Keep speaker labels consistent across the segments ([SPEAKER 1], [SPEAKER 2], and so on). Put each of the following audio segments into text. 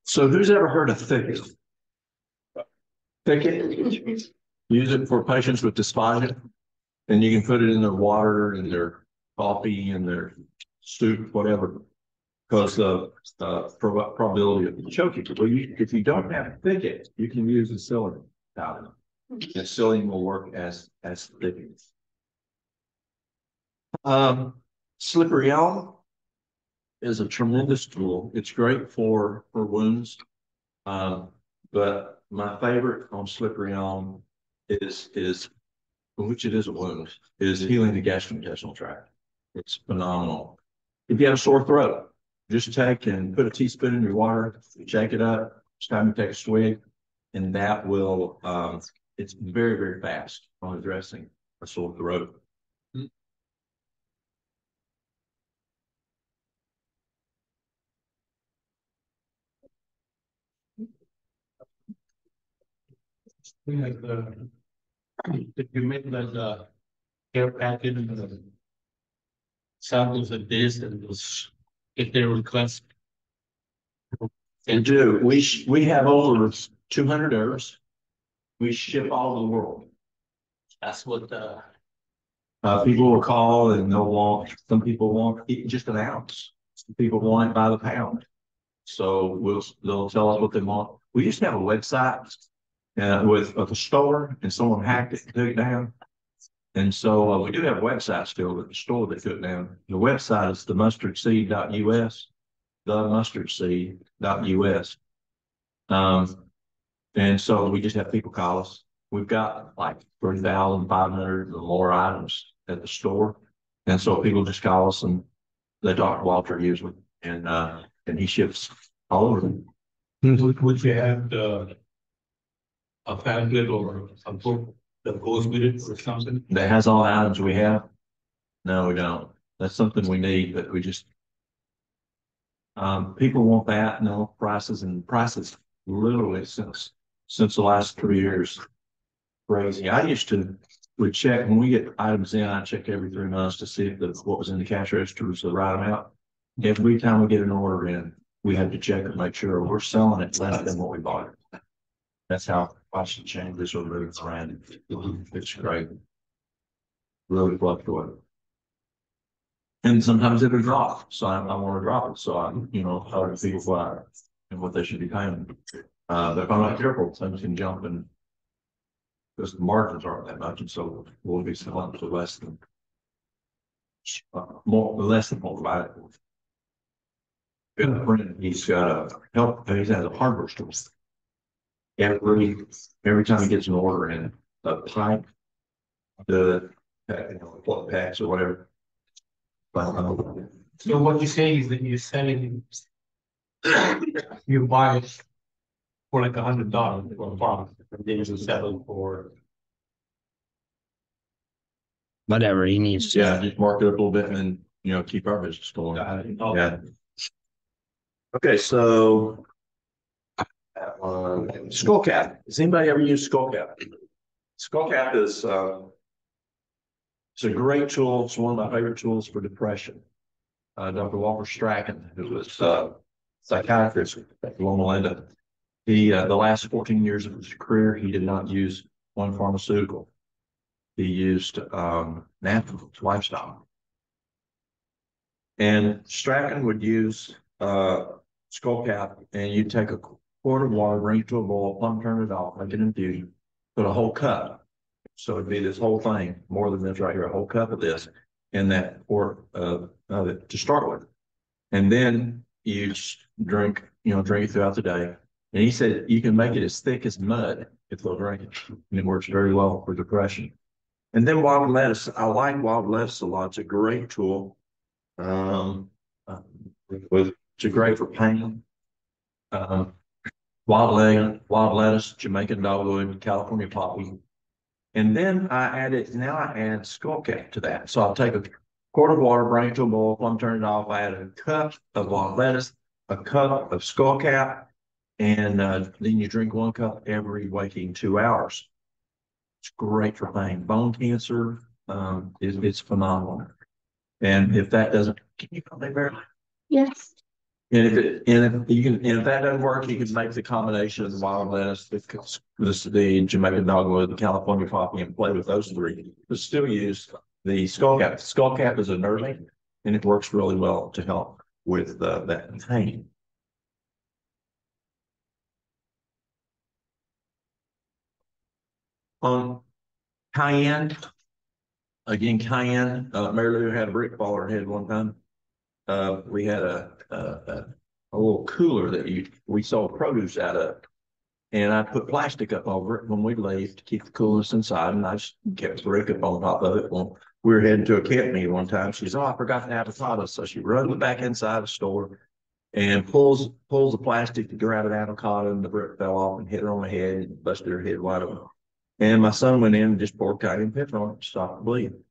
[SPEAKER 1] So who's ever heard of thicket? Thicket. Use it for patients with dysphagia, and you can put it in their water, in their coffee, in their soup, whatever, because of the probability of choking. Well, if you don't have thicket, you can use the psyllium powder. And psyllium will work as thicket. Slippery elm is a tremendous tool. It's great for wounds. But my favorite on slippery elm is which it is a wound, is healing the gastrointestinal tract. It's phenomenal. If you have a sore throat, just take and put a teaspoon in your water, shake it up. It's time to take a swig, and that will, it's very, very fast on addressing a sore throat.
[SPEAKER 2] We have you mentioned that care package and the samples of this and those if they request.
[SPEAKER 1] And do we have over 200 herbs. We ship all over the world.
[SPEAKER 2] That's what
[SPEAKER 1] People will call and they'll want, some people want just an ounce. Some people want it by the pound. So they'll tell us what they want. We used to have a website with a store, and someone hacked it and took it down. And so we do have a website still with the store that took it down. The website is themustardseed.us, themustardseed.us. And so we just have people call us. We've got like 3,500 or more items at the store. And so people just call us and they talk to Walter usually. And he ships all over them.
[SPEAKER 2] would you have a pamphlet or a book that goes with it or something?
[SPEAKER 1] That has all the items we have? No, we don't. That's something we need, but we just people want that, no prices, and prices literally since the last 3 years. Crazy. I used to would check when we get items in, I check every 3 months to see if what was in the cash register was the right amount. Every time we get an order in, we have to check and make sure we're selling it less than what we bought it. That's how watch the changes or moves around. It's great. Really fluctuate. And sometimes it'll drop. So I want to drop it. So I'm, telling people what and what they should be paying. But if I'm not careful, things can jump and because the margins aren't that much, and so we'll be selling for less than what we buy it. Got a friend, he's got he has a hardware store. Every time he gets an order in, a pipe, the plug packs or whatever.
[SPEAKER 2] So what you say is that you're selling, you buy it for like $100 for a box, and then you sell it for
[SPEAKER 3] whatever he needs to.
[SPEAKER 1] Yeah, just mark it up a little bit and keep our business going. Yeah. Okay, so skull cap. Has anybody ever used skull cap? Skull cap is it's a great tool. It's one of my favorite tools for depression. Dr. Walter Strachan, who was psychiatrist at Loma Linda, the last 14 years of his career, he did not use one pharmaceutical. He used natural lifestyle. And Strachan would use skull cap, and you take a quart of water, bring it to a boil, plumb turn it off, make an infusion, put a whole cup. So it'd be this whole thing, more than this right here, a whole cup of this in that quart of it to start with. And then you drink it throughout the day. And he said you can make it as thick as mud if they'll drink it. And it works very well for depression. And then wild lettuce. I like wild lettuce a lot. It's a great tool. It's great for pain. Wild lettuce, Jamaican dogwood, California poppy. And then I add skull cap to that. So I'll take a quart of water, bring it to a boil, plumb turn it off. I add a cup of wild lettuce, a cup of skull cap, and then you drink 1 cup every waking 2 hours. It's great for pain. Bone cancer, it's phenomenal. And if that doesn't, can you come there, Barry?
[SPEAKER 4] Yes.
[SPEAKER 1] if you can, and if that doesn't work, you can make the combination of the wild lettuce, the Jamaican dogwood, the California poppy, and play with those three. But still use the skull cap. Skull cap is a nerving, and it works really well to help with that pain. Cayenne, again, cayenne. Mary Lou had a brick fall her head one time. We had a little cooler that we sold produce out of, and I put plastic up over it when we leave to keep the coolness inside, and I just kept the brick up on top of it. Well, we were heading to a camp meeting one time. She says, "Oh, I forgot the avocado," so she runs back inside the store and pulls the plastic to grab an avocado, and the brick fell off and hit her on the head and busted her head wide open. And my son went in and just poured cayenne pepper on it to stop the bleeding.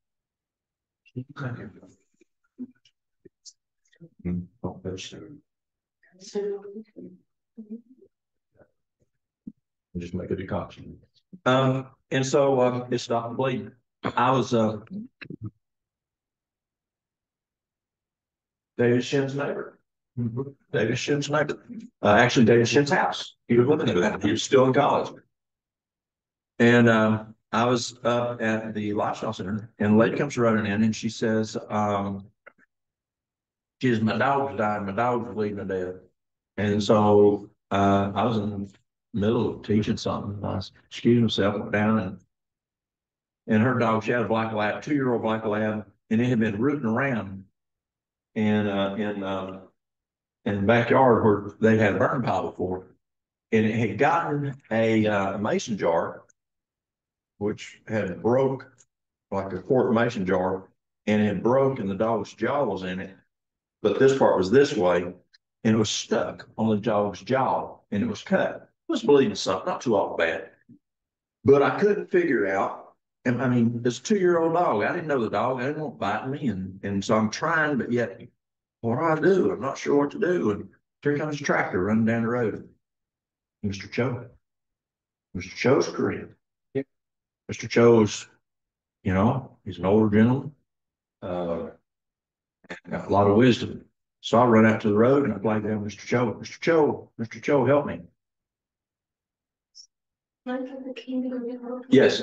[SPEAKER 1] Just make a decoction. And so it stopped the bleeding. I was David Shin's neighbor. David Shin's neighbor. Actually, David Shin's house. He was living in that. He was still in college. And I was at the lifestyle center, and the lady comes running in, and she says, "My dog's died. My dog's bleeding to death." And so I was in the middle of teaching something. I excused myself, went down, and her dog, she had a black lab, 2-year-old black lab, and it had been rooting around in the backyard where they had a burn pile before, and it had gotten a mason jar, which had broke, like a quart mason jar, and it had broke, and the dog's jaw was in it, but this part was this way, and it was stuck on the dog's jaw, and it was cut. It was bleeding something, not too awful bad, but I couldn't figure out. And I mean, it's a 2-year-old dog. I didn't know the dog. I didn't want to bite me, and so I'm trying, but yet, what do I do? I'm not sure what to do. And here comes the tractor running down the road. Mr. Cho. Mr. Cho's Korean. Yeah. Mr. Cho's, he's an older gentleman, got a lot of wisdom. So I run out to the road and I flag down Mr. Cho. Mr. Cho, Mr. Cho, help me. Yes.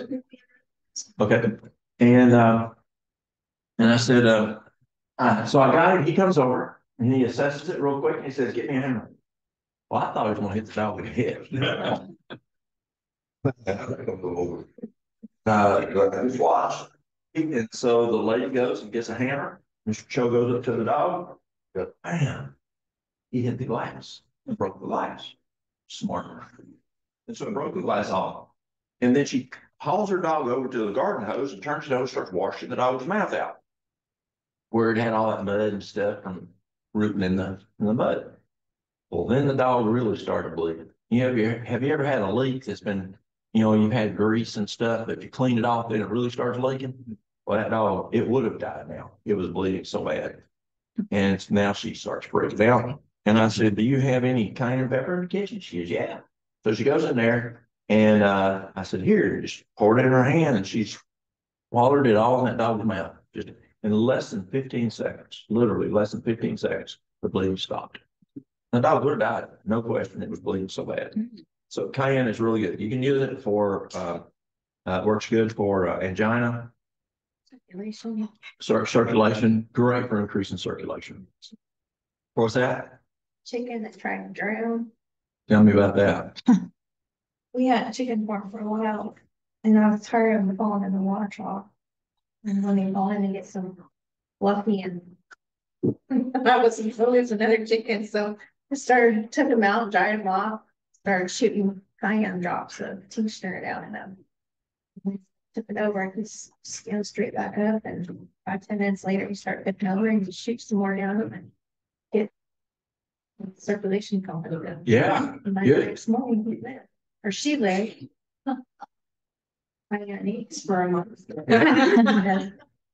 [SPEAKER 1] Okay. And I said, so I got him. He comes over and he assesses it real quick and he says, "Get me a hammer." Well, I thought he was going to hit the dog in the head. Watch. And so the lady goes and gets a hammer. Mr. Cho goes up to the dog. Goes, bam. He hit the glass and broke the glass. Smart. And so it broke the glass off. And then she hauls her dog over to the garden hose and turns it over and starts washing the dog's mouth out, where it had all that mud and stuff from rooting in the mud. Well, then the dog really started bleeding. Have you ever had a leak that's been, you've had grease and stuff, but if you clean it off, then it really starts leaking? Well, that dog, it would have died now. It was bleeding so bad. And now she starts breaking down. And I said, "Do you have any cayenne pepper in the kitchen?" She says, "Yeah." So she goes in there, and I said, "Here," just poured it in her hand, and she swallowed it all in that dog's mouth. Just in less than 15 seconds, literally less than 15 seconds, the bleeding stopped. The dog would have died, no question. It was bleeding so bad. So cayenne is really good. You can use it for, works good for angina. Circulation, great for increasing circulation. What's that?
[SPEAKER 4] Chicken that's trying to drown.
[SPEAKER 1] Tell me about that.
[SPEAKER 4] We had a chicken farm for a while, and I was tired of them falling in the water trough. And when they fall in, they get some fluffy, and I was lose another chicken, so I took them out, dried them off, started shooting cayenne drops of tincture out in them. Took it over and just skin straight back up, and 5-10 minutes later you start flipping over and you shoot some more down them and get circulation going.
[SPEAKER 1] Yeah.
[SPEAKER 4] And my
[SPEAKER 1] Good.
[SPEAKER 4] next morning he lived, or she lived. I got needs for a month.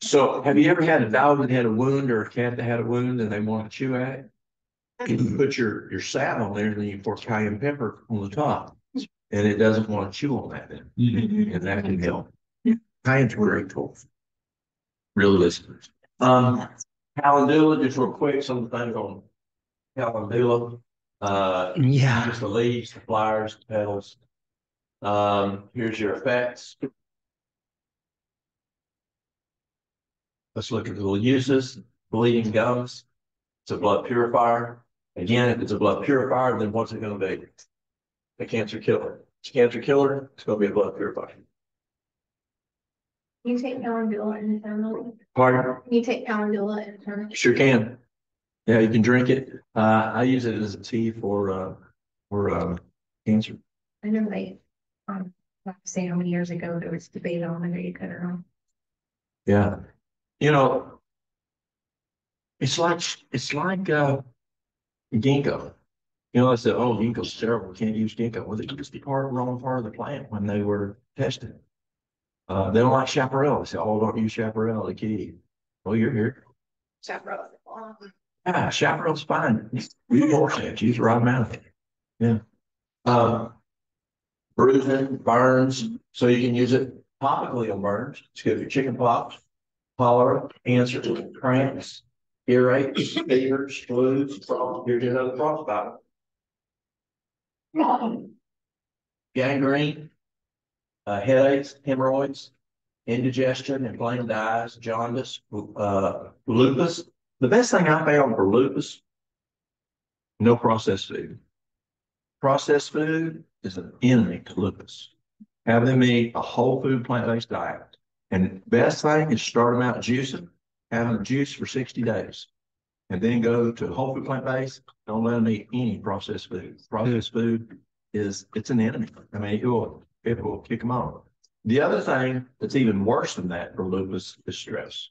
[SPEAKER 1] So have you ever had a dog that had a wound or a cat that had a wound and they want to chew at it? You put your salve on there and then you pour cayenne pepper on the top, and it doesn't want to chew on that then. And that can help. Cayenne's a great tool. Really listen. Calendula, just real quick, some things on calendula.
[SPEAKER 3] Yeah.
[SPEAKER 1] Just the leaves, the flowers, the petals. Here's your effects. Let's look at the uses. Bleeding gums. It's a blood purifier. Again, if it's a blood purifier, then what's it going to be? A cancer killer. It's a cancer killer. It's going to be a blood purifier.
[SPEAKER 4] You take calendula internally.
[SPEAKER 1] Pardon?
[SPEAKER 4] You take calendula internally.
[SPEAKER 1] Sure can. Yeah, you can drink it. I use it as a tea for cancer.
[SPEAKER 4] I know they, not to say how many years ago there was debate on whether you could or not.
[SPEAKER 1] Yeah. You know, it's like ginkgo. You know, I said, oh, ginkgo's terrible. Can't use ginkgo. Well, they used the wrong part of the plant when they were tested. They don't like chaparral. They say, oh, don't use chaparral, the key. Well, you're here.
[SPEAKER 4] Chaparral.
[SPEAKER 1] Ah, chaparral's fine. Use horseheads. Use the right amount. Yeah. Bruising, burns, so you can use it topically on burns. It's good for chicken pox, cholera, cancer, cramps, earaches, fevers, flus. Here's another frostbite. Gangrene, headaches, hemorrhoids, indigestion, inflamed eyes, jaundice, lupus. The best thing I found for lupus, no processed food. Processed food is an enemy to lupus. Have them eat a whole food plant-based diet. And best thing is start them out juicing, have them juice for 60 days. And then go to whole food plant-based. Don't let them eat any processed food. Processed food it's an enemy. I mean, it will kick them off. The other thing that's even worse than that for lupus is stress.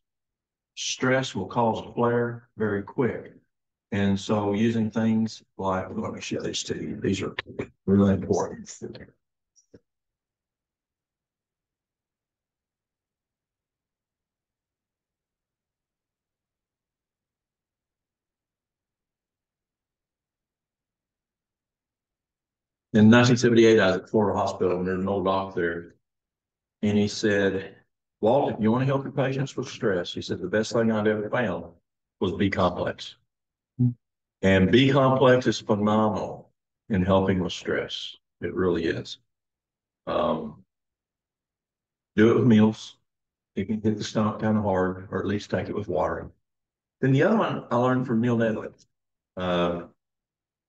[SPEAKER 1] Stress will cause a flare very quick. And so using things like, let me show these to you. These are really important. In 1978, I was at Florida Hospital, and there's an old doctor there. And he said, Walt, if you want to help your patients with stress, he said, the best thing I've ever found was B complex. And B complex is phenomenal in helping with stress. It really is. Do it with meals. You can hit the stomach kind of hard, or at least take it with water. Then the other one I learned from Neil Nedley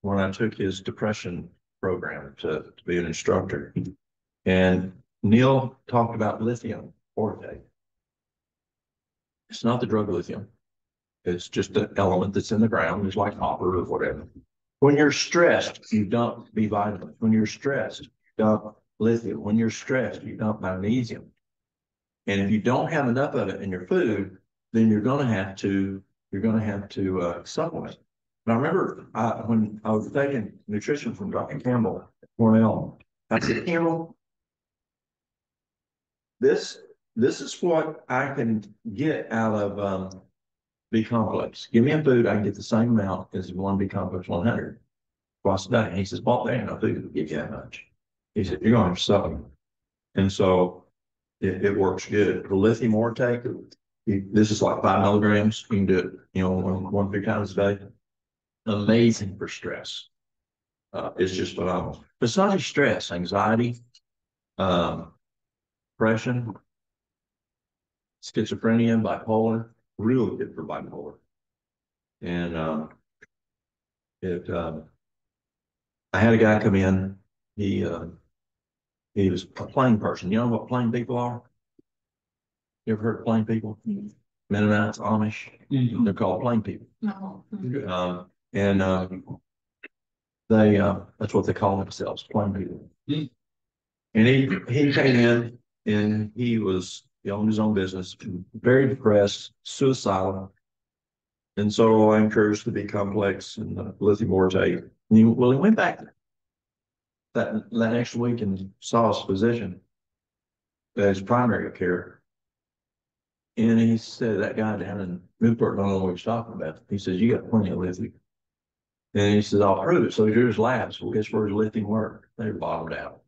[SPEAKER 1] when I took his depression program to be an instructor. And Neil talked about lithium forte. It's not the drug lithium. It's just an element that's in the ground. It's like copper or whatever. When you're stressed, you dump B vitamins. When you're stressed, you dump lithium. When you're stressed, you dump magnesium. And if you don't have enough of it in your food, then you're going to have to supplement. And I remember when I was taking nutrition from Dr. Campbell at Cornell, I said, Campbell, this is what I can get out of B complex. Give me a food, I can get the same amount as one B complex 100 twice a day. And he says, Walt, there ain't no food to give you that much. He said, you're going to have to supplement. And so it works good. The lithium ortake, this is like 5 milligrams. You can do it, one 3 times a day. Amazing for stress. It's just phenomenal. But it's not just stress, anxiety, depression, schizophrenia, bipolar, really good for bipolar. And I had a guy come in. He was a plain person. You know what plain people are? You ever heard of plain people?
[SPEAKER 4] Mm-hmm.
[SPEAKER 1] Mennonites, Amish. Mm-hmm. They're called plain people.
[SPEAKER 4] No.
[SPEAKER 1] And they that's what they call themselves, plain people. Mm-hmm. And he came in and he owned his own business, very depressed, suicidal. And so I encouraged the B complex and the lithium ortate. He went back that next week and saw his physician, his primary care. And he said, that guy down in Newport don't know what he's talking about. He says, you got plenty of lithium. And he says, I'll prove it. So here's labs. Well, guess where his lithium worked? They were bottomed out.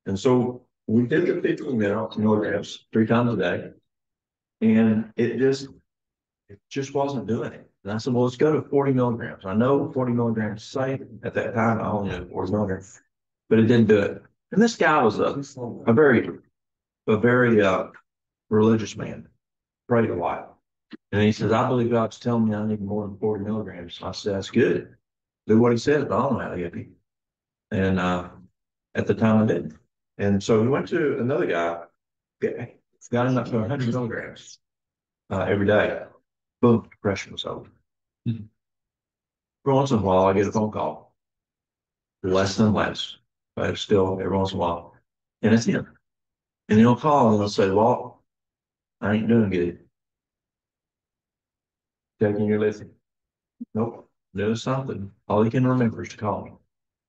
[SPEAKER 1] And so we did the 15 milligrams 3 times a day. And it just wasn't doing it. And I said, well, let's go to 40 milligrams. I know 40 milligrams is safe. At that time, I only knew 40 milligrams, but it didn't do it. And this guy was a very religious man, prayed a lot. And he says, I believe God's telling me I need more than 40 milligrams. I said, that's good. Do what he says, but I don't know how to get you. And at the time I didn't. And so we went to another guy, got him up to 100 milligrams every day. Boom, depression was over.
[SPEAKER 2] Mhm.
[SPEAKER 1] Every once in a while, I get a phone call, less than less, but still every once in a while. And it's him. And he'll call and he'll say, Walt, I ain't doing good. Taking your lithium. Nope, doing something. All he can remember is to call me.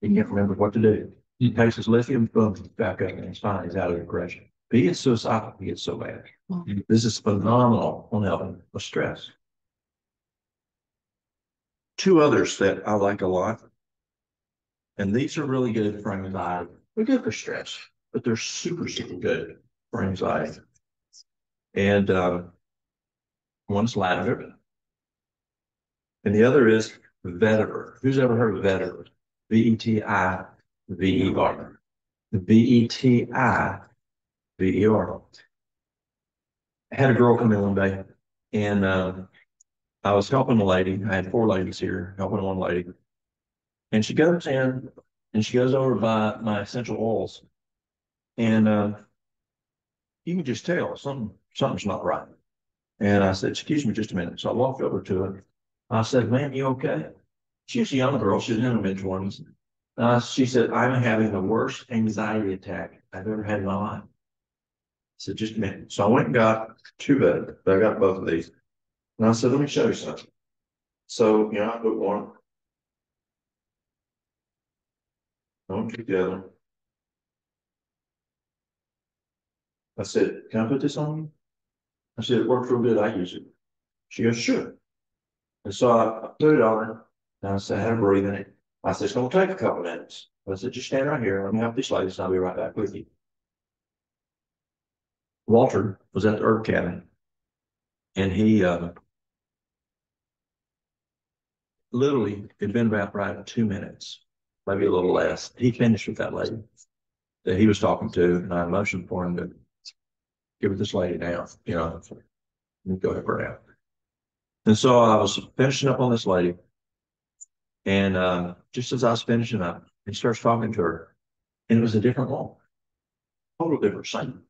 [SPEAKER 1] He can't remember what to do. He takes his lithium, boom, back up, and he's fine. He's out of depression. But he gets suicidal. He gets so bad. This is phenomenal on helping with stress. Two others that I like a lot, and these are really good for anxiety. They're good for stress, but they're super, super good for anxiety. And one's lavender, and the other is vetiver. Who's ever heard of vetiver? Vetiver. Vetiver. I had a girl come in one day, and I was helping a lady. I had 4 ladies here, helping one lady. And she goes in and she goes over by my essential oils. And you can just tell something's not right. And I said, excuse me just a minute. So I walked over to her. I said, ma'am, you okay? She was a young girl. She was in her mid-20s. She said, I'm having the worst anxiety attack I've ever had in my life. I said, just a minute. So I went and got 2 better, but I got both of these. And I said, let me show you something. So, I put one together. I said, can I put this on you? I said, it worked real good. I use it. She goes, sure. And so I put it on her. And I said, I had her breathe in it. I said, it's going to take a couple minutes. I said, just stand right here. Let me help these ladies, and I'll be right back with you. Walter was at the herb cabinet, and he literally, it'd been about right 2 minutes, maybe a little less. He finished with that lady that he was talking to, and I motioned for him to give this lady down, go help her out. And so I was finishing up on this lady, and just as I was finishing up, he starts talking to her, and it was a different woman, total different scene.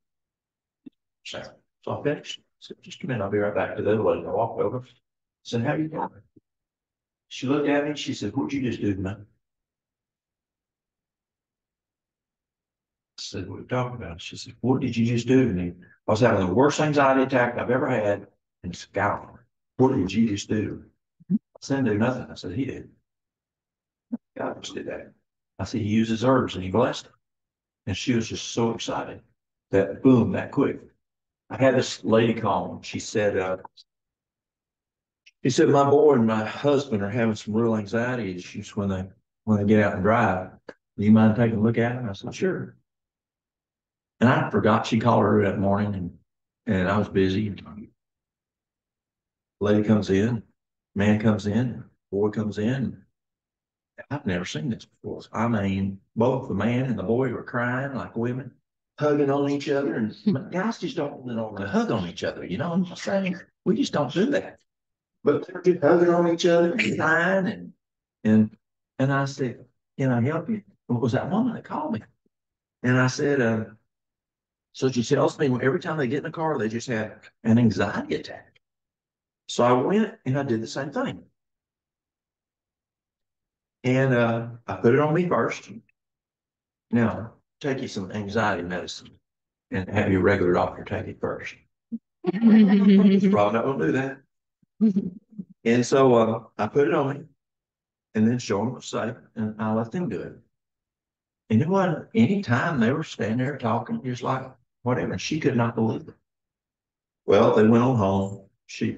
[SPEAKER 1] So I finished. I said, just a minute, I'll be right back to the other lady. I walked over. I said, how you doing? She looked at me and she said, what'd you just do to me? I said, what are you talking about? She said, what did you just do to me? I was having the worst anxiety attack I've ever had, and it's gone. What did you just do? I said, I didn't do nothing. I said, he did. God just did that. I said, he uses herbs and he blessed her. And she was just so excited that boom, that quick. I had this lady call me. She said, my boy and my husband are having some real anxiety issues when they get out and drive. Do you mind taking a look at them? I said, sure. And I forgot she called her that morning, and I was busy. Lady comes in, man comes in, boy comes in. I've never seen this before. I mean, both the man and the boy were crying like women, hugging on each other. And guys just don't hug on each other. You know what I'm saying? We just don't do that. But they're just hugging on each other and crying. And I said, can I help you? It was that woman that called me. And I said, so she tells me every time they get in the car, they just have an anxiety attack. So I went and I did the same thing. And I put it on me first. Now, take you some anxiety medicine and have your regular doctor take it first. Probably not going to do that. And so I put it on me and then show them it was safe, and I let them do it. And it wasn't any time they were standing there talking, just like whatever. She could not believe it. Well, they went on home. She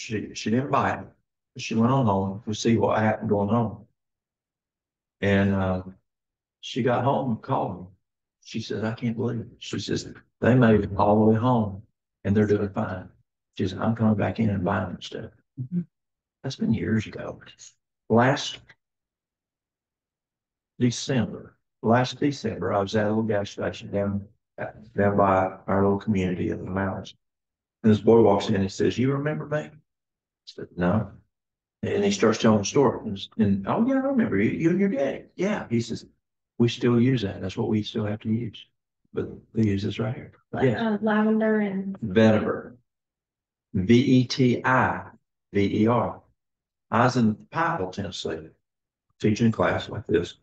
[SPEAKER 1] didn't buy it. She went on home to see what happened going on. And she got home and called me. She said, I can't believe it. She says, they made it all the way home and they're doing fine. She said, I'm coming back in and buying them stuff. that's been years ago. Last last December, I was at a little gas station down by our little community in the mountains. And this boy walks in and he says, "You remember me?" I said, "No." And he starts telling the story. And oh yeah, I remember you and your dad. Yeah. He says, "We still use that. That's what we still have to use." But they use this right here. Yeah.
[SPEAKER 4] Lavender and.
[SPEAKER 1] Vetiver. Vetiver. I was in Pikeville, Tennessee, teaching a class like this.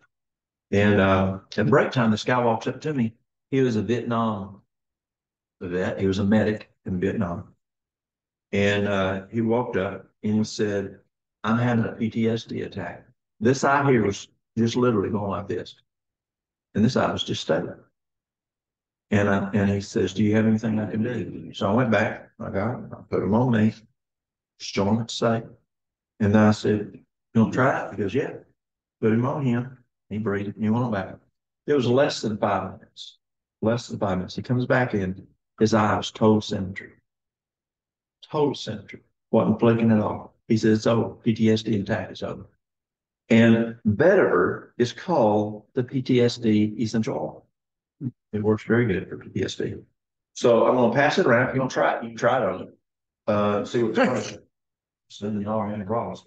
[SPEAKER 1] And at break time, this guy walks up to me. He was a Vietnam vet. He was a medic in Vietnam. And he walked up and he said, "I'm having a PTSD attack." This eye here was just literally going like this. And this eye was just staying. And he says, "Do you have anything I can do?" So I went back. I got it. I put him on me. Show him what to say. And then I said, "You want to try it?" He goes, "Yeah." Put him on him. He breathed. And he went on back. It was less than 5 minutes. Less than 5 minutes. He comes back in. His eye was total symmetry. Total symmetry. Wasn't flicking at all. He says, "Oh, PTSD attack is over." And vetiver is called the PTSD essential oil. It works very good for PTSD. So I'm going to pass it around. If you want to try it, you can try it on it. See what's going on. Send it all around across.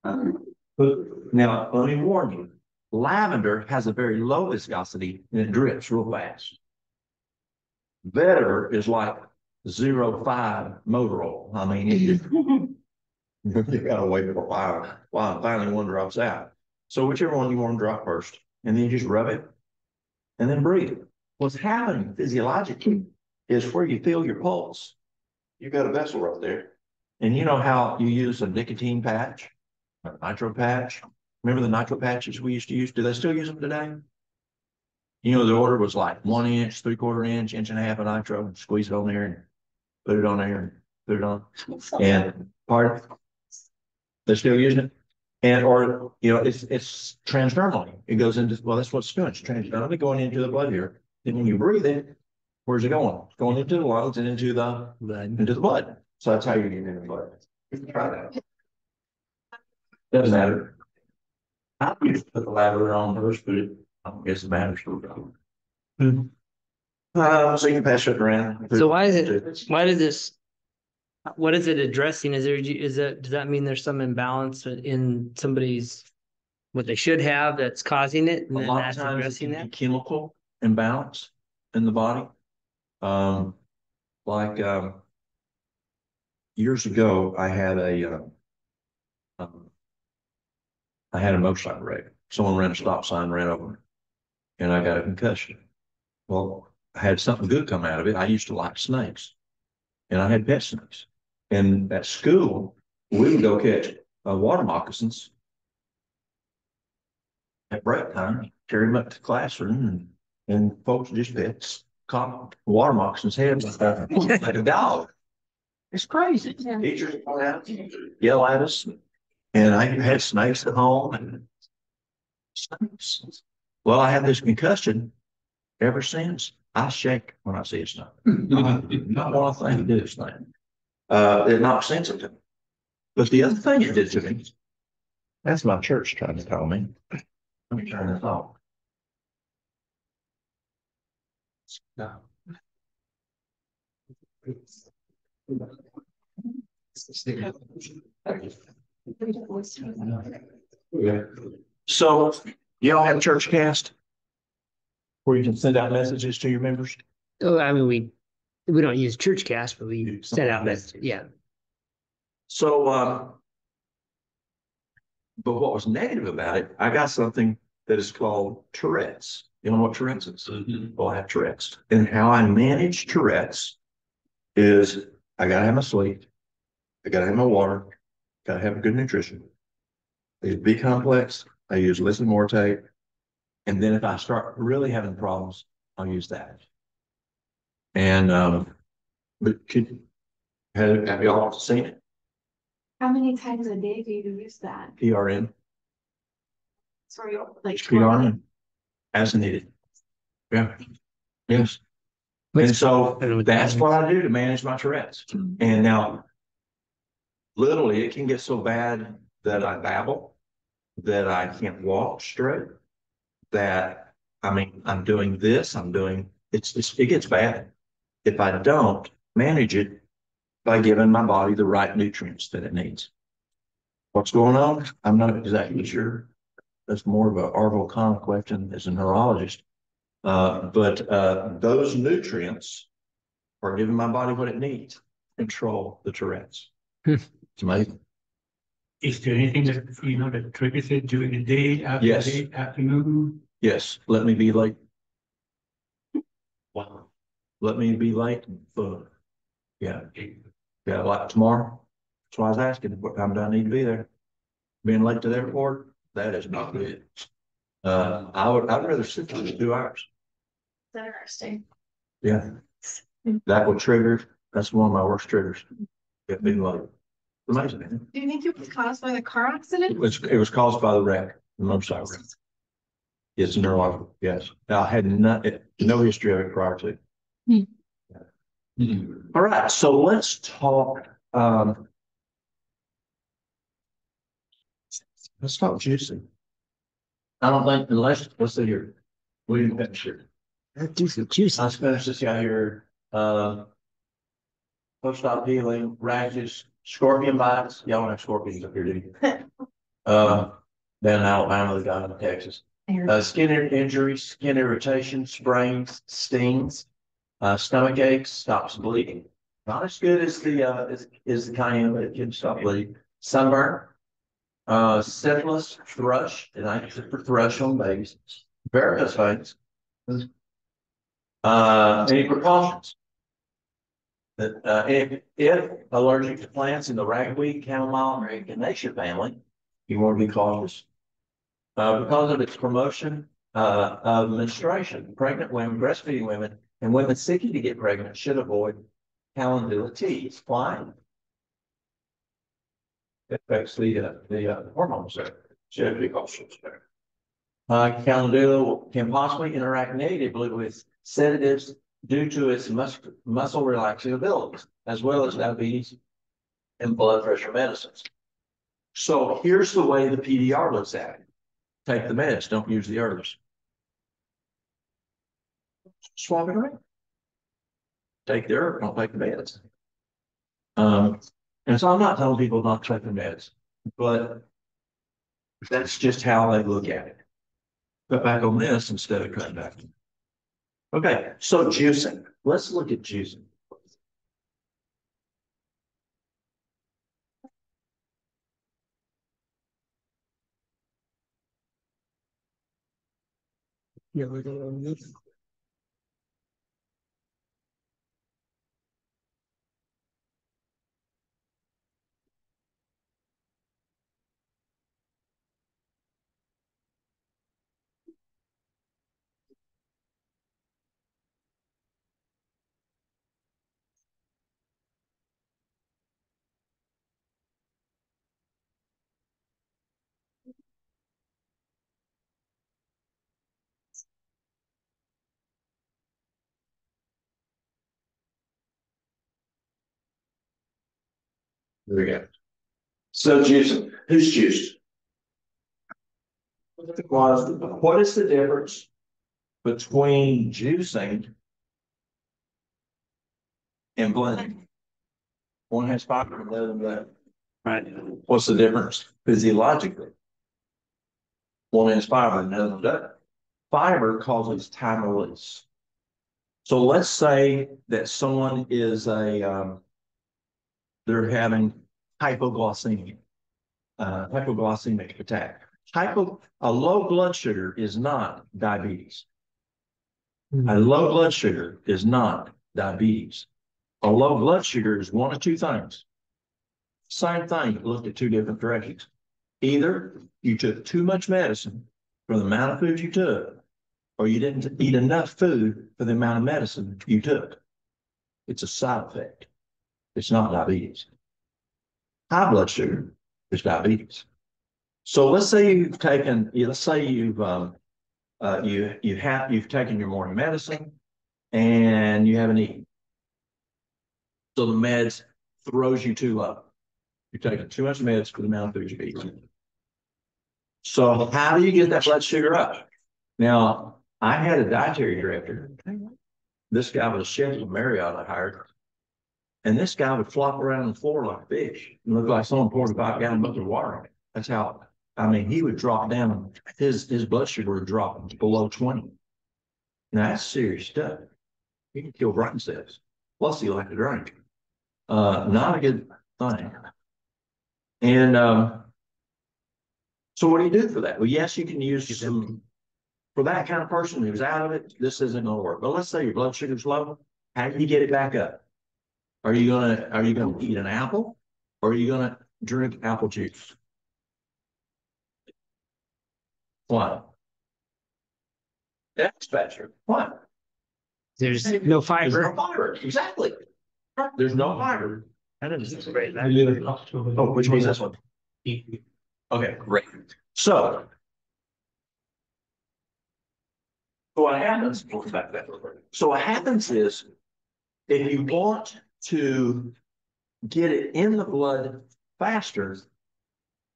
[SPEAKER 1] But now, let me warn you, lavender has a very low viscosity and it drips real fast. Vetiver is like 0.5 motor oil. I mean, you gotta wait for a while finally one drops out. So whichever one you want to drop first, and then you just rub it and then breathe. What's happening physiologically is where you feel your pulse. You've got a vessel right there. And you know how you use a nicotine patch, a nitro patch? Remember the nitro patches we used to use? Do they still use them today? You know, the order was like 1 inch, 3/4 inch, inch and a half of nitro, and squeeze it on there and put it on there and put it on. And part they're still using it. And or you know, it's transdermally. It goes into, well, that's what it's doing. It's transdermally going into the blood here. Then when you breathe it, where's it going? It's going into the lungs and into the blood. So that's how you get into the blood. You can try that. Doesn't matter. I used to put the lavender on first, but I don't guess it matters. So you can pass it around.
[SPEAKER 3] So what is it addressing? Does that mean there's some imbalance in somebody's, what they should have that's causing it? And
[SPEAKER 1] A
[SPEAKER 3] then
[SPEAKER 1] lot of
[SPEAKER 3] that's
[SPEAKER 1] times it
[SPEAKER 3] addressing
[SPEAKER 1] can be
[SPEAKER 3] that?
[SPEAKER 1] chemical imbalance in the body. Like years ago, I had a motorcycle wreck. Someone ran a stop sign, ran over me, and I got a concussion. Well, I had something good come out of it. I used to like snakes, and I had pet snakes. And at school, we would go catch water moccasins at break time, carry them up to the classroom, and folks just caught water moccasins' heads like a dog. It's crazy.
[SPEAKER 4] Yeah.
[SPEAKER 1] Teachers come out, yell at us, and I had snakes at home and snakes. Well, I had this concussion ever since. I shake when I see a snake. I do not want a thing to do with snake. It knocks sense into me. But the other thing it did to me, that's my church trying to call me. Let me turn this off. No. So y'all have a church cast where you can send out messages to your members?
[SPEAKER 3] Oh, I mean, we don't use church cast, but we send out messages. Yeah.
[SPEAKER 1] So, but what was negative about it, I got something that is called Tourette's. You know what Tourette's is? Mm-hmm. Well, I have Tourette's. And how I manage Tourette's is I got to have my sleep. I got to have my water. Got to have good nutrition. I use B complex. I use Listen Morte. And then if I start really having problems, I'll use that. And, but have y'all seen it?
[SPEAKER 4] How many times a day do you use that?
[SPEAKER 1] PRN.
[SPEAKER 4] Sorry, like.
[SPEAKER 1] PRN. As needed. Yeah. Yes. And so that's what I do to manage my Tourette's. And now Literally, it can get so bad that I babble, that I can't walk straight, that I mean, I'm doing this, it gets bad if I don't manage it by giving my body the right nutrients that it needs. What's going on? I'm not exactly sure. That's more of a Arvo Khan question as a neurologist. But those nutrients are giving my body what it needs to control the Tourette's. It's amazing.
[SPEAKER 2] Is there anything that, that triggers it during the day, after
[SPEAKER 1] Yes.
[SPEAKER 2] the day, afternoon?
[SPEAKER 1] Yes, let me be late.
[SPEAKER 2] Wow.
[SPEAKER 1] Let me be late. Yeah. Yeah, like tomorrow. That's why I was asking, what time do I need to be there? Being late to the airport, that is not good. I'd rather sit for 2 hours.
[SPEAKER 4] That's interesting.
[SPEAKER 1] Yeah. That would trigger, that's one of my worst triggers. Get being late. Amazing, isn't
[SPEAKER 4] Do you think it was caused by the car accident?
[SPEAKER 1] it was caused by the wreck, the motorcycle wreck. It's neurological, yes. Now, I had no history of it prior to. All right, so let's talk, let's talk juicing. I don't think, let's see here. We didn't finish here.
[SPEAKER 3] Juice.
[SPEAKER 1] Let's finish this guy here. Post-op healing, rashes, scorpion bites. Y'all don't have scorpions up here, do you? Down in Alabama, the guy in Texas. Skin injuries, skin irritation, sprains, stings, stomach aches, stops bleeding. Not as good as the cayenne, but it can stop bleeding. Sunburn, syphilis, thrush, and I use it for thrush on babies. Varicose veins. Any precautions? That if allergic to plants in the ragweed, chamomile, or echinacea family, you want to be cautious. Because of its promotion of menstruation, pregnant women, breastfeeding women, and women seeking to get pregnant should avoid calendula teas. Why? It affects the hormones there. Should be cautious there. Calendula can possibly interact natively with sedatives due to its muscle relaxing abilities, as well as diabetes and blood pressure medicines. So here's the way the PDR looks at it. Take the meds, don't use the herbs. Swap it around. Take the herb, don't take the meds. And so I'm not telling people not to take the meds, but that's just how they look at it. Cut back on this instead of cutting back. Okay, so juicing. Let's look at juicing.
[SPEAKER 3] Yeah, we're doing this.
[SPEAKER 1] There we go. So juicing. Who's juiced? What is the difference between juicing and blending? One has fiber, the other doesn't. Right. What's the difference physiologically? One has fiber, the other doesn't. Fiber causes time release. So let's say that someone is they're having hypoglycemia, hypoglycemic attack. A low blood sugar is not diabetes. A low blood sugar is not diabetes. A low blood sugar is one of two things. Same thing, looked at two different directions. Either you took too much medicine for the amount of food you took, or you didn't eat enough food for the amount of medicine you took. It's a side effect. It's not diabetes. High blood sugar is diabetes. So let's say you've taken, let's say you've taken your morning medicine and you haven't eaten. So the meds throws you too low. You're taking too much meds for the amount of food you eat. So how do you get that blood sugar up? Now, I had a dietary director. This guy was a chef from Marriott I hired. And this guy would flop around on the floor like a fish. It looked like someone poured a 5-gallon bucket of water on it. That's how, I mean, he would drop down, his blood sugar would drop below 20. Now that's serious stuff. He can kill brain cells. Plus he liked to drink. Not a good thing. And so what do you do for that? Well, yes, you can use some, for that kind of person who's out of it, this isn't going to work. But let's say your blood sugar's low. How do you get it back up? Are you gonna eat an apple, or are you gonna drink apple juice? Why? That's better. Why?
[SPEAKER 3] There's no
[SPEAKER 1] There's no
[SPEAKER 3] fiber.
[SPEAKER 1] fiber. Exactly. There's no fiber.
[SPEAKER 3] That is great.
[SPEAKER 1] Oh, which one's this one? Okay, great. So what happens? So what happens is, if you want to get it in the blood faster,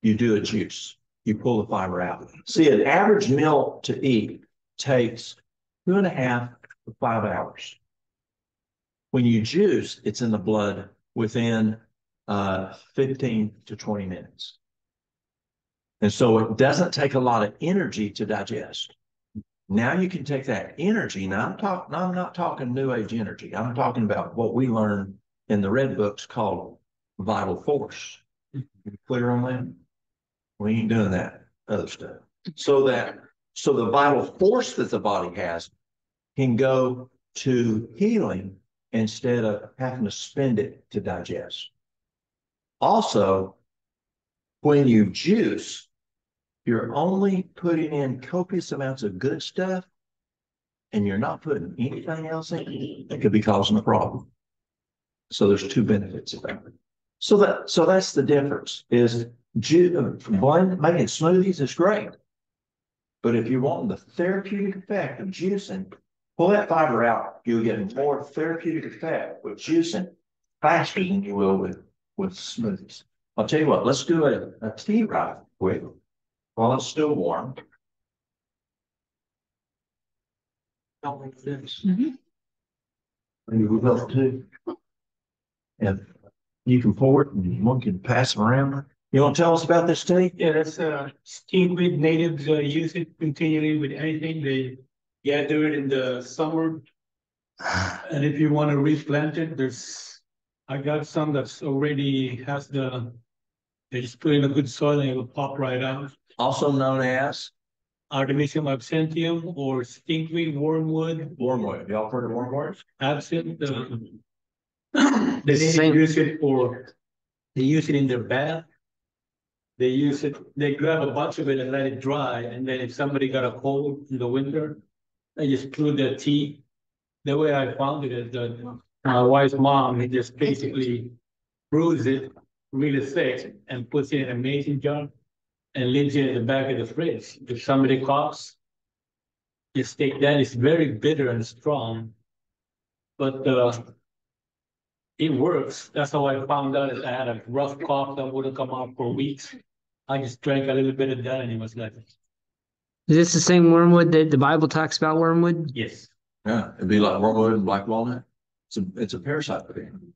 [SPEAKER 1] you do a juice. You pull the fiber out. See, an average meal to eat takes 2.5 to 5 hours. When you juice, it's in the blood within 15 to 20 minutes. And so it doesn't take a lot of energy to digest. Now you can take that energy. Now I'm not talking new age energy. I'm talking about what we learned in the red books called vital force. You clear on that? We ain't doing that other stuff. So the vital force that the body has can go to healing instead of having to spend it to digest. Also, when you juice, you're only putting in copious amounts of good stuff, and you're not putting anything else in that could be causing a problem. So there's 2 benefits of that. So that's the difference. Is making smoothies is great, but if you want the therapeutic effect of juicing, pull that fiber out. You'll get more therapeutic effect with juicing faster than you will with smoothies. I'll tell you what. Let's do a tea right quick while it's still warm. And you will too. And you can pour it and one can pass it around. You want to tell us about this tea?
[SPEAKER 2] Yeah, that's steamweed. Natives use it continually with anything. They gather it in the summer. And if you want to replant it, I got some that's already has they just put in a good soil and it will pop right out.
[SPEAKER 1] Also known as
[SPEAKER 2] Artemisium absinthium or stinkweed, wormwood,
[SPEAKER 1] wormwood. Y'all heard of wormwood?
[SPEAKER 2] absinthe. They use it they use it in their bath. They use it, they grab a bunch of it and let it dry. And then if somebody got a cold in the winter, they just brew their tea. The way I found it is that my wife's mom, he just basically brews it really thick and puts it in a mason jar and leaves it in the back of the fridge. If somebody coughs, just take that. It's very bitter and strong, but it works. That's how I found out. Is I had a rough cough that wouldn't come out for weeks. I just drank a little bit of that and it was like,
[SPEAKER 3] Is this the same wormwood that the Bible talks about wormwood?
[SPEAKER 2] yes.
[SPEAKER 1] Yeah, it'd be like wormwood and black walnut. It's a parasite thing.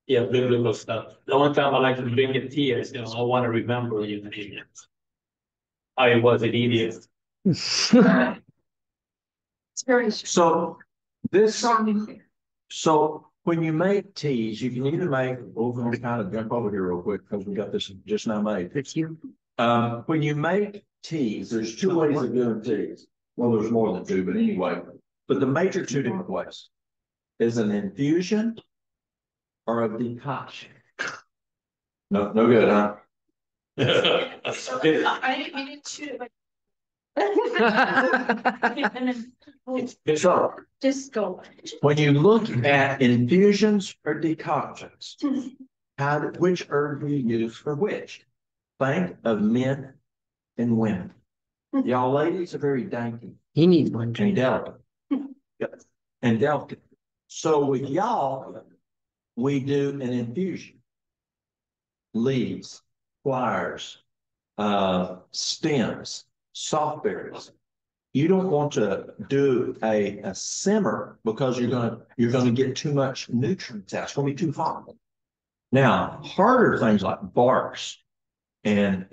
[SPEAKER 2] Yeah, biblical stuff. The one time I like to drink it tea, I said, I want to remember you. I was an idiot.
[SPEAKER 4] It's very
[SPEAKER 1] So when you make teas, you can either make, we're going to kind of jump over here real quick because we got this just now made. When you make teas, there's 2 ways of doing teas. Well, there's more than 2, but anyway. But the major 2 different ways is an infusion or a decoction. No good, huh?
[SPEAKER 4] I didn't shoot it.
[SPEAKER 1] So
[SPEAKER 4] Just go.
[SPEAKER 1] when you look at infusions or decoctions, which herb do you use for which? Think of men and women. Y'all ladies are very dainty
[SPEAKER 3] He needs one
[SPEAKER 1] and
[SPEAKER 3] drink.
[SPEAKER 1] delicate. And delicate. So with y'all, we do an infusion. Leaves, flowers, stems, soft berries. You don't want to do a simmer because you're gonna get too much nutrients out. It's gonna be too hot. Now, harder things like barks and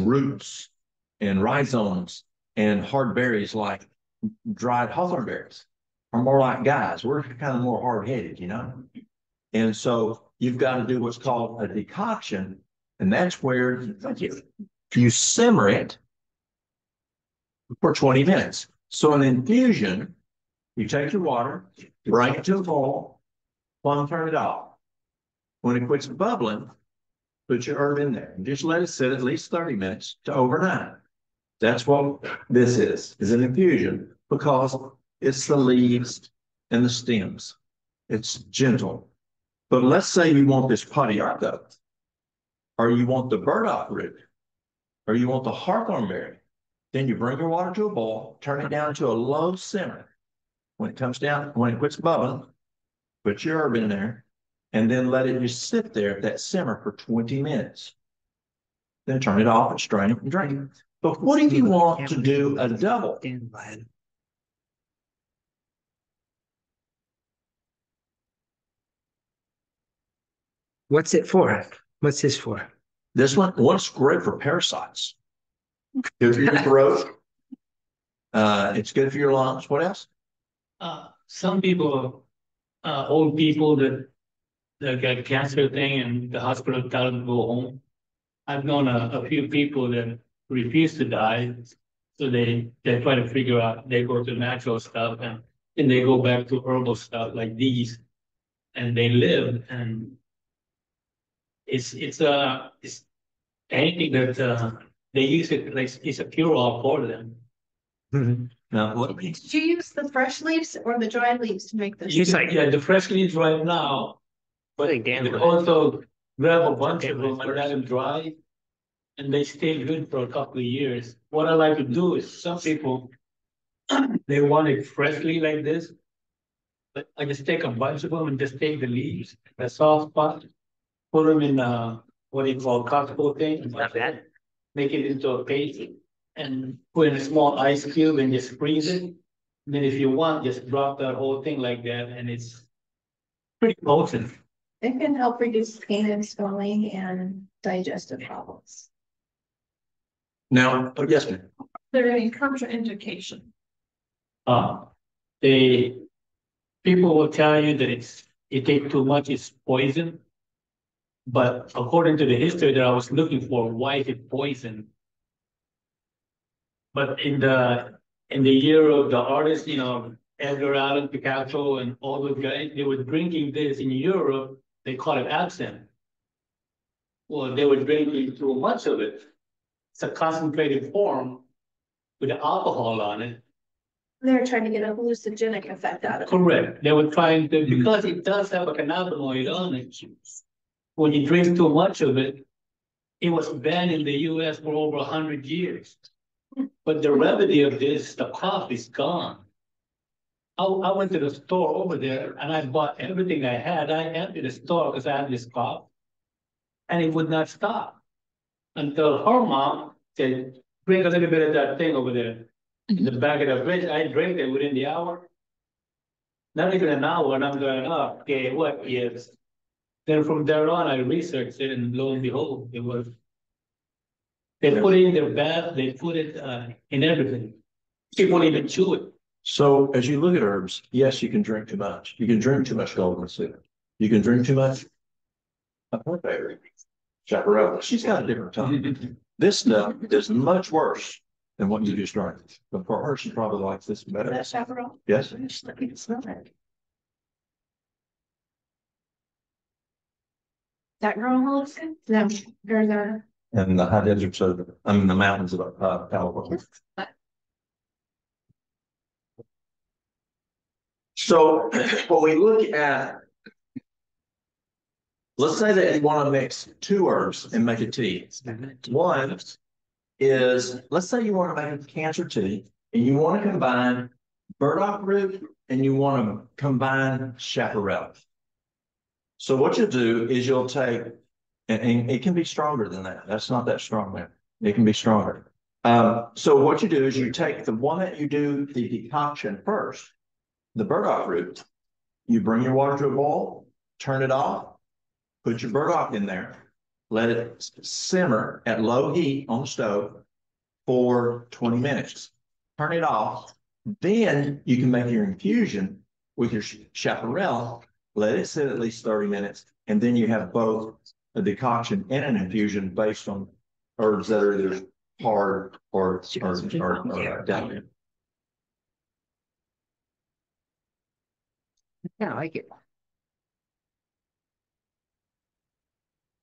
[SPEAKER 1] roots and rhizomes and hard berries like dried hawthorn berries are more like guys. We're kind of more hard-headed, you know? And so you've got to do what's called a decoction, and that's where you simmer it for 20 minutes. So an infusion, you take your water, bring it to a boil, plumb turn it off. When it quits bubbling, put your herb in there and just let it sit at least 30 minutes to overnight. That's what this is an infusion because it's the leaves and the stems. It's gentle. But let's say you want this potiarco, or you want the burdock root, or you want the hawthorn berry. Then you bring your water to a boil, turn it down to a low simmer. When it comes down, when it quits bubbling, put your herb in there, and then let it just sit there at that simmer for 20 minutes. Then turn it off and strain it and drink it. But what if you want to do a double?
[SPEAKER 3] What's it for? What's this for?
[SPEAKER 1] One's great for parasites. Good for your throat. It's good for your lungs. What else?
[SPEAKER 2] Some people, old people that got cancer thing and the hospital tell them to go home. I've known a few people that refuse to die. So they try to figure out, they go to natural stuff and then they go back to herbal stuff like these and they live. And it's anything that they use it like it's a cure all for them.
[SPEAKER 1] Now,
[SPEAKER 4] Did you use the fresh leaves or the dried leaves to make this?
[SPEAKER 2] Yeah, the fresh leaves right now, but you can also grab a bunch of them and let them dry, and they stay good for a couple of years. What I like to do is some people they want it freshly like this, but I just take a bunch of them and just take the leaves, the soft spot, put them in what do you call Costco thing,
[SPEAKER 3] Not bad.
[SPEAKER 2] make it into a paste, and put in a small ice cube and just freeze it. And then if you want, just drop that whole thing like that, and it's pretty potent.
[SPEAKER 4] It can help reduce pain and swelling and digestive problems.
[SPEAKER 1] now, yes, ma'am.
[SPEAKER 4] There any contraindication?
[SPEAKER 2] They people will tell you that it takes too much, it's poison. But according to the history that I was looking for, why is it poison? But in the year of the artist, Edgar Allan Picasso and all those guys, they were drinking this in Europe. They call it absinthe. Well, they were drinking too much of it. It's a concentrated form with alcohol on it.
[SPEAKER 4] They're trying to get a hallucinogenic effect out of it.
[SPEAKER 2] Correct. They were trying to, because it does have a cannabinoid on it. When you drink too much of it, it was banned in the US for over 100 years. But the remedy of this, the cough is gone. I went to the store over there and I bought everything I had. I emptied the store because I had this cough. And it would not stop until her mom said, drink a little bit of that thing over there in the back of the fridge. I drank it within the hour. Not even an hour, and I'm going, oh, okay, what is? Then from there on, I researched it, and lo and behold, it was. They put it in their bath, they put it in everything. People even chew it.
[SPEAKER 1] So as you look at herbs, yes, you can drink too much. You can drink too much golden soup. You can drink too much. My favorite, chaparral. She's got a different tongue. This stuff is much worse than what you just drank. But for her, she probably likes this better.
[SPEAKER 4] That chaparral?
[SPEAKER 1] Yes.
[SPEAKER 4] Just let me smell it. That growing Wilson? No, there's a.
[SPEAKER 1] And the high deserts of, the mountains of California. So when we look at, let's say that you want to mix two herbs and make a tea. One is, let's say you want to make a cancer tea and you want to combine burdock root and you want to combine chaparral. So what you'll do is you'll take, and it can be stronger than that. That's not that strong there. It can be stronger. So what you do is you take the one that you do the decoction first, the burdock root, you bring your water to a boil, turn it off, put your burdock in there, let it simmer at low heat on the stove for 20 minutes. Turn it off. Then you can make your infusion with your chaparral, let it sit at least 30 minutes, and then you have both a decoction and an infusion based on herbs that are either hard or delicate.
[SPEAKER 3] Yeah, I like it.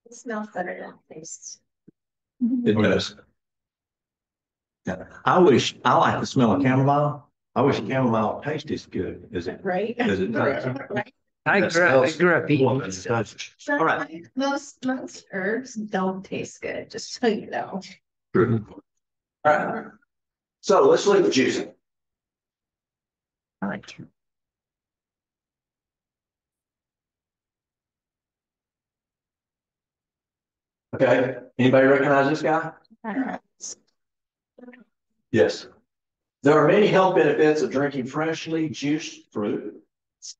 [SPEAKER 4] It smells better than it tastes.
[SPEAKER 1] It does. Yeah. I like the smell of chamomile. I wish chamomile tastes as good as it
[SPEAKER 4] Right?
[SPEAKER 1] does.
[SPEAKER 3] I grew up eating it, so.
[SPEAKER 1] All right.
[SPEAKER 4] Most herbs don't taste good, just so you know.
[SPEAKER 1] All right. So let's look at juicing.
[SPEAKER 3] I like it.
[SPEAKER 1] Okay. Anybody recognize this guy? Yes. There are many health benefits of drinking freshly juiced fruit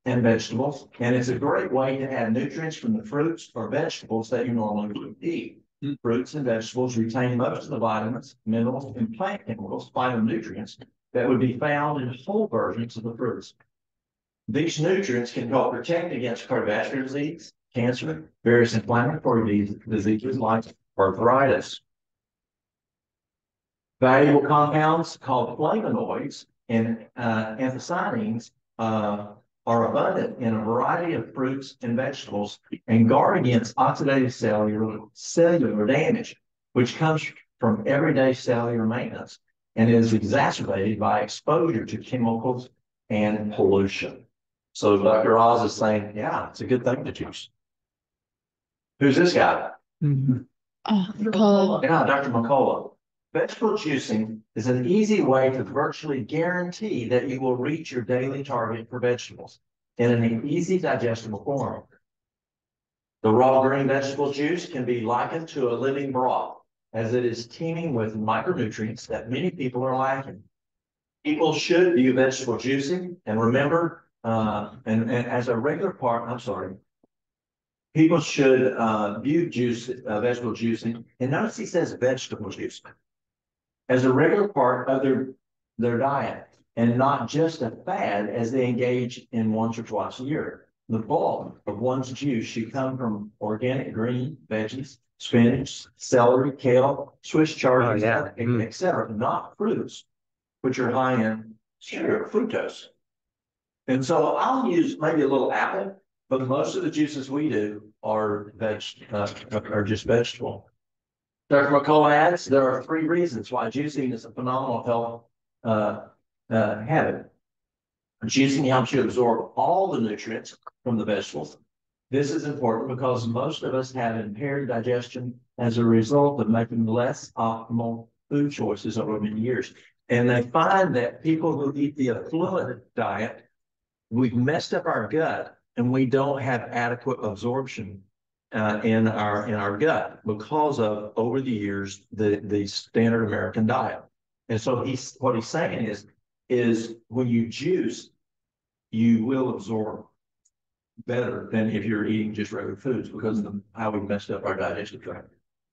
[SPEAKER 1] and vegetables, and it's a great way to add nutrients from the fruits or vegetables that you normally would eat. Fruits and vegetables retain most of the vitamins, minerals, and plant chemicals, phytonutrients, that would be found in whole versions of the fruits. These nutrients can help protect against cardiovascular disease, cancer, various inflammatory diseases like arthritis. Valuable compounds called flavonoids and anthocyanins are abundant in a variety of fruits and vegetables and guard against oxidative cellular damage, which comes from everyday cellular maintenance and is exacerbated by exposure to chemicals and pollution. So Dr. Oz is saying, yeah, it's a good thing to juice. Who's this guy?
[SPEAKER 3] Mm-hmm.
[SPEAKER 1] Yeah, Dr. McCullough. Vegetable juicing is an easy way to virtually guarantee that you will reach your daily target for vegetables in an easy digestible form. The raw green vegetable juice can be likened to a living broth, as it is teeming with micronutrients that many people are lacking. People should view vegetable juicing and remember, and as a regular part, people should view vegetable juicing, and notice he says vegetable juicing, as a regular part of their diet and not just a fad as they engage in once or twice a year. The bulk of one's juice should come from organic green veggies, spinach, celery, kale, Swiss chard, etc., not fruits, which are high in sugar, fructose. And so I'll use maybe a little apple, but most of the juices we do are just vegetable. Dr. McCullough adds, there are 3 reasons why juicing is a phenomenal health habit. Juicing helps you absorb all the nutrients from the vegetables. This is important because most of us have impaired digestion as a result of making less optimal food choices over many years. And they find that people who eat the affluent diet, we've messed up our gut and we don't have adequate absorption in our gut because of, over the years, the standard American diet. And so what he's saying is when you juice, you will absorb better than if you're eating just regular foods because of how we messed up our digestive tract.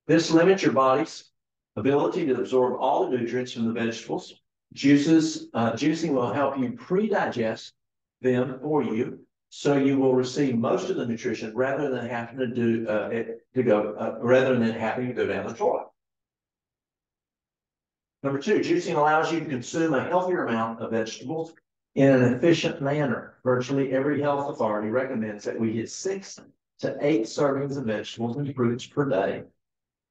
[SPEAKER 1] This limits your body's ability to absorb all the nutrients from the vegetables. Juicing will help you pre-digest them for you, so you will receive most of the nutrition rather than having to go down the toilet. Number 2, juicing allows you to consume a healthier amount of vegetables in an efficient manner. Virtually every health authority recommends that we get 6 to 8 servings of vegetables and fruits per day.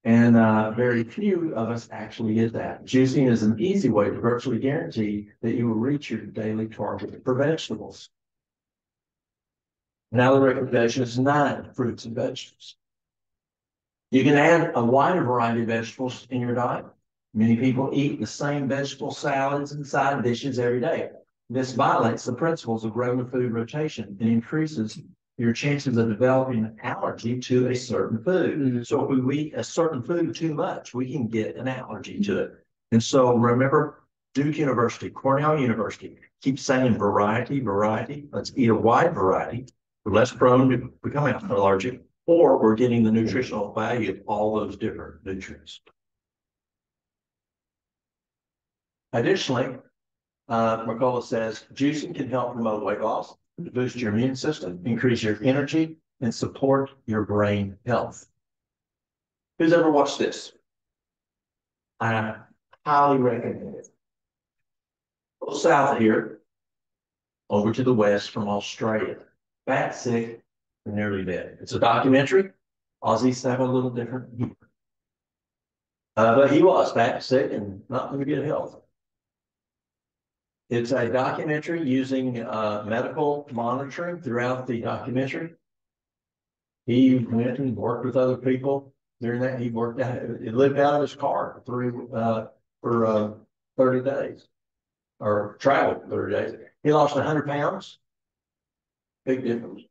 [SPEAKER 1] And very few of us actually get that. Juicing is an easy way to virtually guarantee that you will reach your daily target for vegetables. Now the recommendation is 9 fruits and vegetables. You can add a wider variety of vegetables in your diet. Many people eat the same vegetable salads and side dishes every day. This violates the principles of regular food rotation and increases your chances of developing an allergy to a certain food. So if we eat a certain food too much, we can get an allergy to it. And so remember, Duke University, Cornell University, keeps saying variety, variety. Let's eat a wide variety. We're less prone to becoming allergic, or we're getting the nutritional value of all those different nutrients. Additionally, Mercola says juicing can help promote weight loss, boost your immune system, increase your energy, and support your brain health. Who's ever watched this? I highly recommend it. Go south here, over to the west from Australia. Fat, sick, and nearly dead. It's a documentary. Aussies have a little different humor. But he was fat, sick, and not going to get health. It's a documentary using medical monitoring throughout the documentary. He went and worked with other people. During that, he worked out, he lived out of his car for 30 days, or traveled 30 days. He lost 100 pounds. Big difference.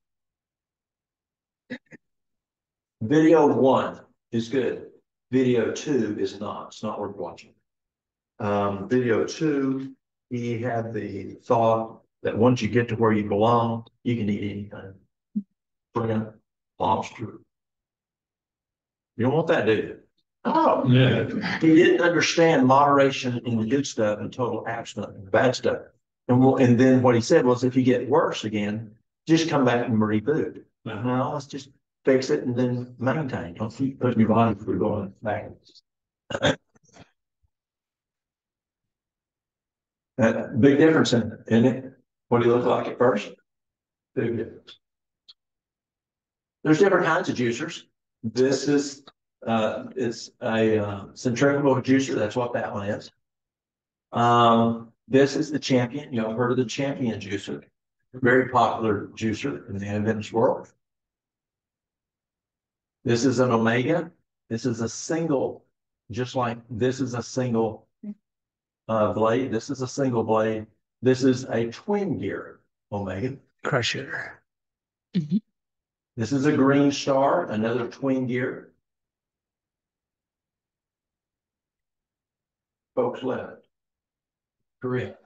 [SPEAKER 1] Video 1 is good. Video 2 is not. It's not worth watching. Video 2, he had the thought that once you get to where you belong, you can eat anything. Shrimp, lobster. You don't want that, do you? Oh, yeah. He didn't understand moderation in the good stuff and total abstinence in the bad stuff. And then what he said was, if you get worse again, just come back and reboot. Well, let's just fix it and then maintain. Don't keep putting your body through going back. Big difference in it. What do you look like at first? Big difference. There's different kinds of juicers. This is a centrifugal juicer. That's what that one is. This is the Champion. You've heard of the Champion juicer. Very popular juicer in the Adventist world. This is an Omega. This is a single, just like this is a single blade. This is a single blade. This is a twin gear Omega.
[SPEAKER 3] Crusher.
[SPEAKER 1] This is a Green Star, another twin gear. Folks left. Correct.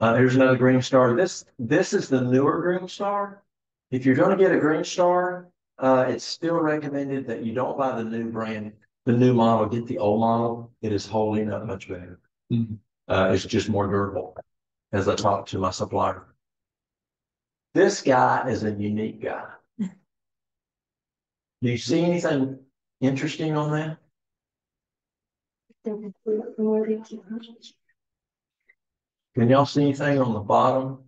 [SPEAKER 1] Here's another Green Star. This is the newer Green Star. If you're going to get a Green Star, it's still recommended that you don't buy the new brand, the new model. Get the old model. It is holding up much better. It's just more durable. As I talk to my supplier, this guy is a unique guy. Do you see anything interesting on that? Can y'all see anything on the bottom?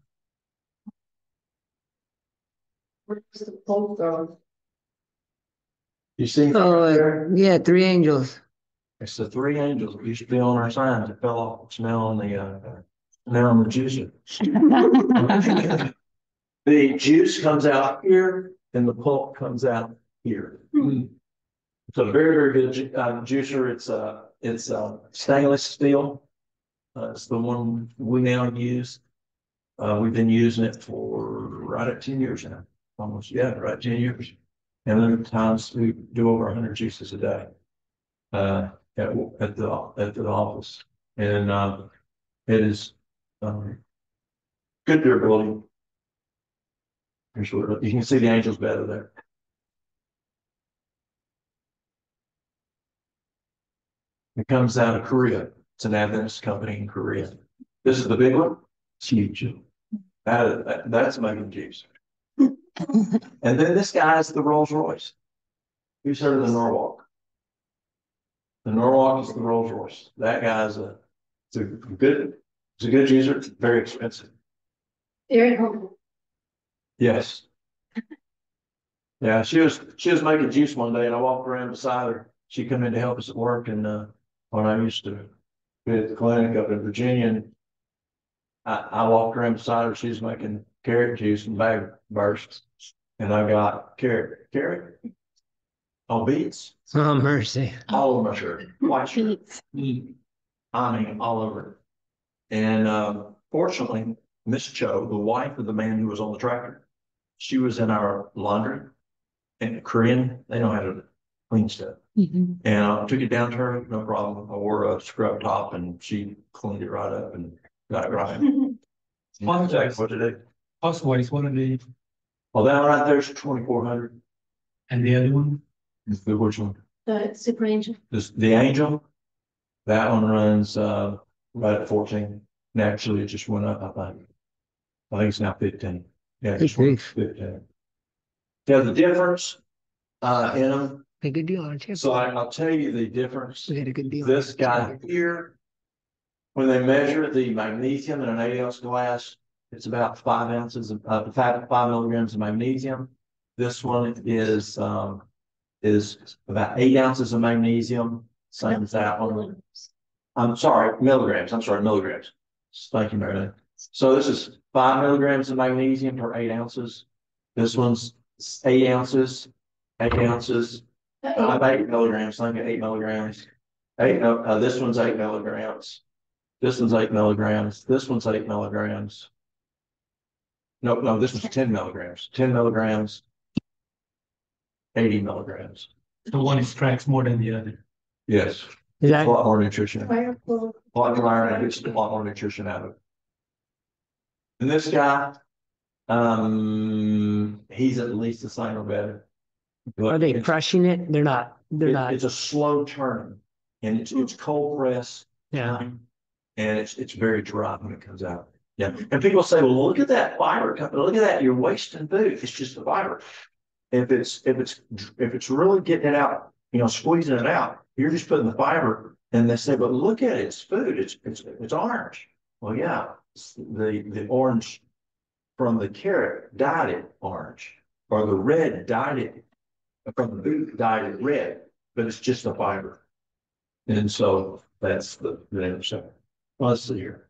[SPEAKER 1] You see anything right there?
[SPEAKER 3] Yeah, 3 angels.
[SPEAKER 1] It's the 3 angels that used to be on our signs that fell off. It's now on the juicer. The juice comes out here and the pulp comes out here. It's a very, very good juicer. It's stainless steel. It's the one we now use. We've been using it for right at 10 years now. Almost, yeah, right, 10 years. And there are times we do over 100 juices a day at the office. And it is good durability. You can see the angels better there. It comes out of Korea. It's an Adventist company in Korea. This is the big one. It's huge. That's making juice. And then this guy's the Rolls Royce. Who's heard of the Norwalk? The Norwalk is the Rolls Royce. That guy's it's a good juicer. It's very expensive. Yes. Yeah, she was making juice one day, and I walked around beside her. She come in to help us at work, and when I used to be at the clinic up in Virginia, and I walked around beside her. She was making carrot juice and bag bursts, and I got carrot on beets.
[SPEAKER 3] Oh, mercy.
[SPEAKER 1] All over my shirt, white shirt. I mean, all over. And fortunately, Miss Cho, the wife of the man who was on the tractor. She was in our laundry, and Korean, they know how to clean stuff. And I took it down to her, no problem. I wore a scrub top and she cleaned it right up and got it right. What to do?
[SPEAKER 2] Housewives, what are they,
[SPEAKER 1] Well, that one right there's 2,400.
[SPEAKER 2] and the other one?
[SPEAKER 1] Which one?
[SPEAKER 4] The Super Angel.
[SPEAKER 1] The Angel, that one runs right at 14. And actually, it just went up, I think. I think it's now 15. Yeah, it's 15. Yeah, the difference in them.
[SPEAKER 3] A good deal, aren't you?
[SPEAKER 1] So I'll tell you the difference.
[SPEAKER 3] We had a good deal.
[SPEAKER 1] This guy here, when they measure the magnesium in an 8-ounce glass, it's about 5 ounces of 5 milligrams of magnesium. This one is about 8 ounces of magnesium. Same as that one. I'm sorry, milligrams. Milligrams. Thank you, Marilyn. So this is 5 milligrams of magnesium per 8 ounces. This one's 8 ounces, 8 ounces, 8 milligrams. Think of 8 milligrams. This one's 8 milligrams. This one's 8 milligrams. This one's 8 milligrams. No, this one's 10 milligrams. 10 milligrams, 80 milligrams.
[SPEAKER 2] The one extracts more than the other.
[SPEAKER 1] Yes.
[SPEAKER 3] Is
[SPEAKER 1] A
[SPEAKER 3] that,
[SPEAKER 1] lot more nutrition.
[SPEAKER 4] Fireful.
[SPEAKER 1] A lot more iron, it's a lot more nutrition out of it. And this guy, he's at least the same or better. But
[SPEAKER 3] are they
[SPEAKER 1] it's-
[SPEAKER 3] crushing it? They're not,
[SPEAKER 1] It's a slow turn, and it's cold press.
[SPEAKER 3] Yeah.
[SPEAKER 1] And it's very dry when it comes out. Yeah. And people say, well, look at that fiber. Look at that. You're wasting food. It's just the fiber. If it's really getting it out, squeezing it out, you're just putting the fiber. And they say, but look at it. It's food. It's orange. Well, yeah, the orange from the carrot dyed it orange, or the red dyed it from the beet dyed it red, but it's just the fiber. And so that's the intersection. Well, let's see here.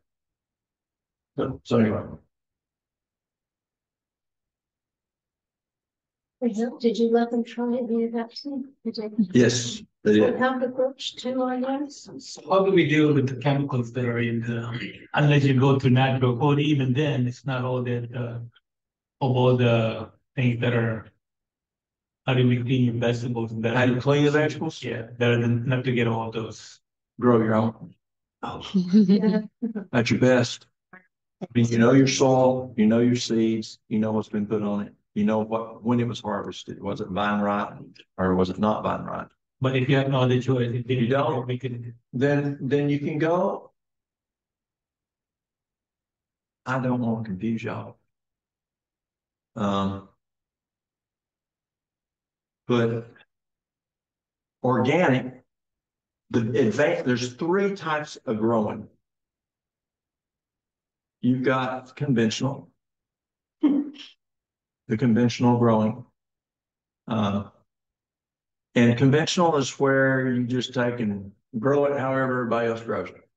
[SPEAKER 1] So anyway,
[SPEAKER 4] Did you let them try the vaccine?
[SPEAKER 1] yes, they did.
[SPEAKER 4] Have the approach too, I guess.
[SPEAKER 2] So how do we deal with the chemicals that are in the, unless you go to natural code, even then, it's not all that, of all the things that are, how do we clean your vegetables?
[SPEAKER 1] How do you clean the vegetables?
[SPEAKER 2] Yeah, better than not to get all those.
[SPEAKER 1] Grow your own.
[SPEAKER 4] Yeah.
[SPEAKER 1] That's your best. I mean, you know your soil, you know your seeds, you know what's been put on it. You know when it was harvested. Was it vine ripe or was it not vine ripe?
[SPEAKER 2] But if you have no other choice, if
[SPEAKER 1] You don't.
[SPEAKER 2] we could,
[SPEAKER 1] Then you can go. I don't want to confuse y'all. But organic, there's 3 types of growing. You've got conventional, the conventional growing. And conventional is where you just take and grow it however everybody else grows it.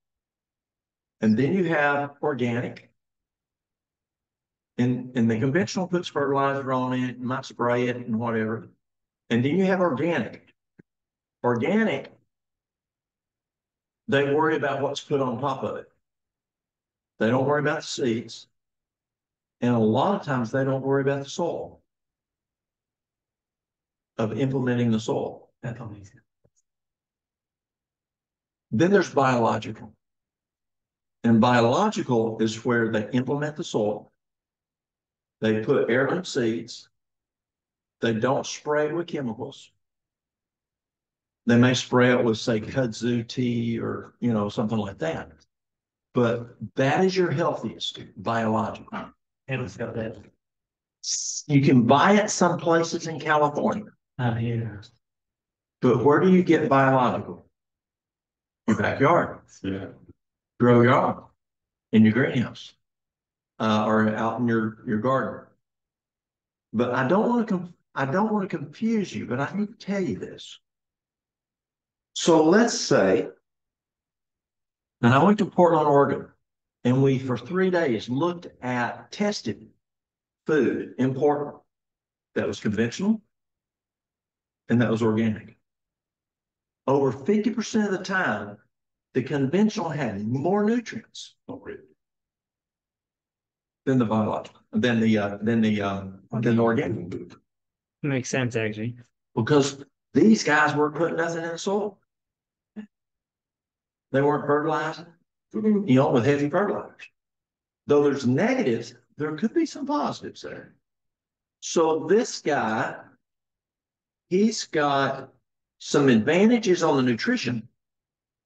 [SPEAKER 1] And then you have organic. And the conventional puts fertilizer on it, might spray it and whatever. And then you have organic. Organic, they worry about what's put on top of it. They don't worry about the seeds. And a lot of times they don't worry about the soil, of implementing the soil.
[SPEAKER 2] that's amazing.
[SPEAKER 1] Then there's biological. And biological is where they implement the soil. They put heirloom seeds. They don't spray it with chemicals. They may spray it with, say, kudzu tea or, something like that. But that is your healthiest biological.
[SPEAKER 2] And it's got that,
[SPEAKER 1] You can buy it some places in California.
[SPEAKER 2] here.
[SPEAKER 1] But where do you get biological? Your backyard.
[SPEAKER 2] Yeah.
[SPEAKER 1] Grow your own in your greenhouse or out in your garden. But I don't want to confuse you, but I need to tell you this. So let's say, and I went to Portland, Oregon, and we for 3 days tested food in Portland that was conventional and that was organic. Over 50% of the time, the conventional had more nutrients than the biological, than the organic food.
[SPEAKER 3] Makes sense, actually.
[SPEAKER 1] Because these guys weren't putting nothing in the soil. They weren't fertilizing, with heavy fertilizers. Though there's negatives, there could be some positives there. So this guy, he's got some advantages on the nutrition,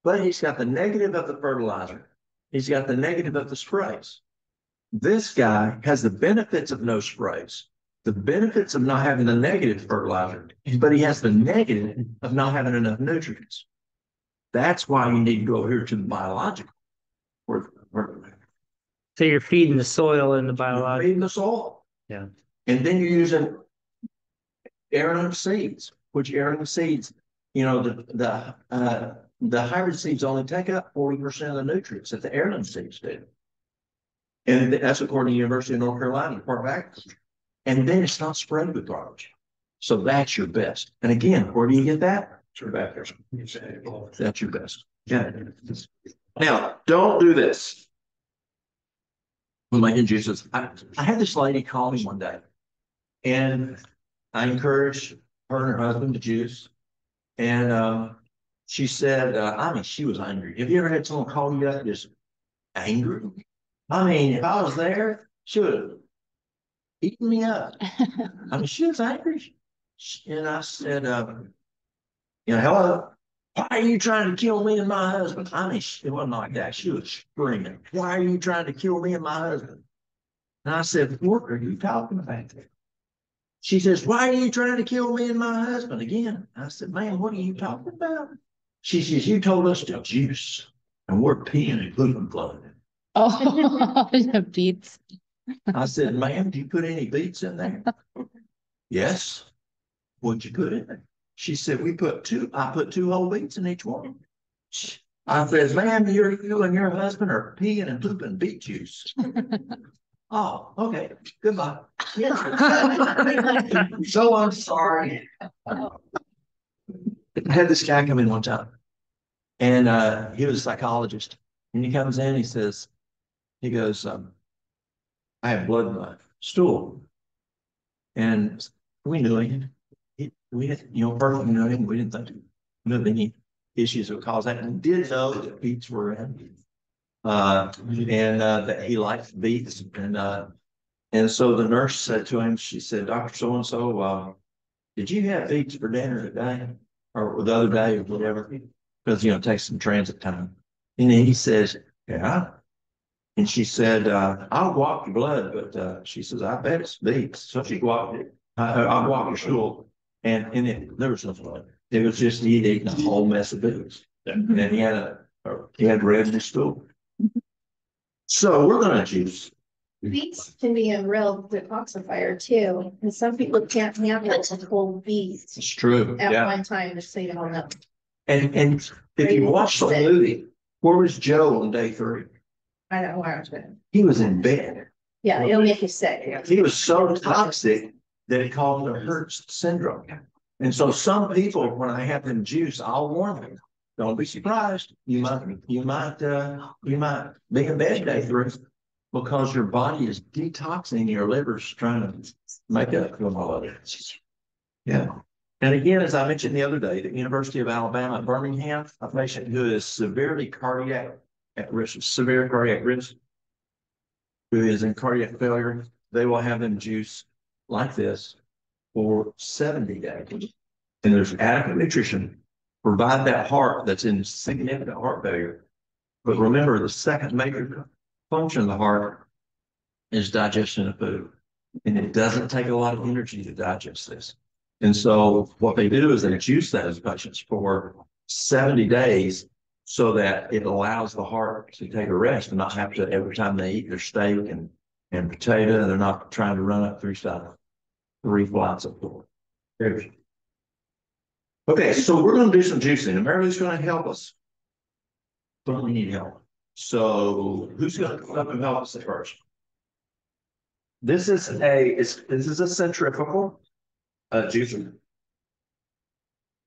[SPEAKER 1] but he's got the negative of the fertilizer. He's got the negative of the sprays. This guy has the benefits of no sprays, the benefits of not having the negative fertilizer, but he has the negative of not having enough nutrients. That's why you need to go here to the biological.
[SPEAKER 3] So you're feeding the soil and the biological.
[SPEAKER 1] Feeding the soil.
[SPEAKER 3] Yeah.
[SPEAKER 1] And then you're using heirloom seeds, which heirloom seeds, the hybrid seeds only take up 40% of the nutrients that the heirloom seeds do. And that's according to the University of North Carolina, Department of Agriculture. And then it's not sprayed with garbage. So that's your best. And again, where do you get that? That's your best. Yeah. Now, don't do this. When making juices, I had this lady call me one day, and I encouraged her and her husband to juice. And she said, she was angry. Have you ever had someone call you up just angry? If I was there, she would have eaten me up. She was angry. And I said, hello, why are you trying to kill me and my husband? It wasn't like that. She was screaming, why are you trying to kill me and my husband? And I said, what are you talking about? She says, why are you trying to kill me and my husband again? I said, ma'am, what are you talking about? She says, you told us to juice, and we're peeing and pooping blood.
[SPEAKER 5] Oh, the beets.
[SPEAKER 1] I said, ma'am, do you put any beets in there? Yes. What'd you put in there? She said, I put 2 whole beets in each one. I said, ma'am, you and your husband are peeing and pooping beet juice. Oh, okay. Goodbye. So I'm sorry. I had this guy come in one time, and he was a psychologist. And he comes in, he goes, I have blood in my stool. And we knew him. We had, personally knew him. We didn't think there were any issues that would cause that. And we did know that beets were in. And that he liked beets. And so the nurse said to him, she said, Dr. So-and-so, did you have beets for dinner today? Or the other day or whatever? Because, it takes some transit time. And he says, yeah. And she said, I'll walk your blood, but she says, I bet it's beets. So she walked it. I'll walk your stool. And there was no blood. It was just he'd eaten a whole mess of beets. And he had red in his stool. So we're going to juice.
[SPEAKER 4] Beets can be a real detoxifier too, and some people can't handle a cold beets
[SPEAKER 1] It's true.
[SPEAKER 4] at one time, just so you don't know.
[SPEAKER 1] And if you watch the movie, where was Joe on day 3?
[SPEAKER 4] I don't know where I was going.
[SPEAKER 1] He was in bed.
[SPEAKER 4] Yeah, it'll make you sick.
[SPEAKER 1] He was so toxic that it caused a Hertz syndrome. And so some people, when I have them juice, I'll warn them. Don't be surprised. You might be in bed day 3 because your body is detoxing, your liver's trying to make up for all of it. Yeah. And again, as I mentioned the other day, the University of Alabama at Birmingham, a patient who is severe cardiac risk, who is in cardiac failure, they will have them juice like this for 70 days. And there's adequate nutrition. Provide that heart that's in significant heart failure. But remember, the second major function of the heart is digestion of food. And it doesn't take a lot of energy to digest this. And so what they do is they juice those patients for 70 days so that it allows the heart to take a rest and not have to, every time they eat their steak and potato, they're not trying to run up 3 flights of floor. Okay, so we're going to do some juicing, and Mary Lou's going to help us. But we need help. So who's going to come up and help us at first? This is a centrifugal juicer.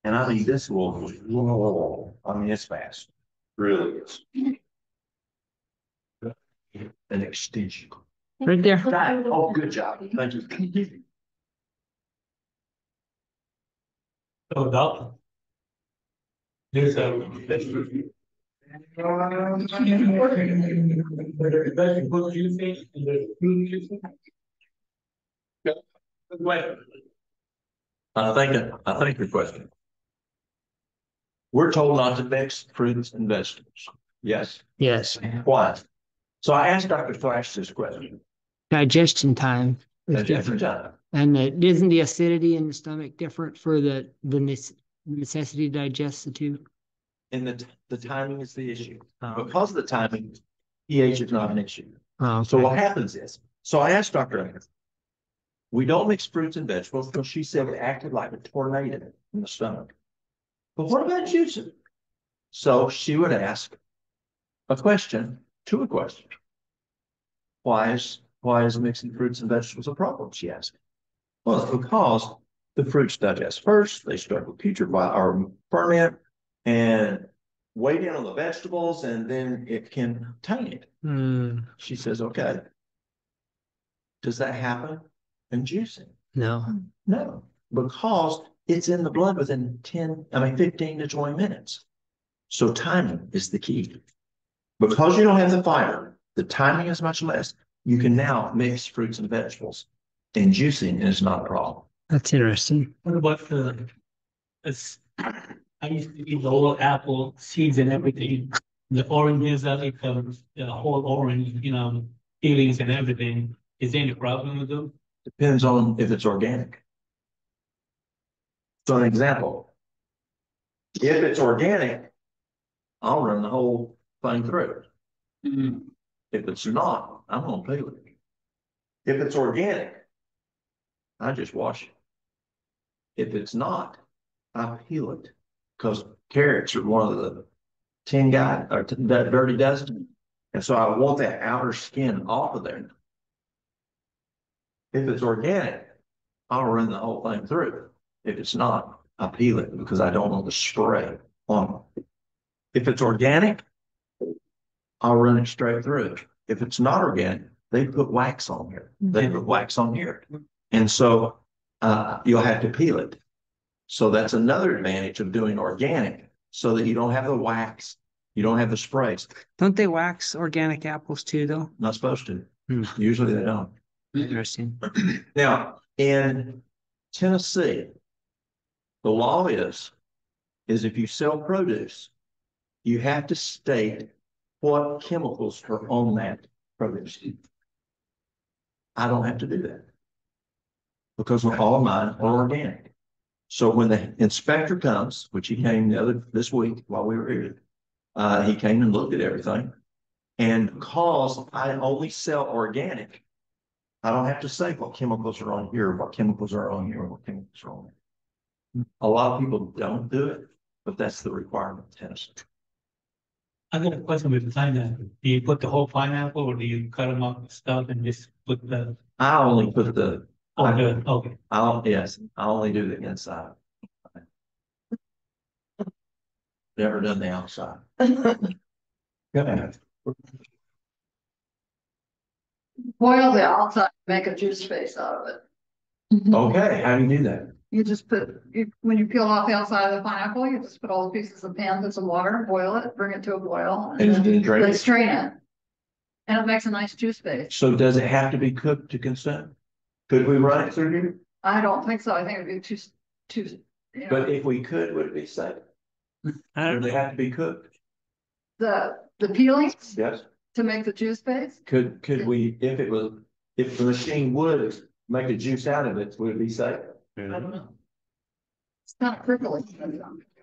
[SPEAKER 1] And this will, it's fast. Really is. An extension.
[SPEAKER 3] Right there.
[SPEAKER 1] Oh, good job. Thank you.
[SPEAKER 2] So that. There's a. What you think? Wait.
[SPEAKER 1] I think your question. We're told not to mix fruits and vegetables. Yes.
[SPEAKER 3] Yes.
[SPEAKER 1] Why? So I asked Dr. Thrash this question.
[SPEAKER 3] Digestion time is
[SPEAKER 1] At different
[SPEAKER 3] different.
[SPEAKER 1] time.
[SPEAKER 3] And isn't the acidity in the stomach different for the necessity to digest the two?
[SPEAKER 1] And the timing is the issue.
[SPEAKER 3] Oh.
[SPEAKER 1] Because of the timing, pH is not an issue.
[SPEAKER 3] Oh,
[SPEAKER 1] So
[SPEAKER 3] okay.
[SPEAKER 1] what happens is, so I asked Dr. Atkins, we don't mix fruits and vegetables because she said it acted like a tornado in the stomach. But what about juicing? So she would ask a question to a question. Why is mixing fruits and vegetables a problem? She asked. Well, it's because the fruits digest first, they start with putrefy or ferment and weigh in on the vegetables, and then it can taint it. She says, okay. Does that happen in juicing?
[SPEAKER 3] No.
[SPEAKER 1] No, because it's in the blood within 15 to 20 minutes. So timing is the key. Because you don't have the fiber, the timing is much less. You can now mix fruits and vegetables, and juicing is not a problem.
[SPEAKER 3] That's interesting.
[SPEAKER 2] What about I used to eat the whole apple seeds and everything. The oranges, I like the whole orange, peelings and everything. Is there any problem with them?
[SPEAKER 1] Depends on if it's organic. So an example, if it's organic, I'll run the whole thing through. If it's not, I'm gonna peel it. If it's organic, I just wash it. If it's not, I peel it. Because carrots are one of the 10 guys or that dirty dozen. And so I want that outer skin off of there. If it's organic, I'll run the whole thing through. If it's not, I peel it because I don't want the spray on it. If it's organic, I'll run it straight through. If it's not organic, they put wax on here. They put wax on here. And so you'll have to peel it. So that's another advantage of doing organic so that you don't have the wax, you don't have the sprays.
[SPEAKER 3] Don't they wax organic apples too, though?
[SPEAKER 1] Not supposed to. Usually they don't.
[SPEAKER 3] Interesting.
[SPEAKER 1] Now, in Tennessee, the law is if you sell produce, you have to state what chemicals are on that produce. I don't have to do that because all of mine are organic. So when the inspector comes, which he came this week while we were here, he came and looked at everything. And because I only sell organic, I don't have to say what chemicals are on here, what chemicals are on here, what chemicals are on there. A lot of people don't do it, but that's the requirement in Tennessee.
[SPEAKER 2] I got a question with the pineapple. Do you put the whole pineapple or do you cut them up and stuff and just put the?
[SPEAKER 1] I only put the.
[SPEAKER 2] Okay.
[SPEAKER 1] I only do the inside. Never done the outside. Go ahead.
[SPEAKER 6] Boil the outside, make a juice space out of it.
[SPEAKER 1] Okay, how do you do that?
[SPEAKER 6] You just when you peel off the outside of the pineapple, you just put all the pieces of pan, put some water, boil it, bring it to a boil, and
[SPEAKER 1] And then drain
[SPEAKER 6] then
[SPEAKER 1] it.
[SPEAKER 6] strain it. And it makes a nice juice space.
[SPEAKER 1] So does it have to be cooked to consume? Could we run it through here?
[SPEAKER 6] I don't think so. I think it'd be too.
[SPEAKER 1] But if we could, would it be safe?
[SPEAKER 3] I
[SPEAKER 1] Do they have to be cooked?
[SPEAKER 6] The peelings
[SPEAKER 1] Yes.
[SPEAKER 6] to make the juice space.
[SPEAKER 1] Could we, if the machine would make a juice out of it, would it be safe?
[SPEAKER 6] I don't know. It's kind of prickly.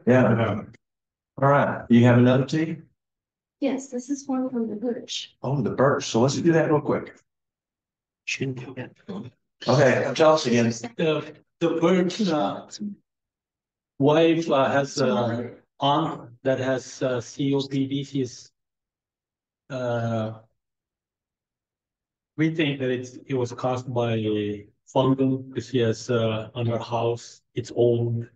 [SPEAKER 1] Yeah. All right. You have another tea?
[SPEAKER 4] Yes, this is one from the bush.
[SPEAKER 1] Oh, the birch. So let's do that real quick. Okay, tell us again.
[SPEAKER 2] The bird's wife has aunt that has COPD. She's we think that it was caused by fungal because she has on her house, it's old.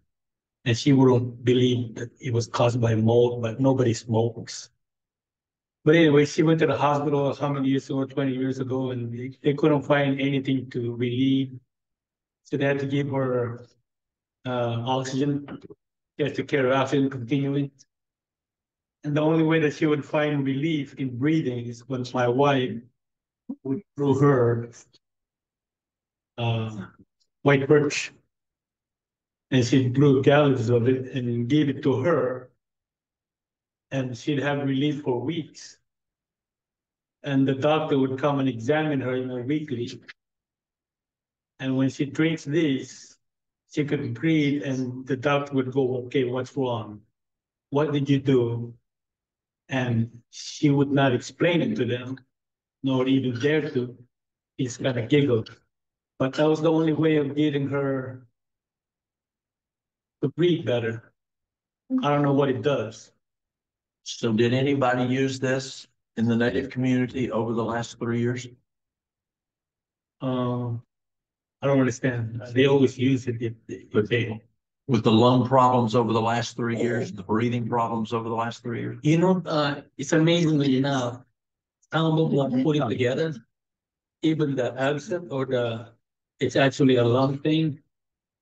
[SPEAKER 2] And she wouldn't believe that it was caused by mold, but nobody smokes. But anyway, she went to the hospital how many years ago, 20 years ago, and they couldn't find anything to relieve. So they had to give her oxygen. She has to carry oxygen continuing. And the only way that she would find relief in breathing is when my wife would throw her white birch. And she drew gallons of it and gave it to her. And she'd have relief for weeks. And the doctor would come and examine her, weekly. And when she drinks this, she could breathe, and the doctor would go, "Okay, what's wrong? What did you do?" And she would not explain it to them, nor even dare to. He's kind of giggled. But that was the only way of getting her to breathe better. I don't know what it does.
[SPEAKER 1] So did anybody use this in the native community over the last 3 years?
[SPEAKER 2] I don't understand. They always use it if they,
[SPEAKER 1] With the lung problems over the last 3 years, the breathing problems over the last 3 years?
[SPEAKER 2] it's amazingly enough, some of them put it together. Even the absent or it's actually a lung thing,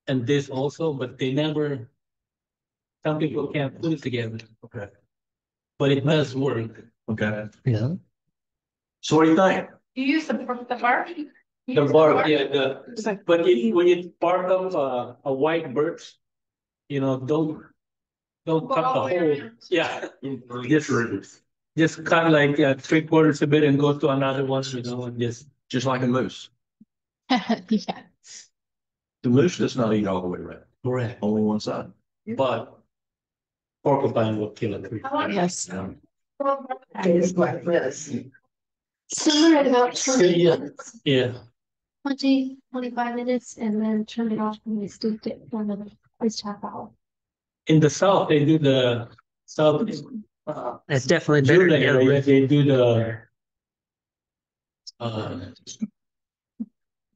[SPEAKER 2] and this also, but they never. Some people can't put it together.
[SPEAKER 1] Okay.
[SPEAKER 2] But it does work.
[SPEAKER 1] Okay.
[SPEAKER 3] Yeah.
[SPEAKER 1] So what do you think?
[SPEAKER 4] You use the bark?
[SPEAKER 2] The bark, yeah, but when you bark up a white birch, don't cut the whole, yeah. Just cut like 3/4 of it and go to another one, and
[SPEAKER 1] Just like a moose.
[SPEAKER 5] Yeah.
[SPEAKER 1] The moose does not eat all the way around,
[SPEAKER 2] correct.
[SPEAKER 1] only one side.
[SPEAKER 2] But porcupine will kill it.
[SPEAKER 5] Yes.
[SPEAKER 7] It's like this.
[SPEAKER 4] Simmer at about 20
[SPEAKER 2] Yeah.
[SPEAKER 4] minutes,
[SPEAKER 2] Yeah,
[SPEAKER 4] 25 minutes, and then turn it off when we steeped it for another, at least half hour.
[SPEAKER 2] in the south, they do the south.
[SPEAKER 3] That's definitely better
[SPEAKER 2] Judah
[SPEAKER 3] together.
[SPEAKER 2] area, they do the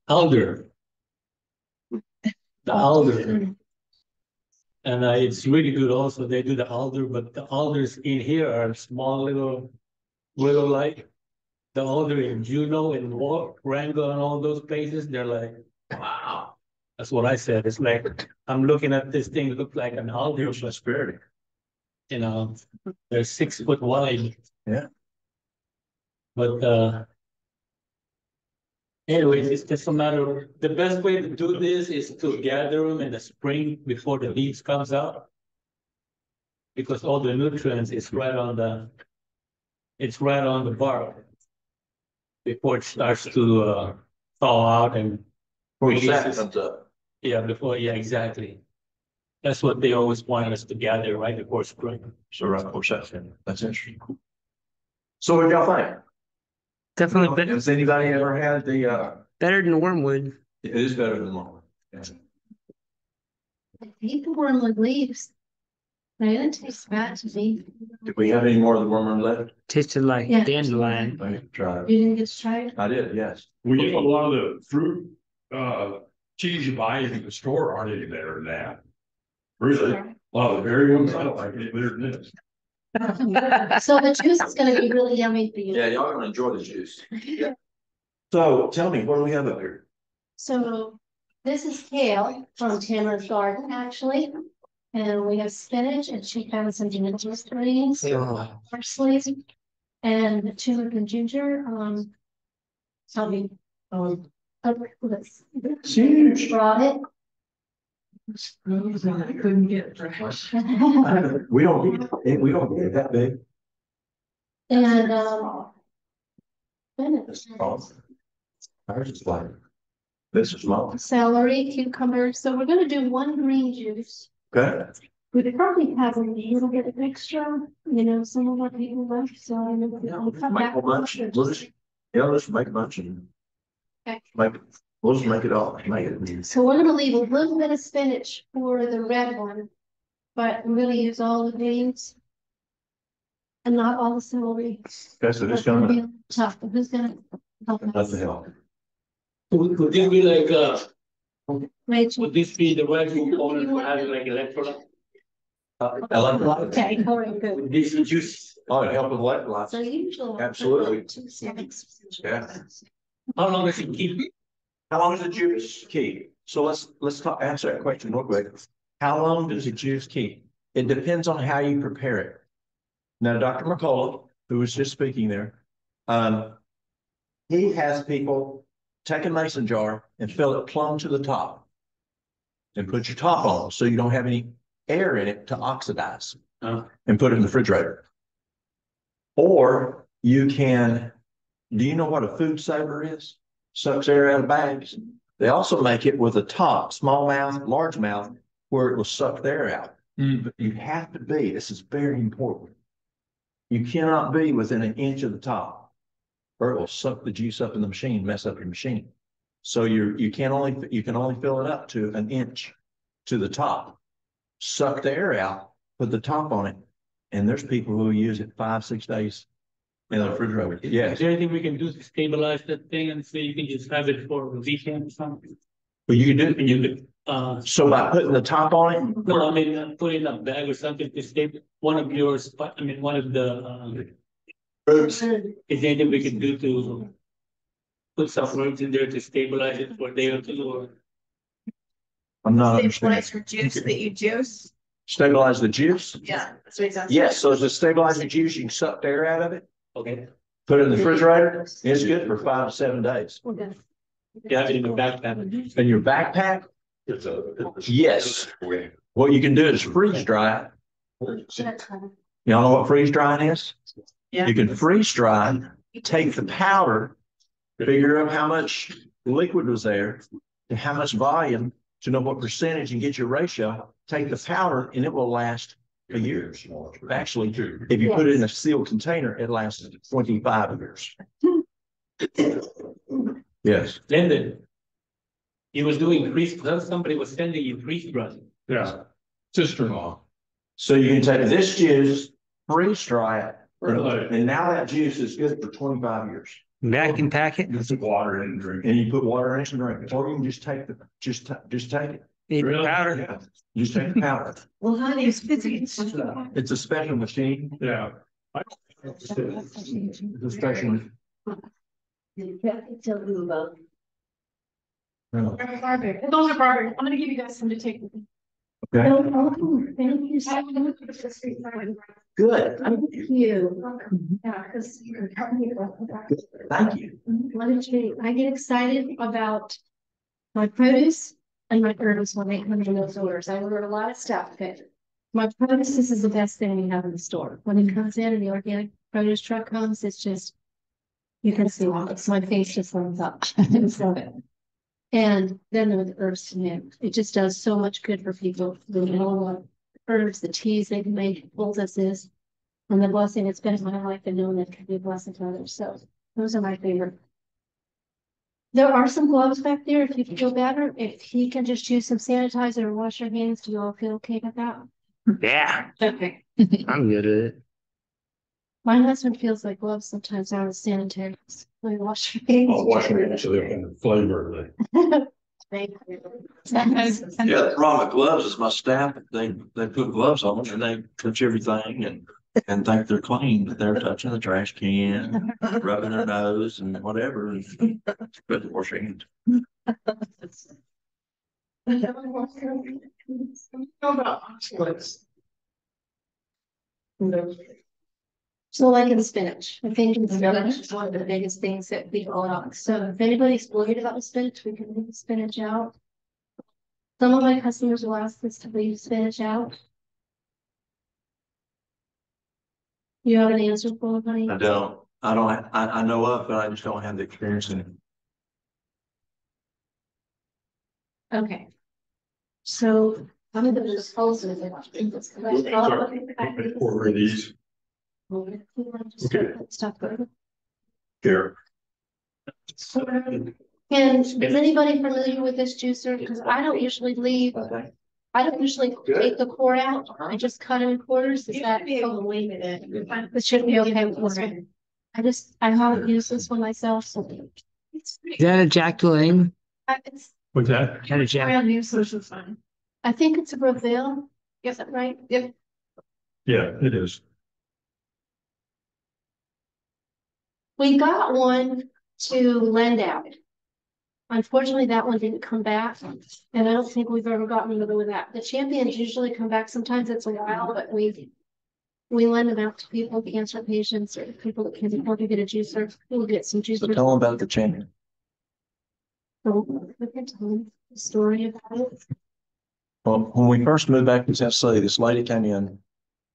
[SPEAKER 2] alder. The alder. And it's really good also. They do the alder, but the alders in here are small little like the alder in Juneau and Wrangell and all those places. They're like, wow. That's what I said. It's like I'm looking at this thing, it looks like an alder, but they're 6 foot wide.
[SPEAKER 1] Yeah.
[SPEAKER 2] But anyways, it's just a matter of the best way to do this is to gather them in the spring before the leaves comes out. Because all the nutrients is right on the bark before it starts to thaw out and releases.
[SPEAKER 1] Comes up.
[SPEAKER 2] Yeah, exactly. That's what they always want us to gather right before spring.
[SPEAKER 1] So right before September. That's interesting. So what do y'all think?
[SPEAKER 3] Definitely better,
[SPEAKER 1] Has anybody ever had the,
[SPEAKER 3] better than wormwood.
[SPEAKER 1] it is better than one.
[SPEAKER 4] I hate the wormwood leaves. They didn't taste bad to me.
[SPEAKER 1] Did we have any more of the wormwood left?
[SPEAKER 3] Tasted like
[SPEAKER 4] Yeah.
[SPEAKER 3] dandelion.
[SPEAKER 1] I tried it.
[SPEAKER 4] You didn't get to try it?
[SPEAKER 1] I did, yes.
[SPEAKER 8] We get a lot of the fruit, cheese you buy in the store aren't any better than that. Really? A lot of the berry ones, I don't like any better than this.
[SPEAKER 4] So the juice is gonna be really yummy for you.
[SPEAKER 1] Yeah, y'all gonna enjoy the juice. So tell me, what do we have up here?
[SPEAKER 4] So this is kale from Tamara's garden, actually. And we have spinach and she found some ginger greens, parsley, and tulip and ginger. Something, let's
[SPEAKER 1] Huge.
[SPEAKER 4] brought it.
[SPEAKER 7] I couldn't get fresh.
[SPEAKER 1] We don't get it that big.
[SPEAKER 4] And, spinach,
[SPEAKER 1] Ours is like, this is small.
[SPEAKER 4] celery, cucumber. So we're gonna do one green juice.
[SPEAKER 1] Okay.
[SPEAKER 4] We could probably have a little bit of extra, some of what people left, so I know. I'll cut
[SPEAKER 1] Make
[SPEAKER 4] back
[SPEAKER 1] a bunch.
[SPEAKER 4] on
[SPEAKER 1] We'll just, let's make a bunch and
[SPEAKER 4] Okay.
[SPEAKER 1] we'll just make it all, make it.
[SPEAKER 4] So we're gonna leave a little bit of spinach for the red one, but we're gonna use all the greens. And not all the celery.
[SPEAKER 1] Okay, so
[SPEAKER 4] That's
[SPEAKER 1] just gonna,
[SPEAKER 4] be tough, but who's gonna help
[SPEAKER 1] what
[SPEAKER 4] us?
[SPEAKER 1] the hell?
[SPEAKER 2] Would this be like
[SPEAKER 4] Rachel?
[SPEAKER 2] would this be the right component for having like electrolyte?
[SPEAKER 4] Okay, all right, good.
[SPEAKER 2] Would this juice
[SPEAKER 1] Oh, it helped with electrolytes.
[SPEAKER 4] So usually.
[SPEAKER 1] Absolutely. Yeah.
[SPEAKER 2] How long does it keep?
[SPEAKER 1] How long does the juice keep? So let's answer that question real quick. How long does the juice keep? It depends on how you prepare it. Now, Dr. McCullough, who was just speaking there, he has people take a mason jar and fill it plumb to the top and put your top on so you don't have any air in it to oxidize and put it in the refrigerator. Or you can, do you know what a food saver is? Sucks air out of bags. They also make it with a top, small mouth, large mouth, where it will suck the air out. But you have to be, this is very important. You cannot be within an inch of the top, or it will suck the juice up in the machine, mess up your machine. So you can only fill it up to an inch to the top. Suck the air out, put the top on it, and there's people who use it 5-6 days in the refrigerator. Yes.
[SPEAKER 2] Is there anything we can do to stabilize that thing and so you can just have it for a weekend or something?
[SPEAKER 1] But you can do it.
[SPEAKER 2] You could,
[SPEAKER 1] So by putting the top on it,
[SPEAKER 2] no, I mean, put in a bag or something to stay, one of yours, I mean, one of the,
[SPEAKER 1] herbs,
[SPEAKER 2] is there anything we can do to put some herbs in there to stabilize it for a day or two or?
[SPEAKER 1] I'm not
[SPEAKER 7] Stabilize
[SPEAKER 1] understanding.
[SPEAKER 7] your juice that you juice.
[SPEAKER 1] Stabilize the juice?
[SPEAKER 7] Yeah, that's what he's asking.
[SPEAKER 1] Yes, so to stabilize the juice, you can suck the air out of it,
[SPEAKER 2] Okay.
[SPEAKER 1] put it in the refrigerator. It's good for 5 to 7 days.
[SPEAKER 2] You have it in the backpack.
[SPEAKER 1] In your backpack, yes. What you can do is freeze dry it. Y'all know what freeze drying is?
[SPEAKER 7] Yeah.
[SPEAKER 1] You can freeze dry, take the powder, figure out how much liquid was there and how much volume to know what percentage and get your ratio. Take the powder and it will last a year. Actually, if you put it in a sealed container, it lasts 25 years. Yes.
[SPEAKER 2] Lyndon. He was doing freeze, somebody was sending you freeze drying.
[SPEAKER 8] Yeah, sister-in-law.
[SPEAKER 1] So you can take this juice, freeze dry it,
[SPEAKER 8] Really?
[SPEAKER 1] and now that juice is good for 25 years.
[SPEAKER 3] Vacuum pack it.
[SPEAKER 8] Just water in and drink.
[SPEAKER 1] And you put water in it and drink it, or you can just take the, just take it.
[SPEAKER 3] Need
[SPEAKER 8] Really?
[SPEAKER 3] powder.
[SPEAKER 1] Yeah. You just take the powder.
[SPEAKER 7] Well, how do you spit it?
[SPEAKER 1] It's a special machine.
[SPEAKER 8] Yeah.
[SPEAKER 1] It's a special.
[SPEAKER 4] Those are barbers. I'm gonna give you guys some to take.
[SPEAKER 1] Okay,
[SPEAKER 4] Thank you so much.
[SPEAKER 1] good.
[SPEAKER 4] Thank you. Yeah, because you're helping me.
[SPEAKER 1] Thank you.
[SPEAKER 4] Let me tell you, I get excited about my produce and my herbs when they come in those orders. I order a lot of stuff, okay? My produce, this is the best thing we have in the store. When it comes in and the organic produce truck comes, it's just, you can see it's my face just lights up. I just love it. And then with the herbs to me, it just does so much good for people. The herbs, the teas they can make, poultices, and the blessing it's been in my life and knowing that can be a blessing to others. So those are my favorite. There are some gloves back there if you feel better. If he can just use some sanitizer or wash your hands, do you all feel okay with that?
[SPEAKER 3] Yeah,
[SPEAKER 4] Okay.
[SPEAKER 3] I'm good with it.
[SPEAKER 4] My husband feels like gloves sometimes aren't as sanitary. When you wash your hands.
[SPEAKER 8] I'll wash my hands so they can flavor the.
[SPEAKER 4] Thank you.
[SPEAKER 1] Yeah, the problem with gloves is my staff, they put gloves on and they touch everything and think they're clean, but they're touching the trash can, rubbing their nose and whatever, and but wash your hands.
[SPEAKER 4] So like in spinach, I think spinach is one of the biggest things that we all know. So if anybody's worried about the spinach, we can leave the spinach out. Some of my customers will ask us to leave spinach out. You have an answer for me, honey?
[SPEAKER 1] I don't, I know of, but I just don't have the experience in it.
[SPEAKER 4] Okay. So I'm gonna just also.
[SPEAKER 8] Order these. Okay.
[SPEAKER 4] Stuff.
[SPEAKER 8] Here.
[SPEAKER 4] And is anybody familiar with this juicer? Because I don't usually leave,
[SPEAKER 1] Okay.
[SPEAKER 4] I don't usually take the core out. I just cut them in quarters. Is that? It should be okay with this one. I haven't used this one myself, so.
[SPEAKER 3] Is that a Jack Lang?
[SPEAKER 4] It's
[SPEAKER 8] What's that?
[SPEAKER 3] Kind of Jack.
[SPEAKER 4] brand new, so it's fine. I think it's a Brazil. Is that right? Yep.
[SPEAKER 8] Yeah, it is.
[SPEAKER 9] We got one to lend out. Unfortunately, that one didn't come back, and I don't think we've ever gotten another with that. The champions usually come back. Sometimes it's a while, but we lend them out to people, cancer patients, or people that can't afford to get a juicer. We'll get some
[SPEAKER 1] So
[SPEAKER 9] juicers.
[SPEAKER 1] tell them about the champion.
[SPEAKER 9] So, we can tell them the story about it.
[SPEAKER 1] Well, when we first moved back to Tennessee, this lady came in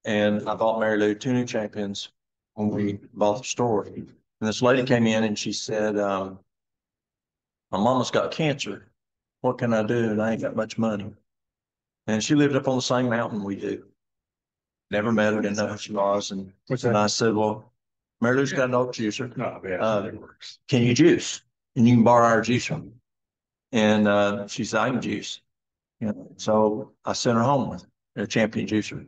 [SPEAKER 1] and I bought Mary Lou 2 new champions when we bought the store. And this lady came in and she said, my mama's got cancer. What can I do? And I ain't got much money. And she lived up on the same mountain we do. Never met her, didn't know who she was. And I said, well, Mary Lou's got an old juicer.
[SPEAKER 8] Not bad. It works.
[SPEAKER 1] Can you juice? And you can borrow our juicer. And she said, I can juice. So I sent her home with a champion juicer.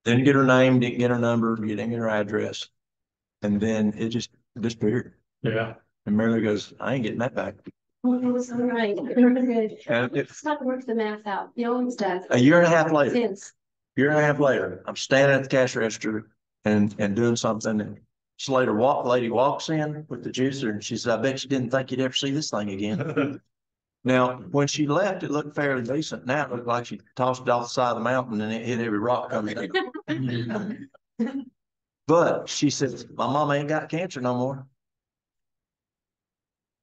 [SPEAKER 1] Didn't get her name, didn't get her number, didn't get her address. And then it just disappeared.
[SPEAKER 8] Yeah.
[SPEAKER 1] And Mary Lou goes, I ain't getting that back.
[SPEAKER 9] Well, it was all right. Good.
[SPEAKER 1] And
[SPEAKER 9] It's not worth the math out. He always does.
[SPEAKER 1] a year and a half later,
[SPEAKER 9] Since.
[SPEAKER 1] I'm standing at the cash register and doing something. And this lady walks in with the juicer and she said, I bet you didn't think you'd ever see this thing again. Now, when she left, it looked fairly decent. Now it looked like she tossed it off the side of the mountain and it hit every rock coming in. But she said, my mama ain't got cancer no more.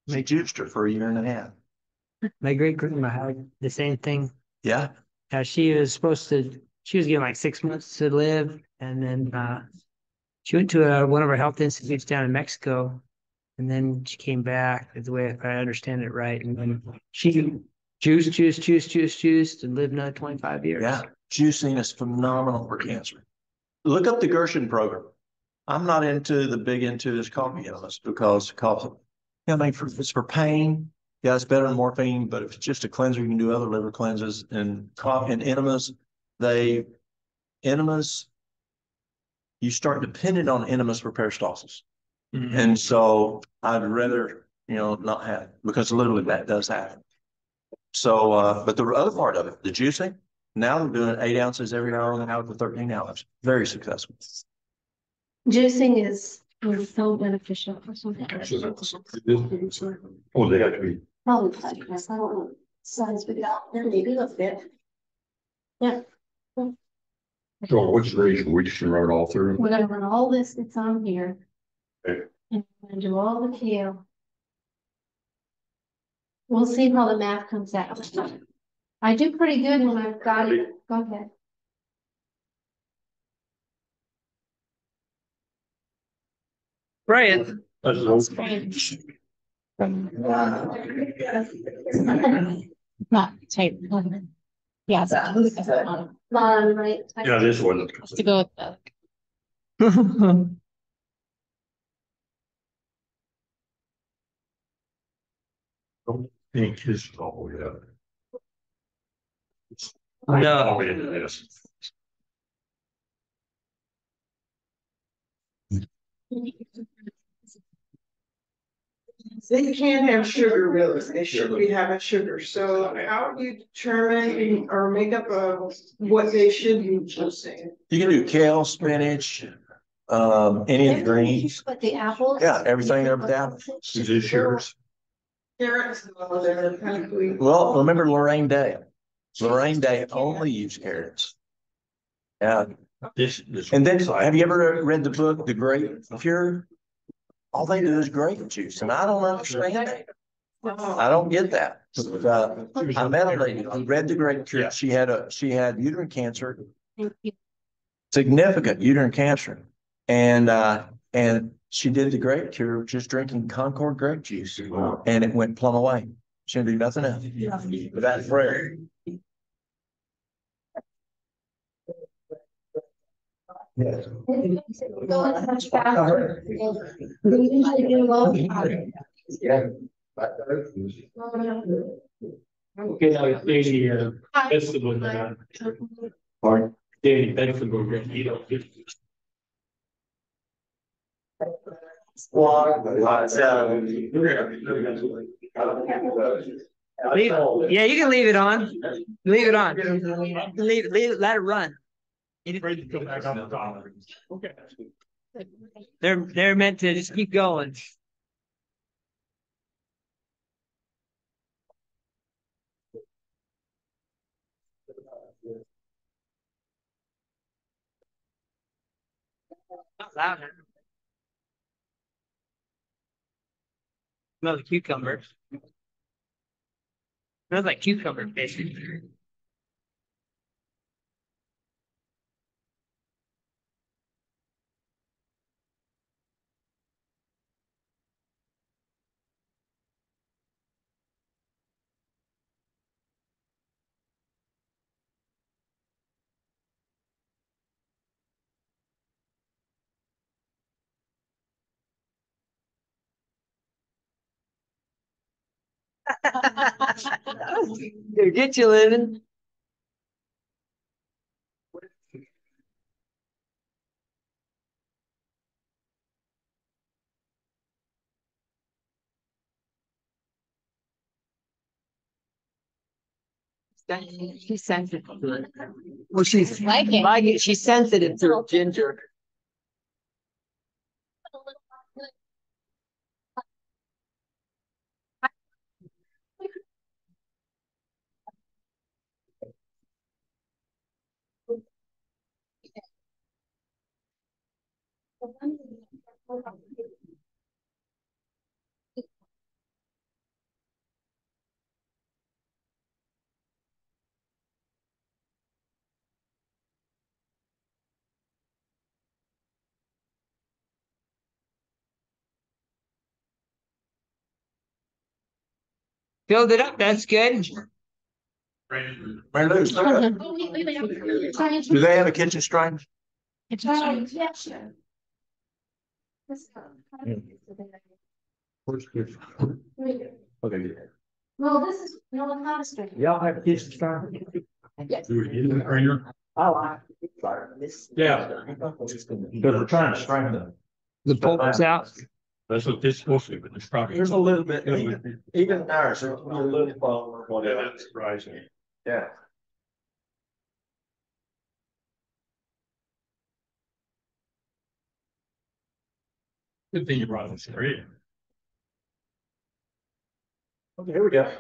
[SPEAKER 1] She juiced her for a year and a half.
[SPEAKER 3] My great grandma had the same thing.
[SPEAKER 1] Yeah.
[SPEAKER 3] She was given like 6 months to live. And then, she went to one of our health institutes down in Mexico. And then she came back, is the way if I understand it right. And then she juiced and lived another 25 years.
[SPEAKER 1] Yeah. Juicing is phenomenal for cancer. Look up the Gershon program. I'm not big into this coffee illness because I mean, it's for pain. Yeah, it's better than morphine, but if it's just a cleanser, you can do other liver cleanses and coffee and enemas. You start dependent on enemas for peristalsis. Mm-hmm. And so I'd rather, not have it because literally that does happen. So, but the other part of it, the juicing, now they're doing 8 ounces every hour and an hour for 13 hours. Very successful.
[SPEAKER 9] Juicing is so beneficial for something.
[SPEAKER 8] Oh, they have to be.
[SPEAKER 9] Probably podcast. I don't know. Size without, maybe a fit. Yeah.
[SPEAKER 8] So which reason we just run it all through?
[SPEAKER 9] We're gonna run all this that's on here.
[SPEAKER 8] Okay.
[SPEAKER 9] And we're gonna do all the kale. We'll see how the math comes out. I do pretty good when I've got it. Go ahead.
[SPEAKER 3] Brian.
[SPEAKER 5] Not type. Yeah.
[SPEAKER 9] Right.
[SPEAKER 8] Yeah, this one.
[SPEAKER 5] To go with the.
[SPEAKER 8] Pink is all we have.
[SPEAKER 3] No.
[SPEAKER 8] All into this.
[SPEAKER 7] They can't have sugar really, they should be having sugar, so how do you determine or make up what they should be juicing?
[SPEAKER 1] You can do kale, spinach, any of the greens.
[SPEAKER 9] But the apples.
[SPEAKER 1] Yeah, everything over the apples.
[SPEAKER 8] Is this yours?
[SPEAKER 7] Carrots, they're kind of sweet.
[SPEAKER 1] Well, remember Lorraine Day. Lorraine Day only used carrots. Yeah. And then have you ever read the book, The Great Cure? All they do is grape juice, and I don't understand it. I don't get that. I met a lady who read The Great Cure. Yeah. She had uterine cancer, significant uterine cancer, and she did the Great Cure just drinking Concord grape juice, and it went plumb away. She didn't do nothing else. But that's prayer. Yes.
[SPEAKER 2] Okay, daily vegetable.
[SPEAKER 1] Pardon?
[SPEAKER 2] Daily vegetable. You know.
[SPEAKER 3] Yeah, you can leave it on. Leave it on. Leave it, let it run.
[SPEAKER 8] Ready to go back on the top. Okay.
[SPEAKER 3] They're meant to just keep going. Not louder. Smells like cucumber. Smells like cucumber fish. Here, get you living. She's sensitive to it. Well, she's like it. She's sensitive to ginger. Filled it up. That's good.
[SPEAKER 1] Mary Lou, do they have a kitchen strain?
[SPEAKER 9] Yes.
[SPEAKER 1] Okay.
[SPEAKER 9] Well, this is, no, it's not a straight.
[SPEAKER 1] Y'all have a kitchen strain?
[SPEAKER 8] Do it in the trainer.
[SPEAKER 1] Oh,
[SPEAKER 8] Yeah.
[SPEAKER 1] because we're trying to strain
[SPEAKER 3] The pulp's out.
[SPEAKER 8] That's what this is supposed to be, but it's probably.
[SPEAKER 1] There's a little bit, even ours, there's a little ball.
[SPEAKER 8] Yeah, that's surprising.
[SPEAKER 1] Yeah.
[SPEAKER 8] Good thing you brought this straight.
[SPEAKER 1] Okay, here we go.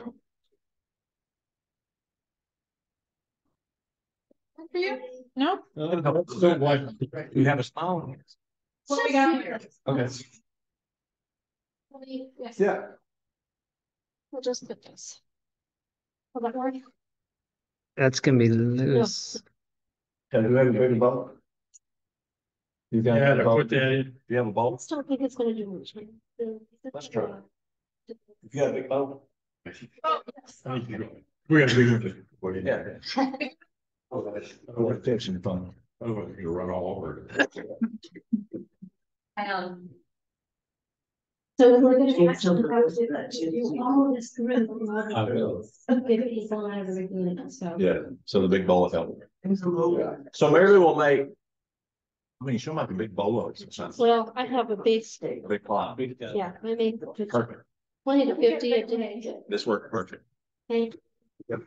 [SPEAKER 5] No?
[SPEAKER 8] So like,
[SPEAKER 1] You have a smile?
[SPEAKER 9] What we got here?
[SPEAKER 1] Okay.
[SPEAKER 9] Yes.
[SPEAKER 1] Yeah.
[SPEAKER 9] We'll just put this. Will that work?
[SPEAKER 3] That's gonna be loose.
[SPEAKER 1] Can you have a big bowl? You got
[SPEAKER 8] yeah,
[SPEAKER 1] a
[SPEAKER 8] to
[SPEAKER 1] bowl?
[SPEAKER 8] put
[SPEAKER 1] Do
[SPEAKER 8] that in.
[SPEAKER 1] you have a bowl?
[SPEAKER 9] I still think it's gonna do much.
[SPEAKER 1] Let's try. If you got a big bowl?
[SPEAKER 8] Thank you. We got to be with it.
[SPEAKER 1] Yeah. We're fixing fun.
[SPEAKER 8] Oh, you run all over it.
[SPEAKER 9] So we're gonna actually go to all this through. Okay, he's on out of the agreement, so.
[SPEAKER 1] Yeah, so the big bowl of help. So Mary will make, I mean, she'll make a big bowl of it.
[SPEAKER 9] Well, I have a big,
[SPEAKER 1] Big pot.
[SPEAKER 9] yeah, I make
[SPEAKER 1] Perfect.
[SPEAKER 9] 20 to 50 a day.
[SPEAKER 1] This worked perfect.
[SPEAKER 9] Okay.
[SPEAKER 1] Yep.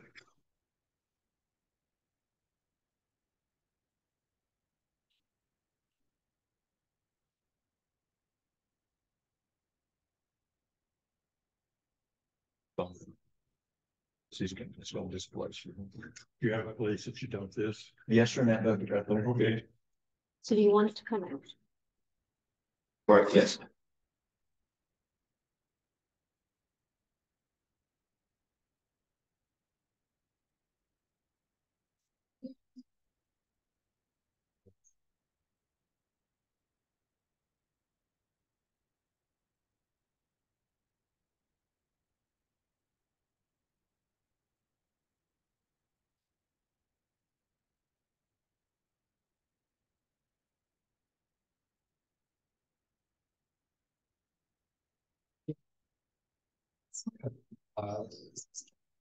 [SPEAKER 1] She's gonna, it's gonna displace you.
[SPEAKER 8] You have a place that you dump this.
[SPEAKER 1] Yes, sir, that bucket right there.
[SPEAKER 8] Okay.
[SPEAKER 9] So do you want it to come out?
[SPEAKER 1] Right, yes.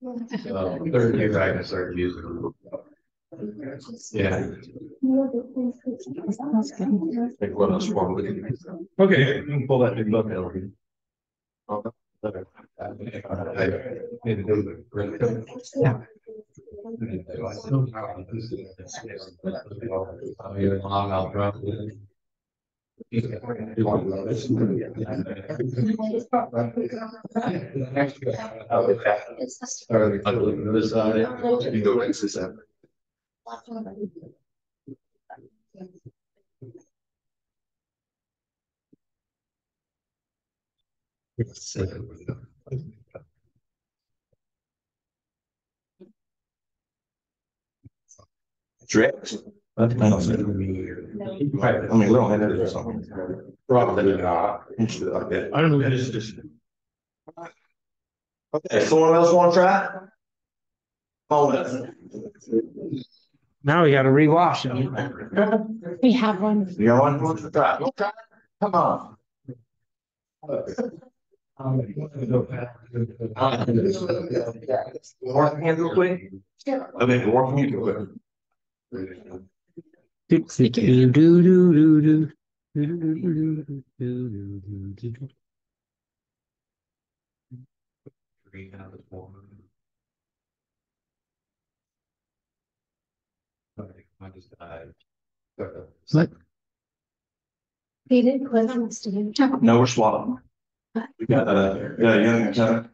[SPEAKER 8] Third year, I started using. Yeah.
[SPEAKER 1] Take what else for me.
[SPEAKER 8] Okay.
[SPEAKER 1] You can pull that big bucket over here. Tricks. I mean, we don't have to do something. Probably not. Like that.
[SPEAKER 8] I don't know, it's just.
[SPEAKER 1] Okay, someone else want to try? Oh,
[SPEAKER 3] Now we gotta rewash them.
[SPEAKER 9] We have one.
[SPEAKER 1] you got one want to try? Come on. Warm hand real quick. Okay, warm hand real quick.
[SPEAKER 3] Do, do, do, do, do, do. Do, do, do, do, do, do, do, do. What?
[SPEAKER 9] He didn't questions to him.
[SPEAKER 1] No, we're swapping. We got a young antenna.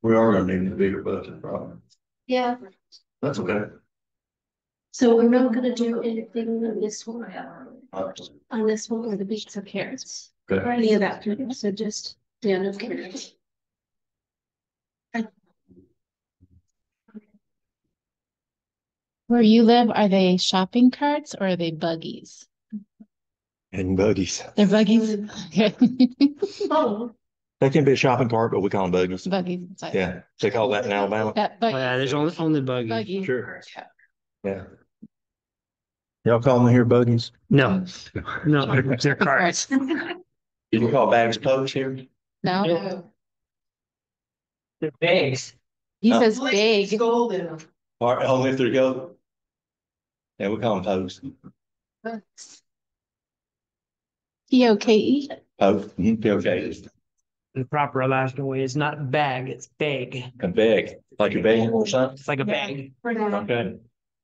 [SPEAKER 1] We are gonna need a bigger budget problem.
[SPEAKER 9] Yeah,
[SPEAKER 1] That's okay.
[SPEAKER 9] so we're not gonna do anything on this one, where the beets or carrots. Or
[SPEAKER 1] Okay.
[SPEAKER 9] any of that, so just the other carrots.
[SPEAKER 5] Where you live, are they shopping carts or are they buggies?
[SPEAKER 1] And buggies.
[SPEAKER 5] They're buggies? Okay.
[SPEAKER 9] Oh,
[SPEAKER 1] They can be a shopping cart, but we call them buggies.
[SPEAKER 5] Buggies. Sorry.
[SPEAKER 1] Yeah, they call that in Alabama.
[SPEAKER 5] Yeah,
[SPEAKER 3] Oh, yeah, there's only buggy.
[SPEAKER 5] buggy.
[SPEAKER 1] Sure.
[SPEAKER 5] Yeah.
[SPEAKER 1] Yeah. Y'all call them here buggies?
[SPEAKER 3] No, no, they're carts.
[SPEAKER 1] You can call bags pokes here?
[SPEAKER 5] No,
[SPEAKER 3] They're bags.
[SPEAKER 5] he says big.
[SPEAKER 7] Golden.
[SPEAKER 1] Or only if they're go. Yeah, we call them pokes.
[SPEAKER 5] P-O-K-E.
[SPEAKER 1] Poke, okay,
[SPEAKER 3] The proper Alaskan way is not bag, it's bag.
[SPEAKER 1] a bag, like a bag or something.
[SPEAKER 3] It's like a bag.
[SPEAKER 1] Okay.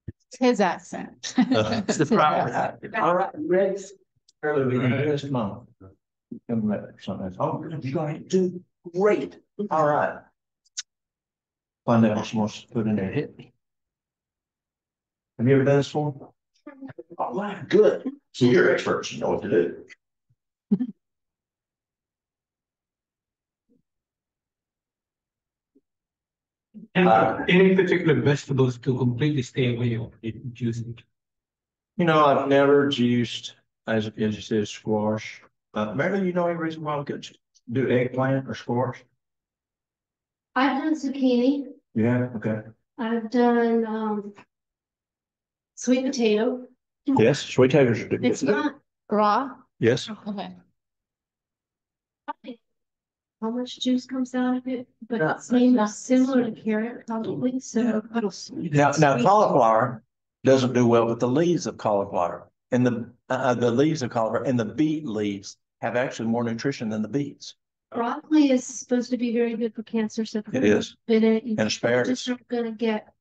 [SPEAKER 5] It's his accent.
[SPEAKER 3] It's the proper.
[SPEAKER 1] All right, ready? Earlier, this month. Come back, something else. Oh, you're going to do great. All right. Find out what she wants to put in there. Hit me. Have you ever done this before? All right, good. So you're experts, you know what to do.
[SPEAKER 2] Any particular vegetables to completely stay away from juicing?
[SPEAKER 1] You know, I've never juiced, as you said, squash. Mary, you know any reason why we could do eggplant or squash?
[SPEAKER 9] I've done zucchini,
[SPEAKER 1] Yeah, okay.
[SPEAKER 9] I've done, sweet potato.
[SPEAKER 1] Yes, sweet potatoes are
[SPEAKER 9] It's
[SPEAKER 1] good.
[SPEAKER 9] not
[SPEAKER 5] Raw?
[SPEAKER 1] Yes.
[SPEAKER 5] Okay.
[SPEAKER 9] how much juice comes out of it, but it's similar to carrot probably, so.
[SPEAKER 1] Now cauliflower doesn't do well with the leaves of cauliflower. And the leaves of cauliflower and the beet leaves have actually more nutrition than the beets.
[SPEAKER 9] Broccoli is supposed to be very good for cancer, so.
[SPEAKER 1] It is.
[SPEAKER 9] But
[SPEAKER 1] And asparagus.
[SPEAKER 9] just not gonna get,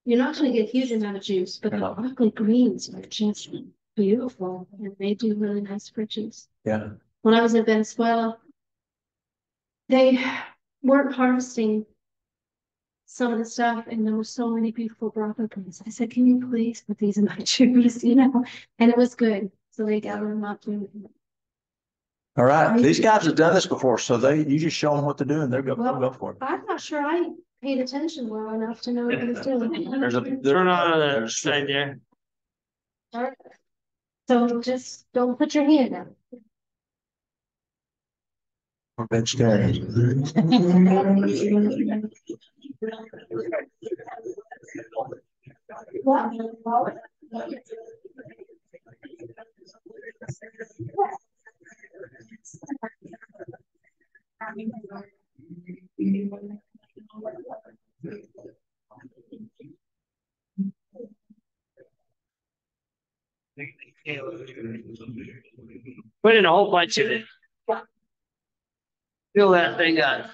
[SPEAKER 9] you're not gonna get a huge amount of juice, but the
[SPEAKER 1] No.
[SPEAKER 9] broccoli greens are just beautiful and they do really nice for juice.
[SPEAKER 1] Yeah.
[SPEAKER 9] When I was in Venezuela, they weren't harvesting some of the stuff and there were so many beautiful broccoli greens. I said, can you please put these in my juice, and it was good. So they got them up to.
[SPEAKER 1] All right. These guys have done this before, so you just show them what to do and they'll go for it.
[SPEAKER 9] I'm not sure I paid attention well enough to know what he was doing.
[SPEAKER 3] Turn on the other side there.
[SPEAKER 9] So just don't put your hand out.
[SPEAKER 1] We're vegetarians.
[SPEAKER 3] Put in a whole bunch of it. Fill that thing up.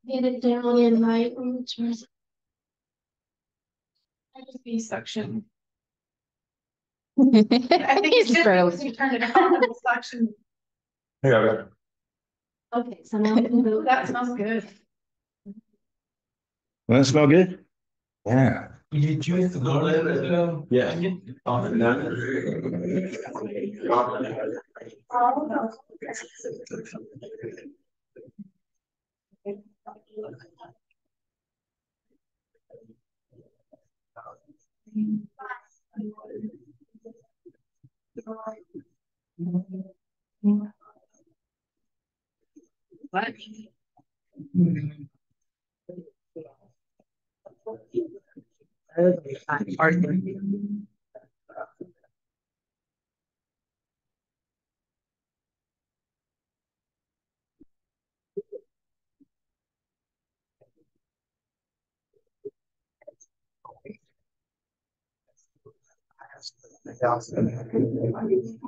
[SPEAKER 9] Get it down in my terms.
[SPEAKER 4] B section.
[SPEAKER 5] I
[SPEAKER 4] I think it's just because you turn it on in the section.
[SPEAKER 8] Yeah.
[SPEAKER 9] Okay, so now we can go.
[SPEAKER 4] That smells good.
[SPEAKER 1] Does that smell good?
[SPEAKER 8] Yeah.
[SPEAKER 2] You choose to go there,
[SPEAKER 1] Yeah.
[SPEAKER 3] What?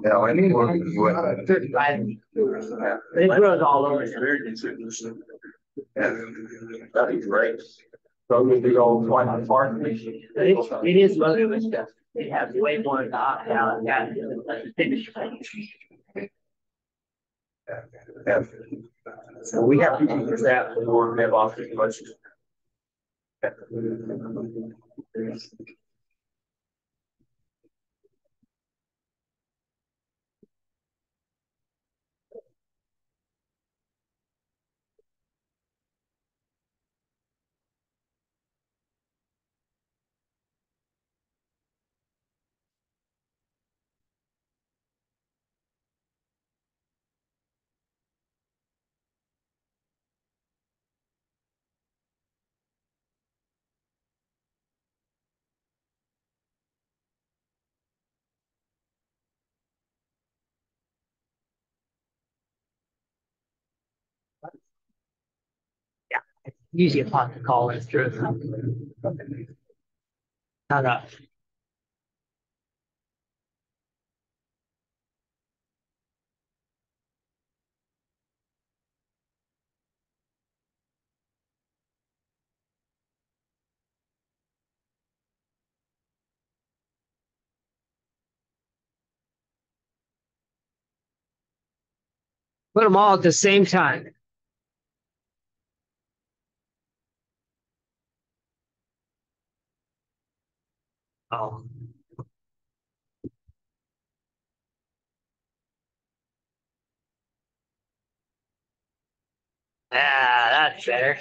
[SPEAKER 8] Yeah, I mean,
[SPEAKER 3] It grows all over.
[SPEAKER 8] that'd be great. So we could go quite far.
[SPEAKER 3] It is mostly with stuff. They have way more to opt out. Yeah.
[SPEAKER 8] So we have to use that for we have option questions.
[SPEAKER 3] Usually a pot to call it through. Not up. Put them all at the same time. Oh. Ah, that's better.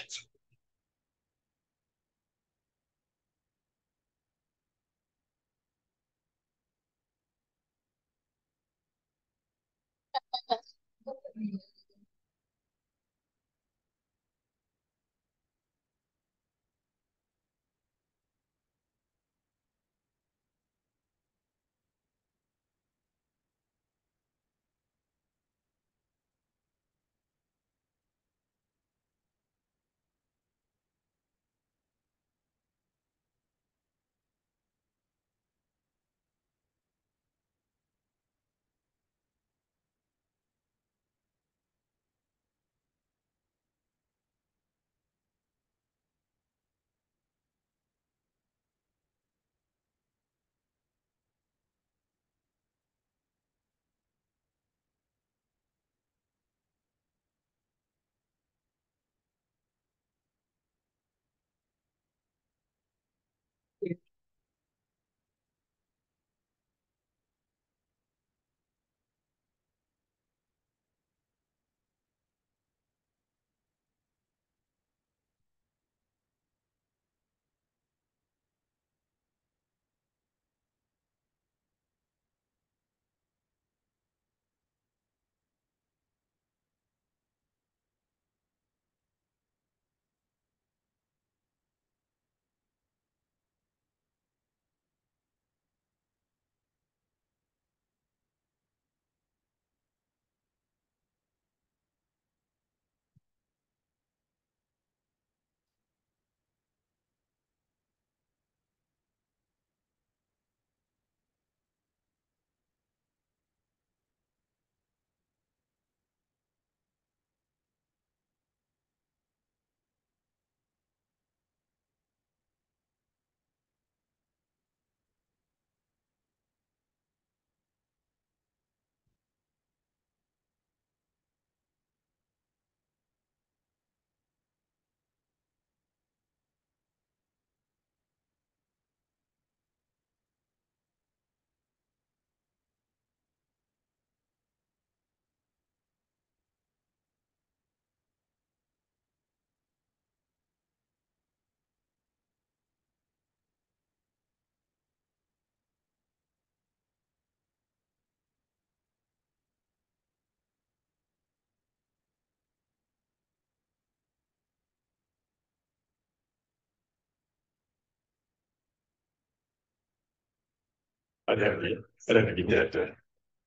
[SPEAKER 8] I'd have to get that,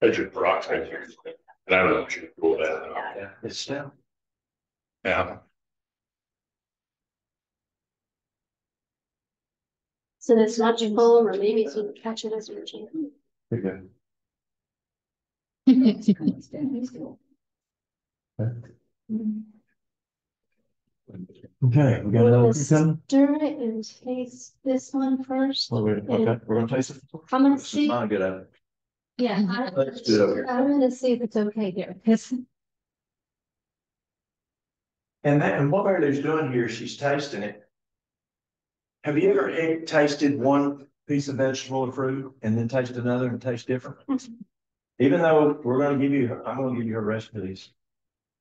[SPEAKER 8] hydrogen peroxide here. And I don't know if you can pull that out.
[SPEAKER 1] Yeah, it's still.
[SPEAKER 8] Yeah.
[SPEAKER 9] So it's not your phone, or maybe it's you catch it as urgent.
[SPEAKER 1] Okay. Okay, we got
[SPEAKER 9] We're
[SPEAKER 1] another
[SPEAKER 9] gonna
[SPEAKER 1] one.
[SPEAKER 9] stir it and taste this one first.
[SPEAKER 1] Okay, we're gonna taste it.
[SPEAKER 9] I'm gonna
[SPEAKER 1] This is
[SPEAKER 9] see.
[SPEAKER 1] not good at it.
[SPEAKER 9] Yeah.
[SPEAKER 1] Let's do it over here.
[SPEAKER 9] I'm gonna see if it's okay here, because
[SPEAKER 1] And what Marylou's doing here, she's tasting it. Have you ever tasted one piece of vegetable or fruit and then taste another and taste different? Even though I'm gonna give you her recipes.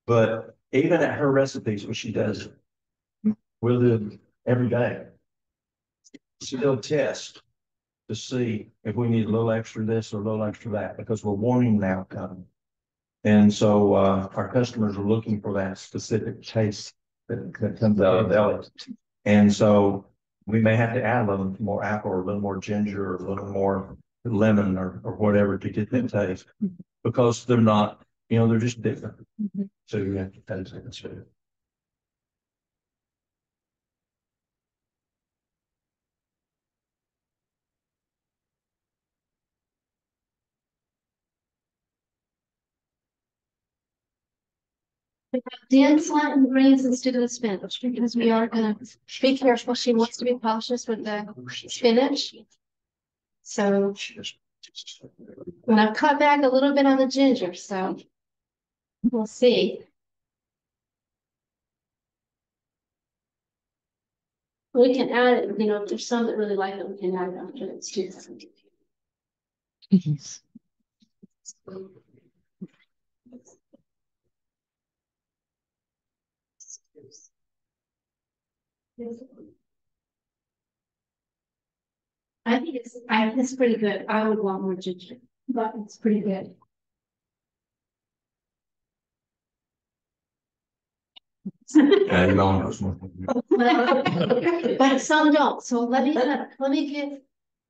[SPEAKER 1] But even at her recipes, what she does, we'll do it every day. She'll test to see if we need a little extra this or a little extra that, because we're wanting the outcome. And so our customers are looking for that specific taste that comes out of the belly. And so we may have to add a little more apple or a little more ginger or a little more lemon or whatever to get that taste, because they're not, they're just different. So you have to taste it.
[SPEAKER 9] dense Latin greens instead of the spinach, because we are gonna be careful. She wants to be cautious with the spinach. So, and I've cut back a little bit on the ginger, so we'll see. We can add it, if there's some that really like it, we can add it after it's too. I think it's pretty good. I would want more ginger, but it's pretty good. But some don't, so let me get.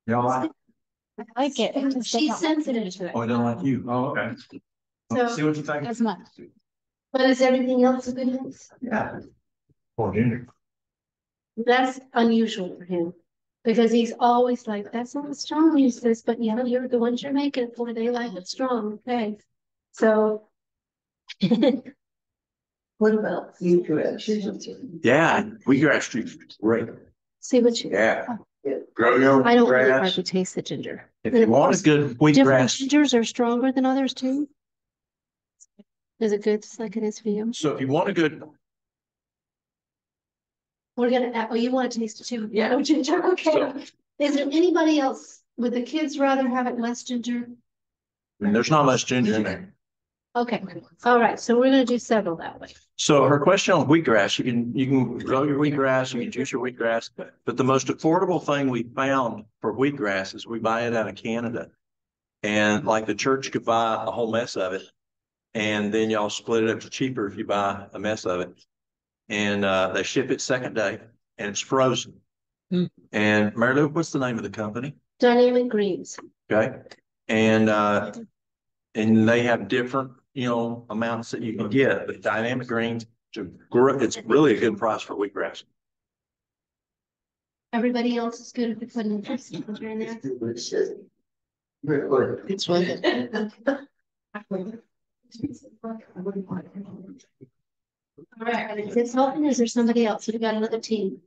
[SPEAKER 1] Y'all,
[SPEAKER 5] I like it.
[SPEAKER 9] She's sensitive to it.
[SPEAKER 1] I don't like you. Oh, okay.
[SPEAKER 9] So-
[SPEAKER 1] See what you think.
[SPEAKER 5] As much.
[SPEAKER 9] But is everything else good?
[SPEAKER 1] Yeah. Poor ginger.
[SPEAKER 9] That's unusual for him. Because he's always like, that's not strong, he says, but you're the ones you're making it for, they like it strong, okay? So.
[SPEAKER 7] What about you two?
[SPEAKER 1] Yeah, wheatgrass juice, great.
[SPEAKER 9] See what you.
[SPEAKER 1] Yeah. Grow your own
[SPEAKER 9] I don't really
[SPEAKER 1] grass.
[SPEAKER 9] hardly taste the ginger.
[SPEAKER 1] If you want a good
[SPEAKER 9] Different
[SPEAKER 1] wheatgrass,
[SPEAKER 9] gingers are stronger than others too. Is it good just like it is for you?
[SPEAKER 1] so if you want a good,
[SPEAKER 9] We're gonna, you wanna taste it too? Yeah. No ginger, okay.
[SPEAKER 1] So-
[SPEAKER 9] Is there anybody else, would the kids rather have it less ginger?
[SPEAKER 1] there's not much ginger in there.
[SPEAKER 9] Okay, all right, so we're gonna do several that way.
[SPEAKER 1] So her question on wheatgrass, you can grow your wheatgrass, you can juice your wheatgrass, but the most affordable thing we found for wheatgrass is we buy it out of Canada. And like the church could buy a whole mess of it. And then y'all split it up to cheaper if you buy a mess of it. And they ship it second day and it's frozen. And Marilou, what's the name of the company?
[SPEAKER 9] Dynamic greens.
[SPEAKER 1] Okay. And they have different, amounts that you can get, but dynamic greens, it's really a good price for wheatgrass.
[SPEAKER 9] Everybody else is good if we put in ginger in there.
[SPEAKER 5] It's really good.
[SPEAKER 9] All right, is this helping? Is there somebody else? We got another team.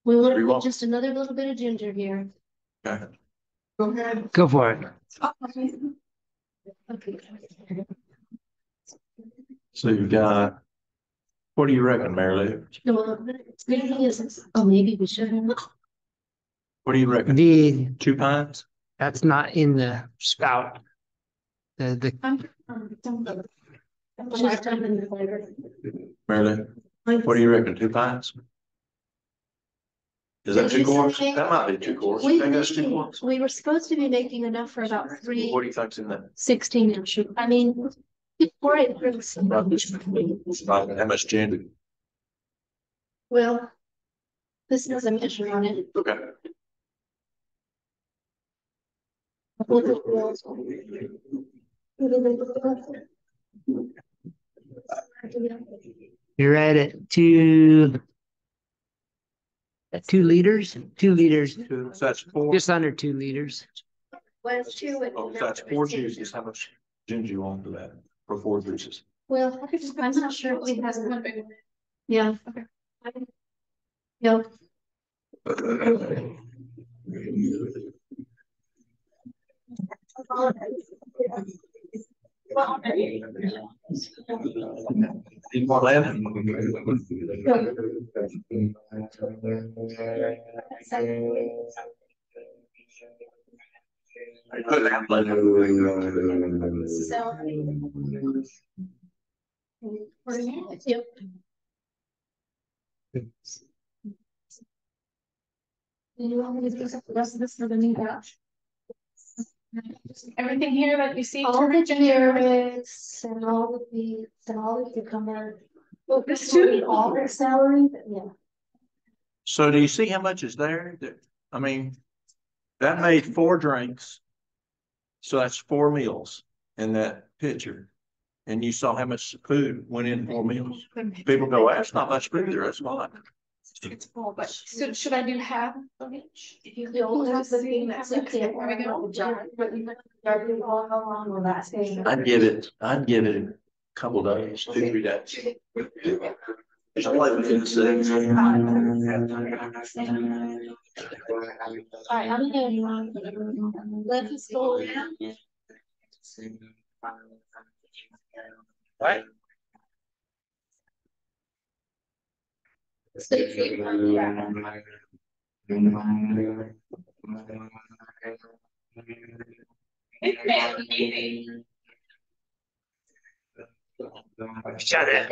[SPEAKER 9] We want to
[SPEAKER 1] You're
[SPEAKER 9] put
[SPEAKER 1] welcome.
[SPEAKER 9] just another little bit of ginger here.
[SPEAKER 1] Okay.
[SPEAKER 7] Go ahead.
[SPEAKER 3] Go for it.
[SPEAKER 9] Okay.
[SPEAKER 1] So you've got, what do you reckon, Marilou?
[SPEAKER 9] No, the thing is, oh, maybe we should.
[SPEAKER 1] What do you reckon?
[SPEAKER 3] The,
[SPEAKER 1] 2 pints?
[SPEAKER 3] that's not in the spout. The,
[SPEAKER 1] Marilou, what do you reckon? 2 pints? Is that
[SPEAKER 9] Did you
[SPEAKER 1] 2 quarts?
[SPEAKER 9] say-
[SPEAKER 1] That might be 2 quarts. You think that's 2 quarts?
[SPEAKER 9] We were supposed to be making enough for about
[SPEAKER 1] What do you think's in that?
[SPEAKER 9] 16 inch. I mean, before it brings.
[SPEAKER 1] How much ginger?
[SPEAKER 9] Well, this is a measure on it.
[SPEAKER 1] Okay.
[SPEAKER 3] You're right at 2 liters, 2 liters,
[SPEAKER 1] So that's four.
[SPEAKER 3] just under 2 liters.
[SPEAKER 9] What's two?
[SPEAKER 1] Oh, that's four juices. How much ginger you want for that? For four juices?
[SPEAKER 9] Well, I'm not sure if we have one. Yeah. Yeah. Yep. Do you want me to pick up the rest of this for the new batch?
[SPEAKER 4] Everything here that you see.
[SPEAKER 9] All the generics and all the beets and all the cucumber.
[SPEAKER 4] Well, this too.
[SPEAKER 9] All the celery, but yeah.
[SPEAKER 1] So do you see how much is there? I mean, that made 4 drinks. So that's 4 meals in that picture. And you saw how much food went in 4 meals. People go, that's not much food there. That's fine.
[SPEAKER 4] It's full, but so should I do half of each?
[SPEAKER 9] If you don't have the thing that's up there,
[SPEAKER 4] There we go.
[SPEAKER 9] how long will that stay?
[SPEAKER 1] I'd give it a couple days, 2-3 days. Just play with it.
[SPEAKER 9] All right, I'm gonna let this go around.
[SPEAKER 1] Right.
[SPEAKER 3] Shut it.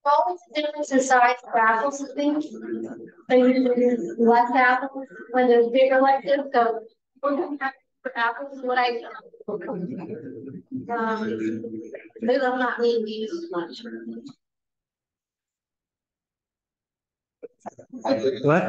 [SPEAKER 9] All the difference in size of apples and things. They use less apples when they're bigger like this, so. We're gonna have for apples, what I. They will not need to use as much.
[SPEAKER 3] What?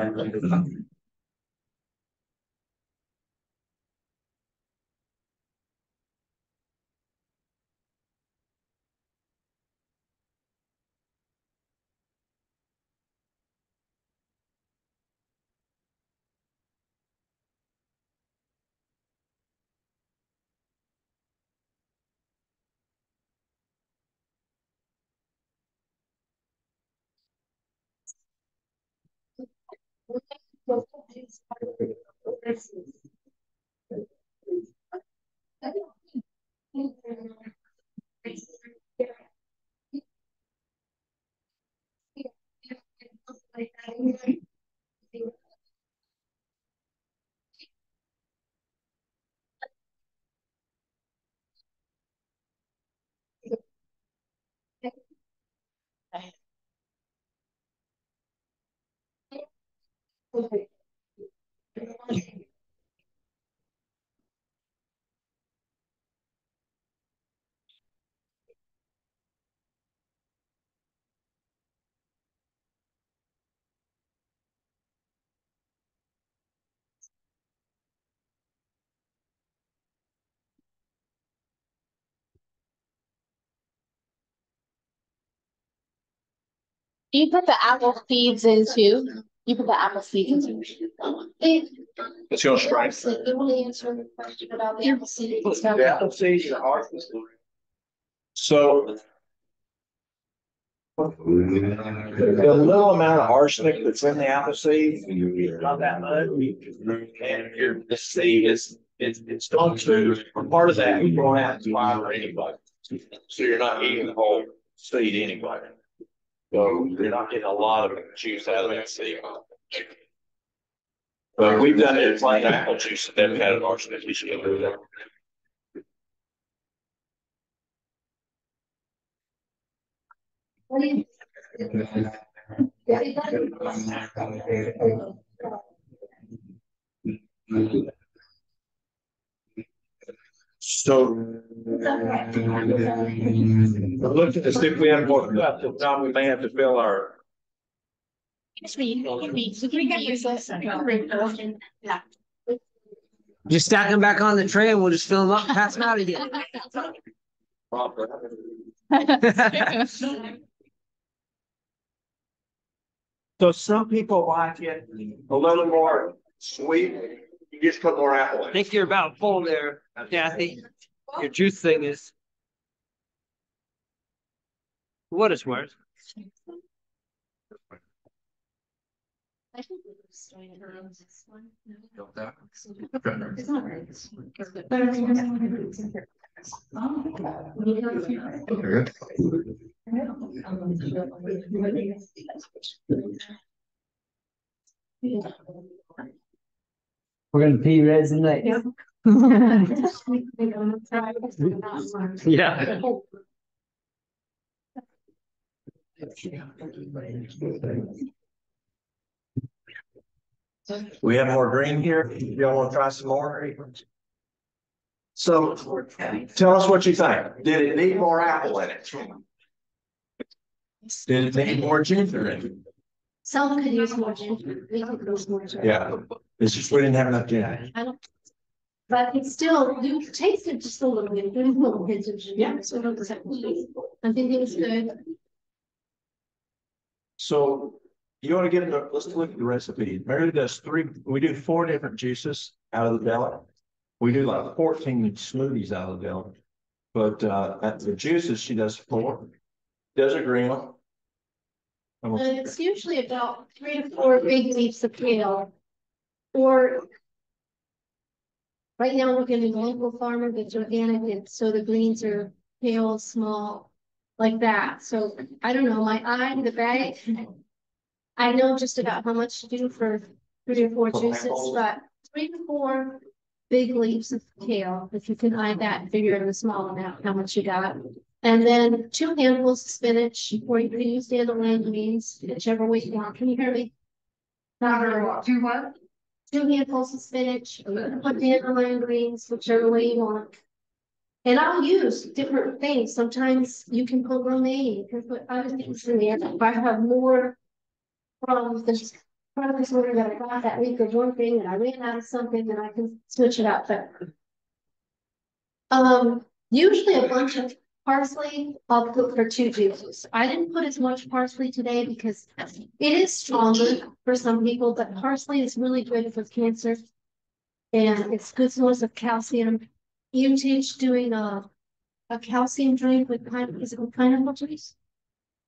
[SPEAKER 5] You put the apple seeds in too. You put the apple seeds in.
[SPEAKER 1] It's gonna strike.
[SPEAKER 9] You want to answer the question about the apple seeds?
[SPEAKER 1] The apple seeds are hard. So The little amount of arsenic that's in the apple seed, not that much. And the seed it's going to, part of that, you're going to have to fiber anybody. So you're not eating the whole seed anyway. So you're not getting a lot of juice out of that seed. But we've done it in plain apple juice that they've had an arsenic issue. So look to see if we have more stuff. If not, we may have to fill our.
[SPEAKER 3] Just stack them back on the tray and we'll just fill them up and pass them out again.
[SPEAKER 1] So some people like it a little more sweet. You just put more apple in
[SPEAKER 3] I
[SPEAKER 1] it.
[SPEAKER 3] think you're about full there, Kathy. Your juice thing is. What it's worth.
[SPEAKER 9] I think we were starting around this one.
[SPEAKER 7] It's not right.
[SPEAKER 3] We're gonna pee reds tonight. Yeah.
[SPEAKER 1] We have more green here. Y'all want to try some more? So tell us what you think. Did it need more apple in it? Did it need more ginger in it?
[SPEAKER 9] Some could use more ginger. We could use more ginger.
[SPEAKER 1] Yeah, it's just we didn't have enough ginger.
[SPEAKER 9] I don't. But it's still, you taste it just a little bit. There's little hints of ginger. Yeah. So I think it's good.
[SPEAKER 1] So you want to get into, let's look at the recipe. Mary does we do 4 different juices out of the deli. We do like 14 smoothies out of the deli. But at the juices, she does 4. Does a green one.
[SPEAKER 9] It's usually about 3 to 4 big leaves of kale. Or right now we're getting a local farmer that's organic, and so the greens are pale, small, like that. So I don't know, the bag, I know just about how much to do for 3 or 4 juices, but 3 to 4 big leaves of kale. If you can eye that and figure in a small amount how much you got. And then 2 handfuls of spinach, or you can use dandelion greens, whichever way you want. Can you hear me?
[SPEAKER 6] Not very well. 2 what?
[SPEAKER 9] 2 handfuls of spinach, or you can put dandelion greens, whichever way you want. And I'll use different things. Sometimes you can put romaine, you can put other things in there. If I have more from this product order that I got that week of one thing and I ran out of something, then I can switch it up. But usually a bunch of parsley I'll put for 2 juices. I didn't put as much parsley today because it is stronger for some people, but parsley is really good for cancer. And it's a good source of calcium. You teach doing a calcium drink with pineapple juice?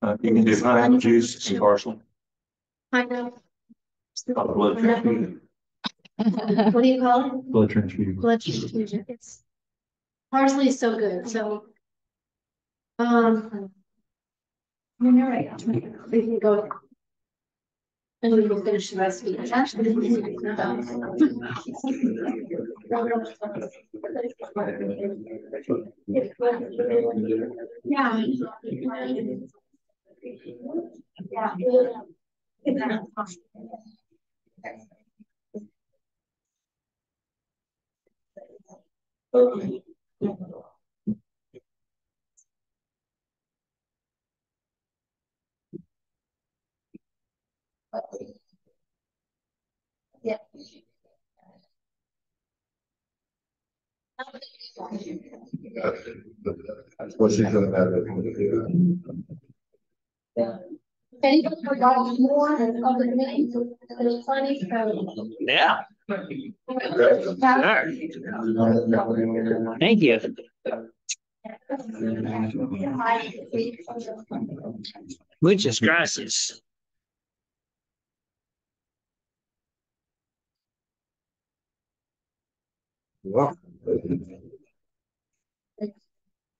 [SPEAKER 1] You can do pineapple juice and parsley.
[SPEAKER 9] Pineapple.
[SPEAKER 1] Blood transfusion.
[SPEAKER 9] What do you call it?
[SPEAKER 1] Blood transfusion.
[SPEAKER 9] Blood transfusion. It's parsley is so good. So you're right. We can go and we will finish the recipe. Yeah.
[SPEAKER 8] What's he gonna have?
[SPEAKER 9] Anybody forgot more of the names? There's plenty.
[SPEAKER 3] Yeah. Sure. Thank you. Muchas gracias.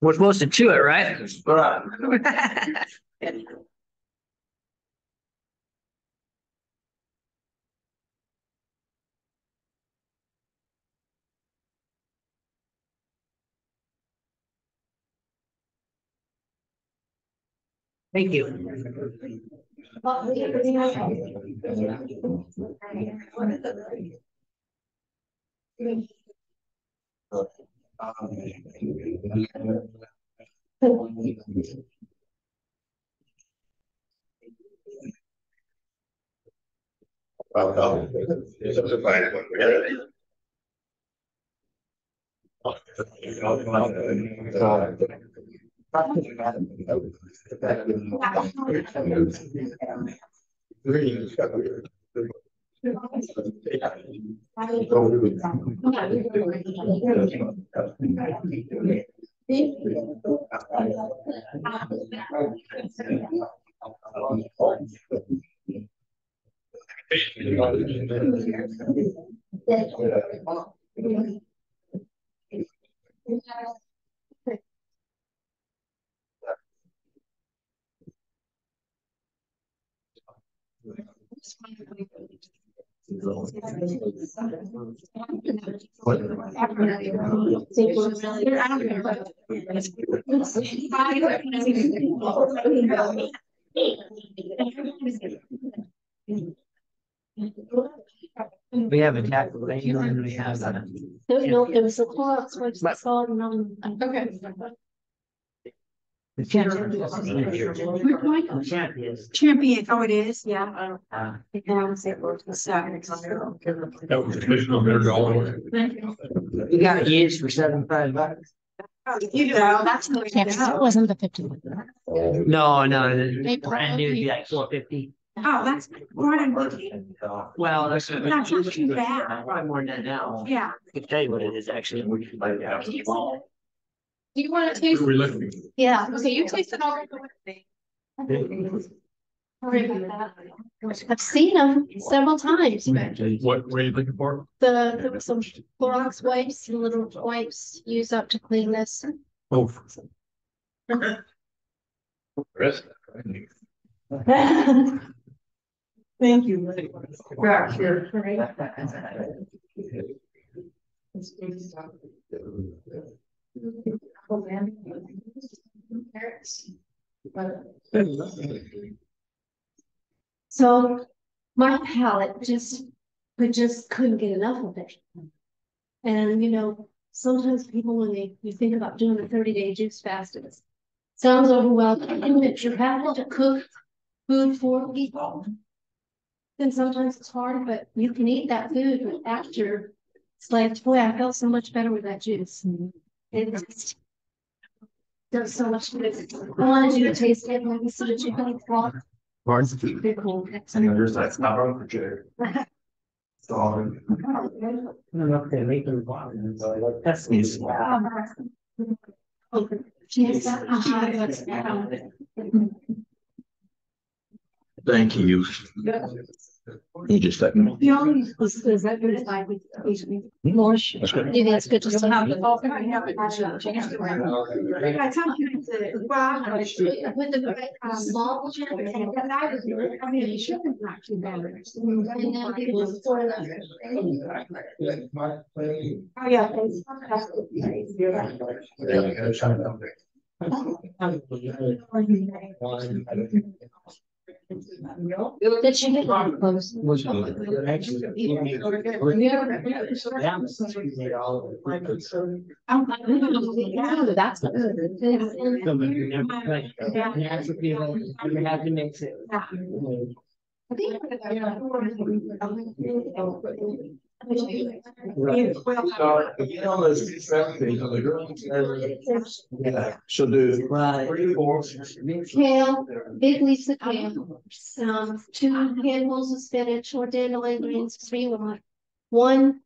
[SPEAKER 3] We're supposed to chew it, right? Thank you. We have a calculator and we have that.
[SPEAKER 9] No, it was the Clorox wipes I saw it on.
[SPEAKER 6] Okay.
[SPEAKER 3] The champion.
[SPEAKER 10] Champion, oh, it is, yeah.
[SPEAKER 3] Uh,
[SPEAKER 10] And I was able to start.
[SPEAKER 8] That was additional $100.
[SPEAKER 3] You got it used for $75.
[SPEAKER 10] You know, that's.
[SPEAKER 5] That wasn't the 50.
[SPEAKER 3] No, the
[SPEAKER 5] They
[SPEAKER 3] brand new would be
[SPEAKER 5] probably-
[SPEAKER 3] like $450.
[SPEAKER 10] Oh, that's more than looking.
[SPEAKER 3] Well, that's
[SPEAKER 10] That's not too bad.
[SPEAKER 3] probably more than that now.
[SPEAKER 10] Yeah.
[SPEAKER 3] I can tell you what it is actually.
[SPEAKER 5] Do you want to taste?
[SPEAKER 8] Who are we lifting?
[SPEAKER 9] Yeah.
[SPEAKER 5] Okay, you taste it all.
[SPEAKER 9] Sorry about that. I've seen them several times.
[SPEAKER 8] What were you looking for?
[SPEAKER 9] There was some Clorox wipes, and little wipes used up to clean this.
[SPEAKER 8] Oh. Chris?
[SPEAKER 7] Thank you. Yeah, sure.
[SPEAKER 9] So my palate just couldn't get enough of it. And you know, sometimes people when you think about doing a 30-day juice fast, it sounds overwhelming, but you're having to cook food for people. Then sometimes it's hard, but you can eat that food, but after it's like, boy, I felt so much better with that juice. It just does so much good. I wanted you to taste it like so that you can walk. They're cool.
[SPEAKER 1] There's that stop for Jared. Sorry.
[SPEAKER 3] I don't know if they make them bottom, but like that's.
[SPEAKER 9] Yes.
[SPEAKER 1] Thank you. You just let me.
[SPEAKER 9] The only is that good is like more.
[SPEAKER 1] That's good.
[SPEAKER 9] Maybe it's good to
[SPEAKER 10] You'll
[SPEAKER 9] see.
[SPEAKER 10] have the whole thing, I have it, I changed it around. I tell you to, well,
[SPEAKER 9] With the small.
[SPEAKER 10] I mean, it shouldn't not too bad.
[SPEAKER 9] And then people sort of.
[SPEAKER 10] Oh, yeah.
[SPEAKER 9] The chicken are close. That's
[SPEAKER 1] Yeah, she'll do.
[SPEAKER 3] Right.
[SPEAKER 9] kale, big leaves of kale, some 2 handfuls of spinach or dandelion greens, 3 1.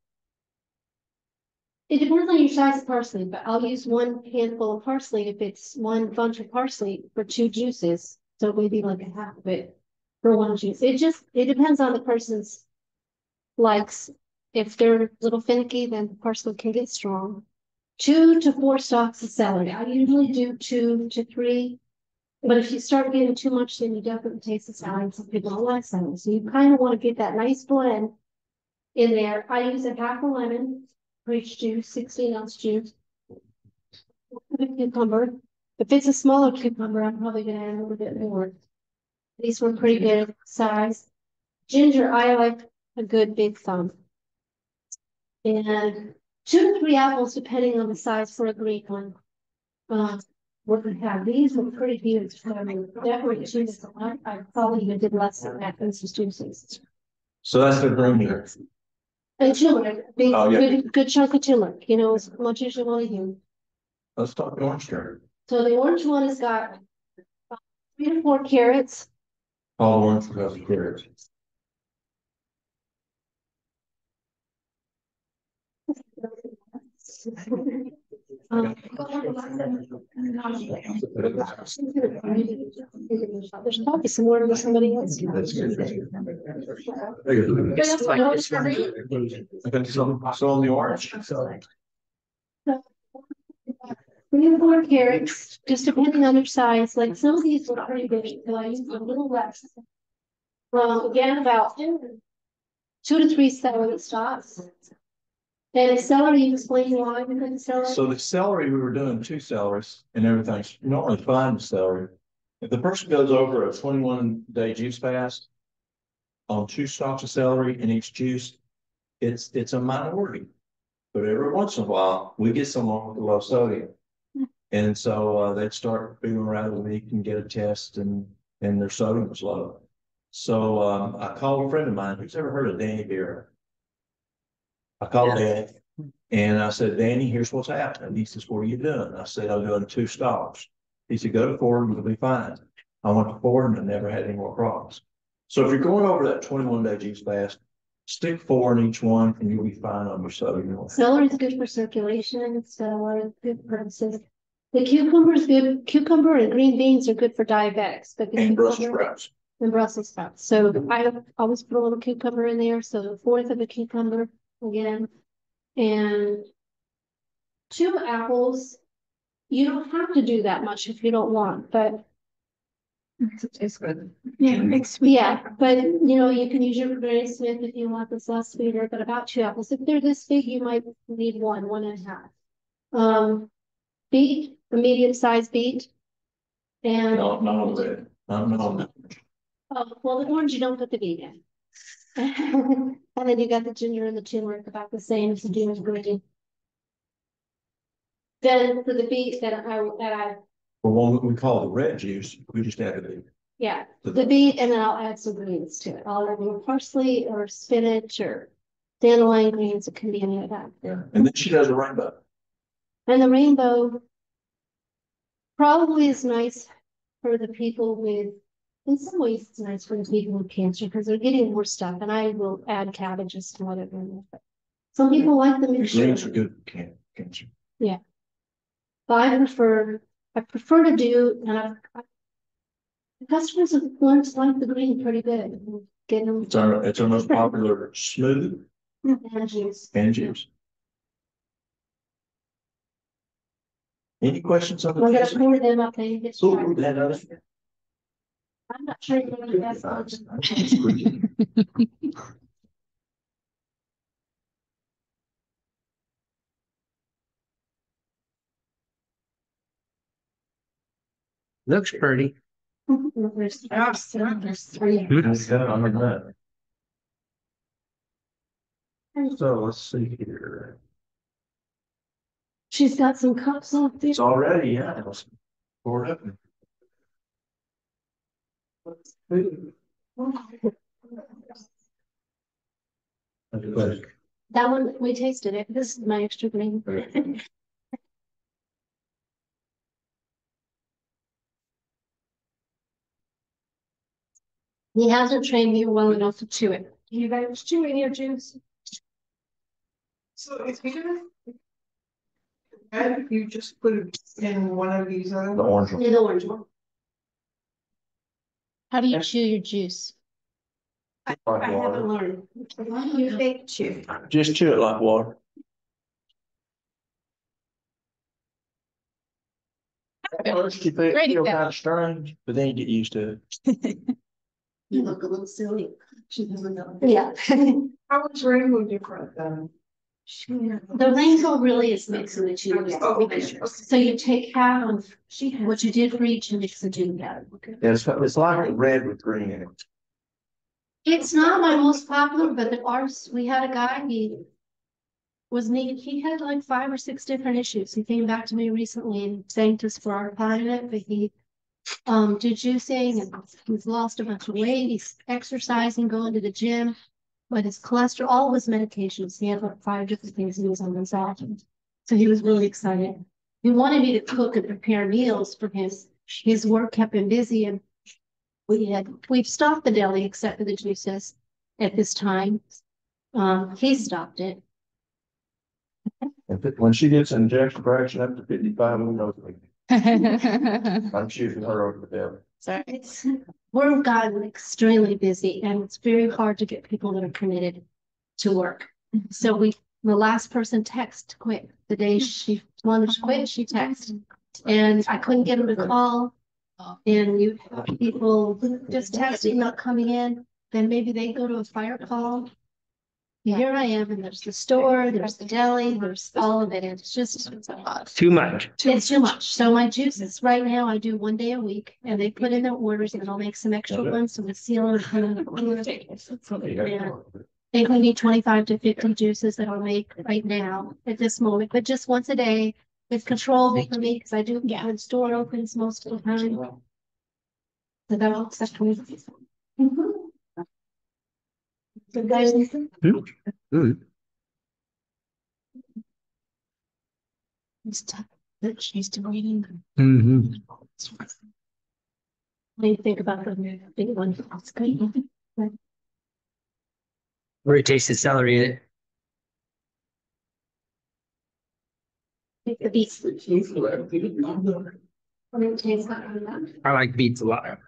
[SPEAKER 9] It depends on your size of parsley, but I'll use one handful of parsley if it's one bunch of parsley for 2 juices. So maybe like a half of it for 1 juice. It depends on the person's likes. If they're a little finicky, then parsley can get strong. 2 to 4 stalks of celery. I usually do 2 to 3. But if you start getting too much, then you definitely taste the celery. Some people don't like celery. So you kind of want to get that nice blend in there. I use a half a lemon for each juice, 16-ounce juice. A cucumber. If it's a smaller cucumber, I'm probably gonna add a little bit more. These were pretty good size. Ginger, I like a good big thumb. And 2 to 3 apples, depending on the size for a green one. What we have, these were pretty huge. So I mean, definitely choose a lot. I probably even did less than that. This is juices.
[SPEAKER 1] So that's the green here.
[SPEAKER 9] And turmeric, big,
[SPEAKER 1] Oh, yeah.
[SPEAKER 9] good chunk of turmeric, you know, as much as you want to use.
[SPEAKER 1] Let's talk orange curd.
[SPEAKER 9] So the orange one has got 3 to 4 carrots.
[SPEAKER 1] All orange because of carrots.
[SPEAKER 9] There's probably some more than somebody else.
[SPEAKER 1] That's good. Okay, so on the orange.
[SPEAKER 9] 3 to 4 carrots, just depending on their size. Like some of these were pretty big, so I used a little less. Again, about 2 to 3 celery stalks. And celery, you explain why because celery.
[SPEAKER 1] So the celery, we were doing 2 celeries and everything's normally fine with celery. If the person goes over a 21-day juice fast on 2 stalks of celery in each juice, it's a minority. But every once in a while, we get someone with a low sodium. And so they'd start feeling around the week and get a test and their sodium was low. So I called a friend of mine who's ever heard of Danny Beer. I called Danny and I said, Danny, here's what's happening. He says, what are you doing? I said, I'm doing 2 stalks. He said, go to Ford, you'll be fine. I went to Ford and never had any more problems. So if you're going over that 21-day juice fast, stick 4 in each one and you'll be fine on your sodium.
[SPEAKER 9] Celery is good for circulation. Celery is good for purposes. The cucumber is good. Cucumber and green beans are good for diabetics. But
[SPEAKER 1] And Brussels sprouts.
[SPEAKER 9] And Brussels sprouts. So I always put a little cucumber in there. So 1/4 of a cucumber again. And 2 apples. You don't have to do that much if you don't want, but
[SPEAKER 6] It's good.
[SPEAKER 9] yeah, but you know, you can use your Granny Smith if you want this less sweeter, but about 2 apples. If they're this big, you might need 1.5. Beet, a medium-sized beet. And
[SPEAKER 1] No, not on red. No.
[SPEAKER 9] well, the orange you don't put the beet in. And then you got the ginger and the turmeric about the same as the ginger green. Then for the beet that I
[SPEAKER 1] For one we call the red juice, we just add the
[SPEAKER 9] yeah, the beet, and then I'll add some greens to it. I'll add more parsley or spinach or dandelion greens. It can be any of that.
[SPEAKER 1] Yeah. And then she does a rainbow.
[SPEAKER 9] And the rainbow probably is nice for the people with, in some ways, it's nice for the people with cancer because they're getting more stuff. And I will add cabbages to whatever. Some people like the mixture.
[SPEAKER 1] Greens are good for cancer.
[SPEAKER 9] Yeah. But I prefer to do, the customers have learned to like the green pretty good. Get them.
[SPEAKER 1] It's our most popular smoothie
[SPEAKER 9] And juice.
[SPEAKER 1] and juice. Any questions on
[SPEAKER 9] We're gonna
[SPEAKER 1] the
[SPEAKER 9] pour them up and get started.
[SPEAKER 1] that other?
[SPEAKER 9] I'm not sure you're gonna guess.
[SPEAKER 3] Looks pretty.
[SPEAKER 9] There's 3.
[SPEAKER 1] So let's see here.
[SPEAKER 9] She's got some cups on there.
[SPEAKER 1] It's already, yeah. Pour it up.
[SPEAKER 9] That one, we tasted it. This is my extra green. He hasn't trained me well enough to chew it. You guys chewing your juice?
[SPEAKER 6] So it's good.
[SPEAKER 7] And you just put it in one of these other.
[SPEAKER 1] The orange one.
[SPEAKER 9] Yeah, the orange one. How do you chew your juice? I haven't learned.
[SPEAKER 4] You fake chew.
[SPEAKER 1] Just chew it like water. At first you feel kind of strange, but then you get used to it.
[SPEAKER 9] You look a little silly. Yeah.
[SPEAKER 7] How is rainbow different then?
[SPEAKER 9] The rainbow really is mixing the two. So you take half of what you did for each and mix the two together.
[SPEAKER 1] Yeah, it's like red with green in it.
[SPEAKER 9] It's not my most popular, but the ours, we had a guy, he had like 5 or 6 different issues. He came back to me recently and thanked us for our part in it, but he did juicing and he's lost a bunch of weight. He's exercising, going to the gym, but his cholesterol, all his medications, he had like 5 different things he was on his own. So he was really excited. He wanted me to cook and prepare meals for him. His work kept him busy, and we've stopped the deli except for the juices at this time. He stopped it.
[SPEAKER 1] When she gets injection fraction up to 55, who knows? I'm choosing her over the devil.
[SPEAKER 9] So we're gotten extremely busy, and it's very hard to get people that are committed to work. So the last person text quit. The day she wanted to quit, she texted, and I couldn't get them to call. And you have people just texting, not coming in. Then maybe they go to a fire call. Here I am, and there's the store, there's the deli, there's all of it. It's just
[SPEAKER 3] Too much.
[SPEAKER 9] it's too much. So my juices right now, I do 1 day a week, and they put in their orders, and I'll make some extra ones, so we seal them. Yeah. They can be 25 to 50 juices that I'll make right now at this moment, but just once a day. It's controllable for me because I do get when store opens most of the time. So that will accept me. So guys, it's tough. She's used to reading.
[SPEAKER 3] Mm-hmm.
[SPEAKER 9] What do you think about the big one? It's good.
[SPEAKER 3] Where it tastes the celery in it.
[SPEAKER 9] The beets. What do you taste like on that?
[SPEAKER 3] I like beets a lot.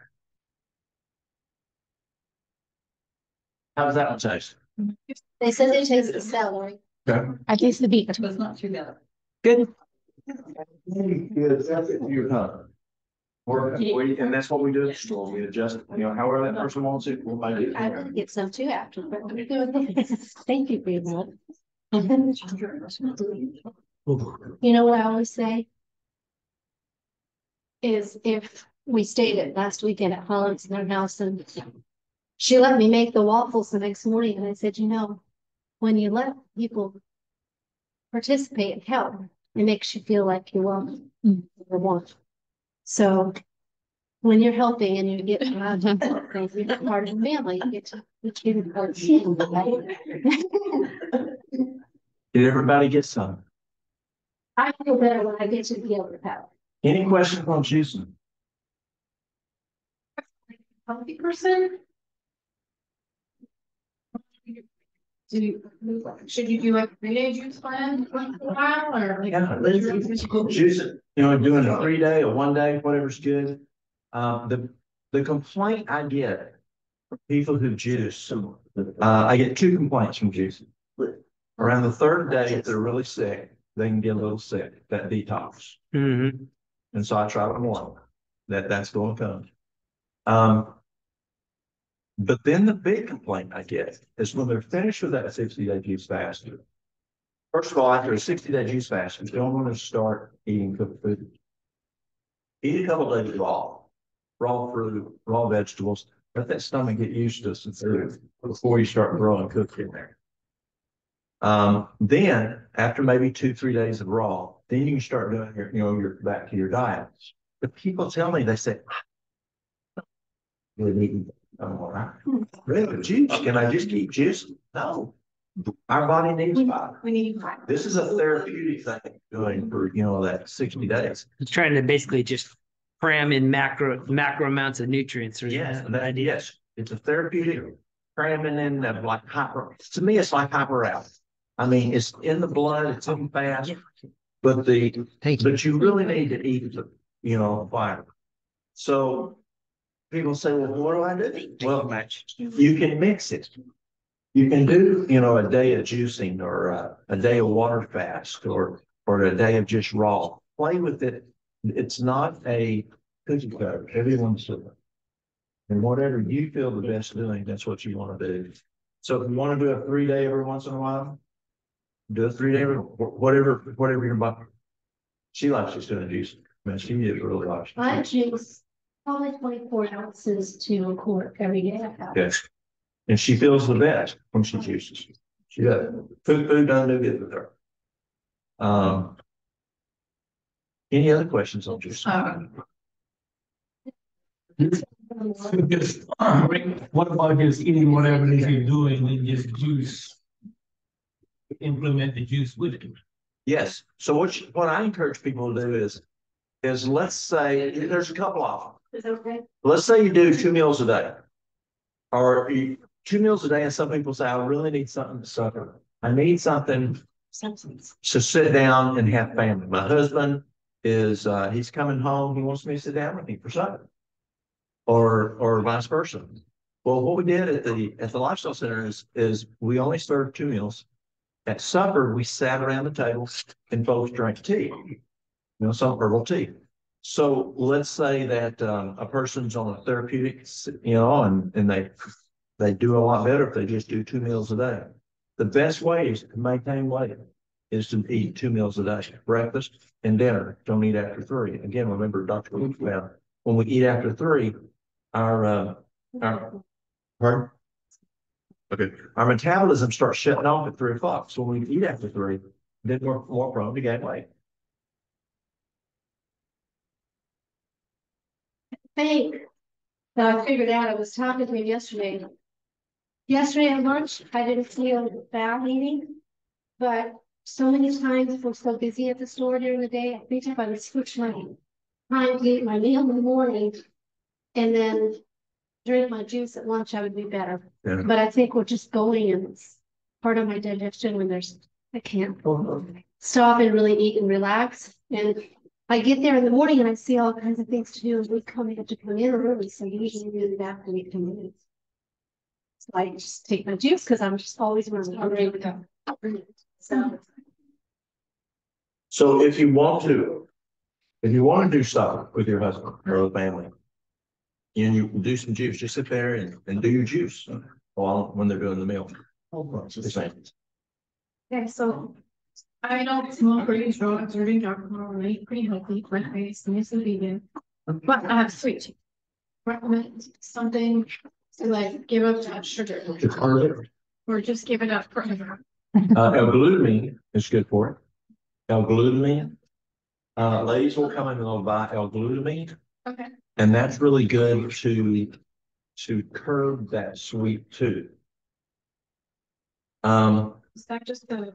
[SPEAKER 1] How's that one taste?
[SPEAKER 9] They said they taste the celery.
[SPEAKER 1] Okay.
[SPEAKER 9] I taste the beet.
[SPEAKER 3] Good.
[SPEAKER 1] Good. And that's what we do at the store. We adjust, however that person wants it, we'll make it.
[SPEAKER 9] I will get some too after. But thank you for your help. You know what I always say? Is if we stayed at last weekend at Holland's in their house, and she let me make the waffles the next morning, and I said, when you let people participate and help, it makes you feel like you want. So when you're helping and you get around to things, you're part of the family, you get to be part of the family.
[SPEAKER 1] Did everybody get some?
[SPEAKER 9] I feel better when I get to be able to help.
[SPEAKER 1] Any questions on juicing?
[SPEAKER 10] Healthy person? Should you do a 3-day juice plan once in a while or like?
[SPEAKER 1] Juicing, doing a 3-day, a 1-day, whatever's good. The complaint I get from people who juice, I get 2 complaints from juicing. Around the 3rd day, if they're really sick, they can get a little sick, that detox.
[SPEAKER 3] Mm-hmm.
[SPEAKER 1] And so I try to warn them that's going to come. But then the big complaint I get is when they're finished with that 60-day juice fast. First of all, after a 60-day juice fast, you don't want to start eating cooked food. Eat a couple of days raw fruit, raw vegetables. Let that stomach get used to some food before you start throwing cooked in there. Then after maybe 2-3 days of raw, then you can start doing your back to your diet. But people tell me, they say, really, juice? Can I just eat juice? No. Our body needs fiber.
[SPEAKER 10] We need fiber.
[SPEAKER 1] This is a therapeutic thing doing for that 60 days.
[SPEAKER 3] It's trying to basically just cram in macro amounts of nutrients.
[SPEAKER 1] Yes, yes. It's a therapeutic cramming in of like hyper. To me, it's like hyper out. I mean, it's in the blood, it's in fast. But
[SPEAKER 3] Thank you.
[SPEAKER 1] but you really need to eat, fiber. So people say, well, what do I do? Well, you can mix it. You can do, a day of juicing or a day of water fast or a day of just raw. Play with it. It's not a cookie cutter. Everyone's different. And whatever you feel the best doing, that's what you want to do. So if you want to do a 3-day every once in a while, do a 3-day, whatever your body. She likes just doing juice. Man, she is really likes.
[SPEAKER 9] I juice probably 24 ounces to a quart every day.
[SPEAKER 1] Yes. And she feels the best when she juices. She does. Food doesn't do good with her. Any other questions on juice?
[SPEAKER 2] Just, what about just eating whatever it is you're doing and just juice? Implement the juice with it.
[SPEAKER 1] Yes. So what I encourage people to do is let's say there's a couple of them.
[SPEAKER 9] Is that okay?
[SPEAKER 1] Let's say you do 2 meals a day, or 2 meals a day, and some people say, I really need something to supper. I need something to sit down and have family. My husband is he's coming home. He wants me to sit down with him for supper, or vice versa. Well, what we did at the lifestyle center is we only served 2 meals. At supper, we sat around the table and folks drank tea, some herbal tea. So let's say that a person's on a therapeutic, and they do a lot better if they just do 2 meals a day. The best way is to maintain weight is to eat 2 meals a day, breakfast and dinner. Don't eat after 3. Again, remember Dr. Luke found when we eat after 3, our pardon? Okay. Our metabolism starts shutting off at 3 o'clock. So when we eat after 3, then we're more prone to gain weight.
[SPEAKER 9] Think. I figured out, I was talking to him yesterday. Yesterday at lunch, I didn't feel bad eating, but so many times we're so busy at the store during the day, I think if I would switch my time to eat my meal in the morning and then drink my juice at lunch, I would be better.
[SPEAKER 1] Yeah.
[SPEAKER 9] But I think we're just going and it's part of my digestion when I can't stop and really eat and relax. And I get there in the morning and I see all kinds of things to do and we have to come in early. So usually do that when we come in. So I just take my juice because I'm just always ready to go.
[SPEAKER 1] So if you want to do stuff with your husband or the family, and you do some juice, just sit there and do your juice when they're doing the meal. It's the same.
[SPEAKER 10] Okay, so I don't smoke or use drugs or drink alcohol or eat pretty healthy, plant based, mostly vegan. But I have sweet tooth. Recommend something to like give up that sugar or just give it up forever.
[SPEAKER 1] L-glutamine is good for it. L-glutamine. Ladies will come in and they'll buy L-glutamine.
[SPEAKER 10] Okay.
[SPEAKER 1] And that's really good to curb that sweet tooth.
[SPEAKER 10] Is that just the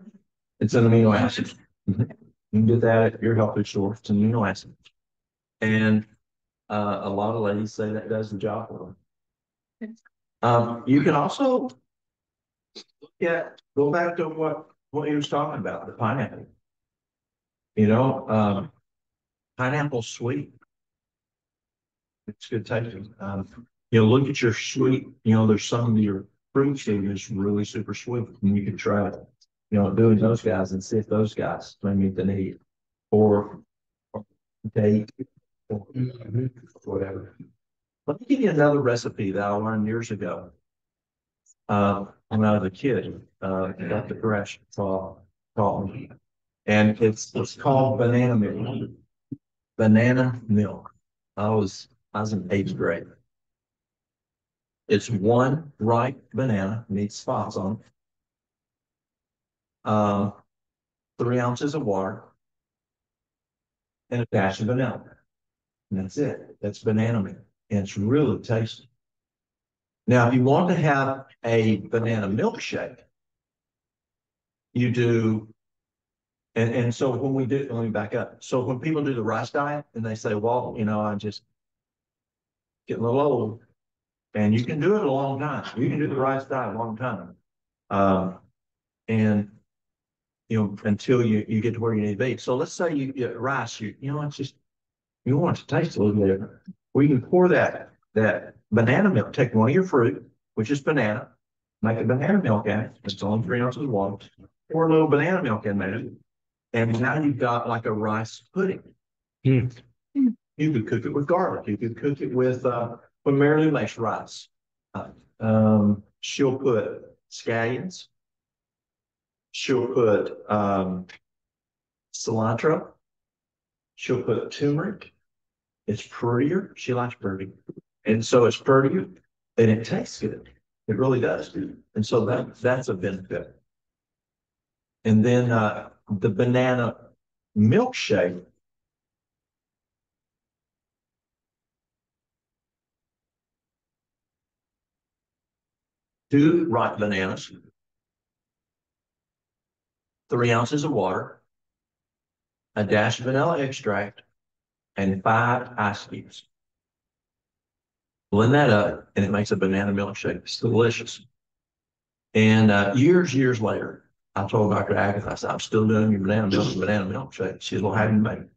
[SPEAKER 1] It's an amino acid. You can get that at your health food store. It's an amino acid. And a lot of ladies say that does the job for them. You can also go back to what he was talking about, the pineapple. Pineapple's sweet. It's good tasting. Look at your sweet, there's some of your fruit food is really super sweet. And you can try doing those guys and see if those guys may meet the need or date or whatever. Let me give you another recipe that I learned years ago. When I was a kid, Dr. Thresh taught me. And it's called banana milk. Banana milk. I was in 8th grade. It's 1 ripe banana, needs spots on it. 3 ounces of water and a dash of vanilla. And that's it. That's banana milk. And it's really tasty. Now, if you want to have a banana milkshake, you do, and so when we do, let me back up. So when people do the rice diet and they say, well, I just get a little old, and you can do it a long time. You can do the rice diet a long time. And until you get to where you need to be. So let's say you get rice, it's just, you want it to taste a little different. We can pour that banana milk, take one of your fruit, which is banana, make a banana milk in it. It's only 3 ounces of water. Pour a little banana milk in there. And now you've got like a rice pudding.
[SPEAKER 3] Hmm.
[SPEAKER 1] You could cook it with garlic. You could cook it with when Mary Lou makes rice. She'll put scallions. She'll put cilantro. She'll put turmeric. It's prettier. She likes pretty. And so it's prettier and it tastes good. It really does. And so that's a benefit. And then the banana milkshake. Two ripe bananas, 3 ounces of water, a dash of vanilla extract, and 5 ice cubes. Blend that up, and it makes a banana milkshake. It's delicious. And years later, I told Dr. Agatha, I said, I'm still doing your banana milkshake. She said, well, how do you make it?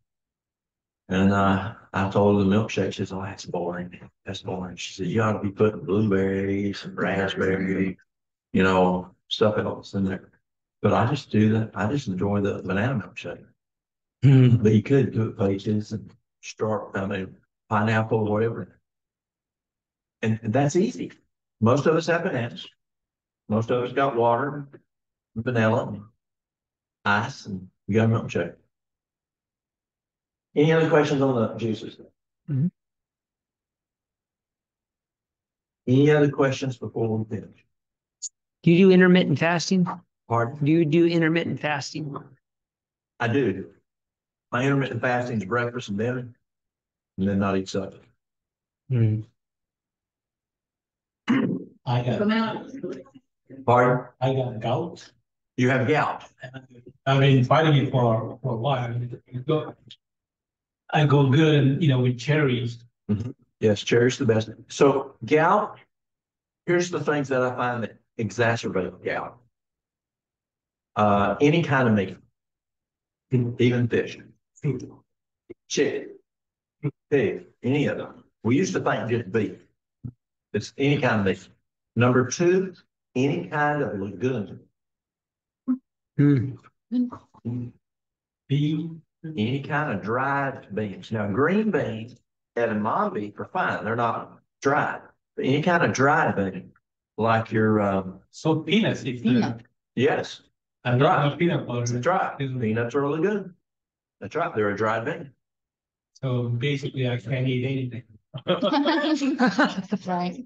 [SPEAKER 1] And I told her the milkshake. She said, oh, that's boring. That's boring. She said, you ought to be putting blueberries and raspberry, stuff else in there. But I just do that. I just enjoy the banana milkshake. But you could do it peaches and pineapple or whatever. And that's easy. Most of us have bananas. Most of us got water, vanilla, ice, and we got a milkshake. Any other questions on the juices?
[SPEAKER 3] Mhm.
[SPEAKER 1] Any other questions before we finish?
[SPEAKER 3] Do you do intermittent fasting?
[SPEAKER 1] Pardon?
[SPEAKER 3] Do you do intermittent fasting?
[SPEAKER 1] I do. My intermittent fasting is breakfast and dinner, and then not eat supper.
[SPEAKER 3] Hmm.
[SPEAKER 2] I got,
[SPEAKER 1] Pardon?
[SPEAKER 2] I got gout.
[SPEAKER 1] You have gout.
[SPEAKER 2] I've been fighting it for a while. I go good and, with cherries.
[SPEAKER 1] Yes, cherry's the best. So gout, here's the things that I find that exacerbate gout. Any kind of meat, even fish, chicken, pig, any of them. We used to think just beef. It's any kind of meat. Number 2, any kind of legume.
[SPEAKER 2] Beef.
[SPEAKER 1] Any kind of dried beans. Now, green beans, edamame are fine. They're not dried. But any kind of dried bean, like your
[SPEAKER 2] So peanuts.
[SPEAKER 1] yes,
[SPEAKER 2] I love peanut butter.
[SPEAKER 1] that's right. Peanuts are really good. That's right. They're a dried bean.
[SPEAKER 2] So basically, I can't eat anything.
[SPEAKER 5] Right.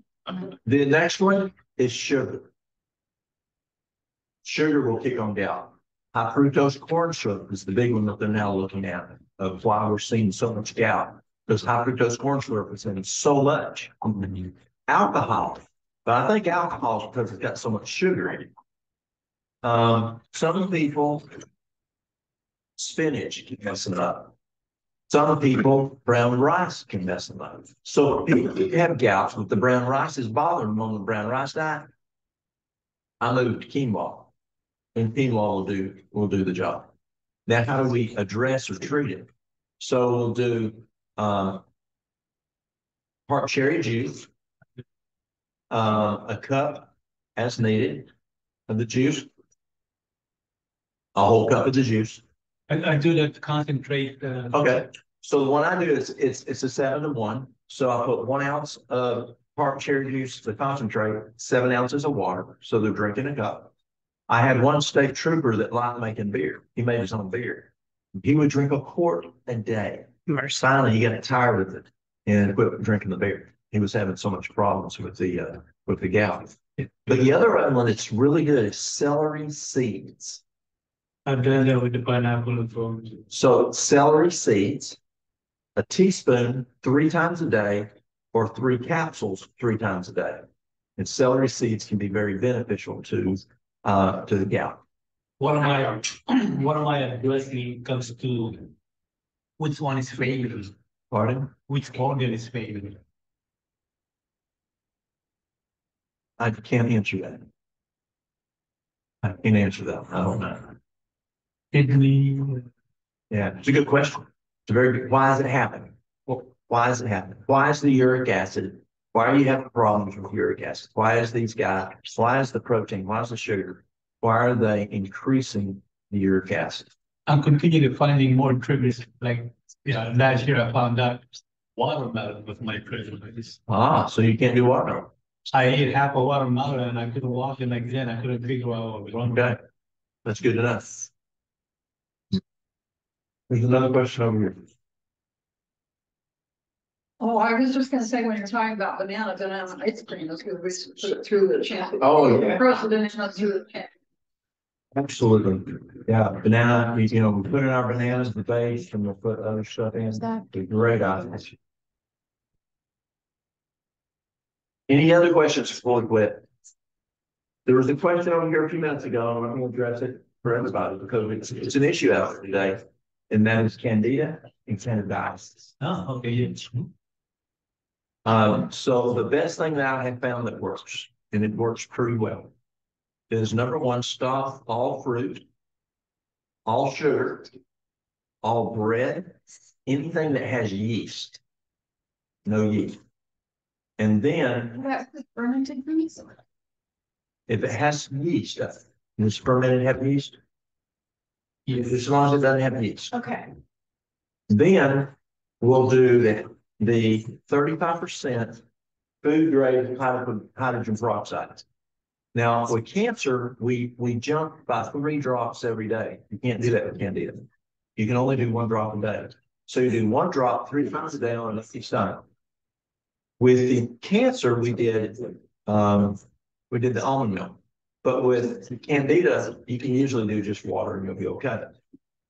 [SPEAKER 1] The next one is sugar. Sugar will kick on gout. High fructose corn syrup is the big one that they're now looking at of why we're seeing so much gout. Because high fructose corn syrup is in so much alcohol. But I think alcohol is because it's got so much sugar in it. Some people, spinach can mess them up. Some people, brown rice can mess them up. So people who have gout with the brown rice is bothering them on the brown rice diet. I moved to quinoa. And quinoa will do the job. Now, how do we address or treat it? So we'll do part cherry juice, a cup as needed of the juice, a whole cup of the juice.
[SPEAKER 2] I do that to concentrate.
[SPEAKER 1] Okay. So the one I do is it's a 7-to-1. So I put 1 ounce of part cherry juice to concentrate, 7 ounces of water. So they're drinking a cup. I had one state trooper that liked making beer. He made his own beer. He would drink a quart a day. Finally, he got tired of it and quit drinking the beer. He was having so much problems with the gout. But the other one that's really good is celery seeds.
[SPEAKER 2] I've done that with the pineapple as well.
[SPEAKER 1] So celery seeds, a teaspoon 3 times a day, or 3 capsules 3 times a day. And celery seeds can be very beneficial to the gout.
[SPEAKER 2] What am I addressing when it comes to which one is favorite?
[SPEAKER 1] Pardon?
[SPEAKER 2] Which organ is favorite?
[SPEAKER 1] I can't answer that. I can't answer that. I don't know.
[SPEAKER 2] kidney.
[SPEAKER 1] Yeah, it's a good question. It's a very good, why is it happening? Well, why is it happening? Why is the uric acid? Why are you having problems with uric acid? Why is these guys, why is the protein, why is the sugar? Why are they increasing the uric acid?
[SPEAKER 2] I'm continuing finding more triggers. Like, last year I found out watermelon was my trigger.
[SPEAKER 1] Ah, so you can't do watermelon.
[SPEAKER 2] I ate half a watermelon and I couldn't walk it like then. I couldn't figure out what was wrong.
[SPEAKER 1] Okay, that's good enough. There's another question over here.
[SPEAKER 6] Oh, I was just gonna say, when you're talking about banana ice cream, that's good, we should put it through the champ.
[SPEAKER 1] Oh, yeah.
[SPEAKER 6] Roasted and not through the champ.
[SPEAKER 1] Absolutely. Yeah, banana, we put in our bananas, the base, and we'll put other stuff in. Be great items. Any other questions before we quit? There was a question over here a few minutes ago, and I'm going to address it for everybody because it's an issue out there today, and that is candida and candidiasis.
[SPEAKER 2] Oh, okay, yeah.
[SPEAKER 1] So the best thing that I have found that works, and it works pretty well, is number one, stop all fruit, all sugar, all bread, anything that has yeast. No yeast. And then
[SPEAKER 10] That's the fermented foods.
[SPEAKER 1] if it has yeast, does fermented have yeast?
[SPEAKER 2] Yes.
[SPEAKER 1] As long as it doesn't have yeast.
[SPEAKER 10] Okay.
[SPEAKER 1] Then we'll do the 35% food grade hydrogen peroxide. Now with cancer, we jump by 3 drops every day. You can't do that with candida. You can only do 1 drop a day. So you do 1 drop 3 times a day on an empty stomach. With the cancer, we did the almond milk, but with candida, you can usually do just water and you'll be okay.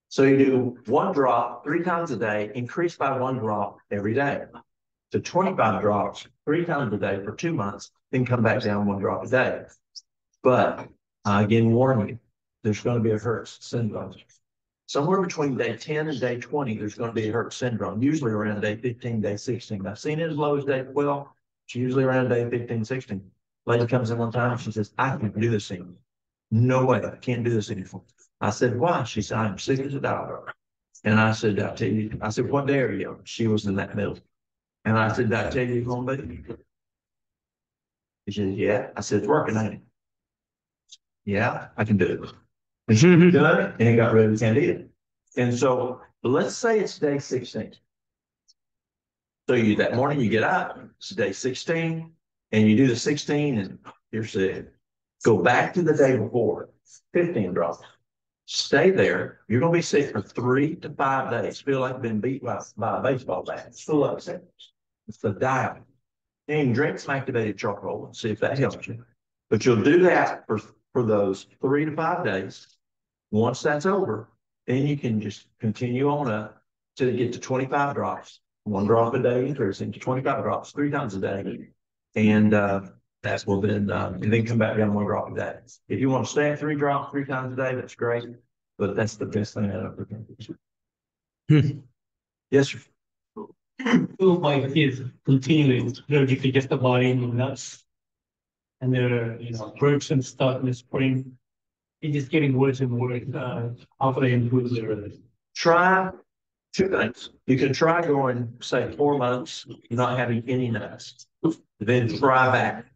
[SPEAKER 1] So you do 1 drop 3 times a day, increase by 1 drop every day to 25 drops 3 times a day for 2 months, then come back down 1 drop a day. But again, warn you, there's going to be a Hertz syndrome. Somewhere between day 10 and day 20, there's going to be a Hertz syndrome, usually around day 15, day 16. I've seen it as low as day 12. It's usually around day 15, 16. Lady comes in one time, she says, I can't do this anymore. No way, I can't do this anymore. I said, why? She said, I'm sick as a dog. And I said, I tell you, I said, what day are you? She was in that middle. And I said, I tell you, you're going to be. She said, yeah. I said, it's working, ain't it? Yeah, I can do it. And she done it, and it got rid of the candida. And so let's say it's day 16. So that morning you get up, it's day 16, and you do the 16, and you're sick. Go back to the day before, 15 drops. Stay there. You're going to be sick for 3 to 5 days. Feel like you've been beat by a baseball bat. It's full of sickness. It's the diet. And drink some activated charcoal and see if that helps you. But you'll do that for those 3 to 5 days. Once that's over, then you can just continue on up till you get to 25 drops. 1 drop a day increasing to 25 drops 3 times a day. And that's will then and then come back down 1 drop a day. If you want to stay at 3 drops 3 times a day, that's great. But that's the best thing I've ever done. Yes, sir.
[SPEAKER 2] Two of my kids continually allergic to just about any nuts. And they're, fruits and stuff in the spring. It's just getting worse and worse. How can I improve their?
[SPEAKER 1] Try 2 things. You can try going, say, 4 months, not having any nuts. Then try back.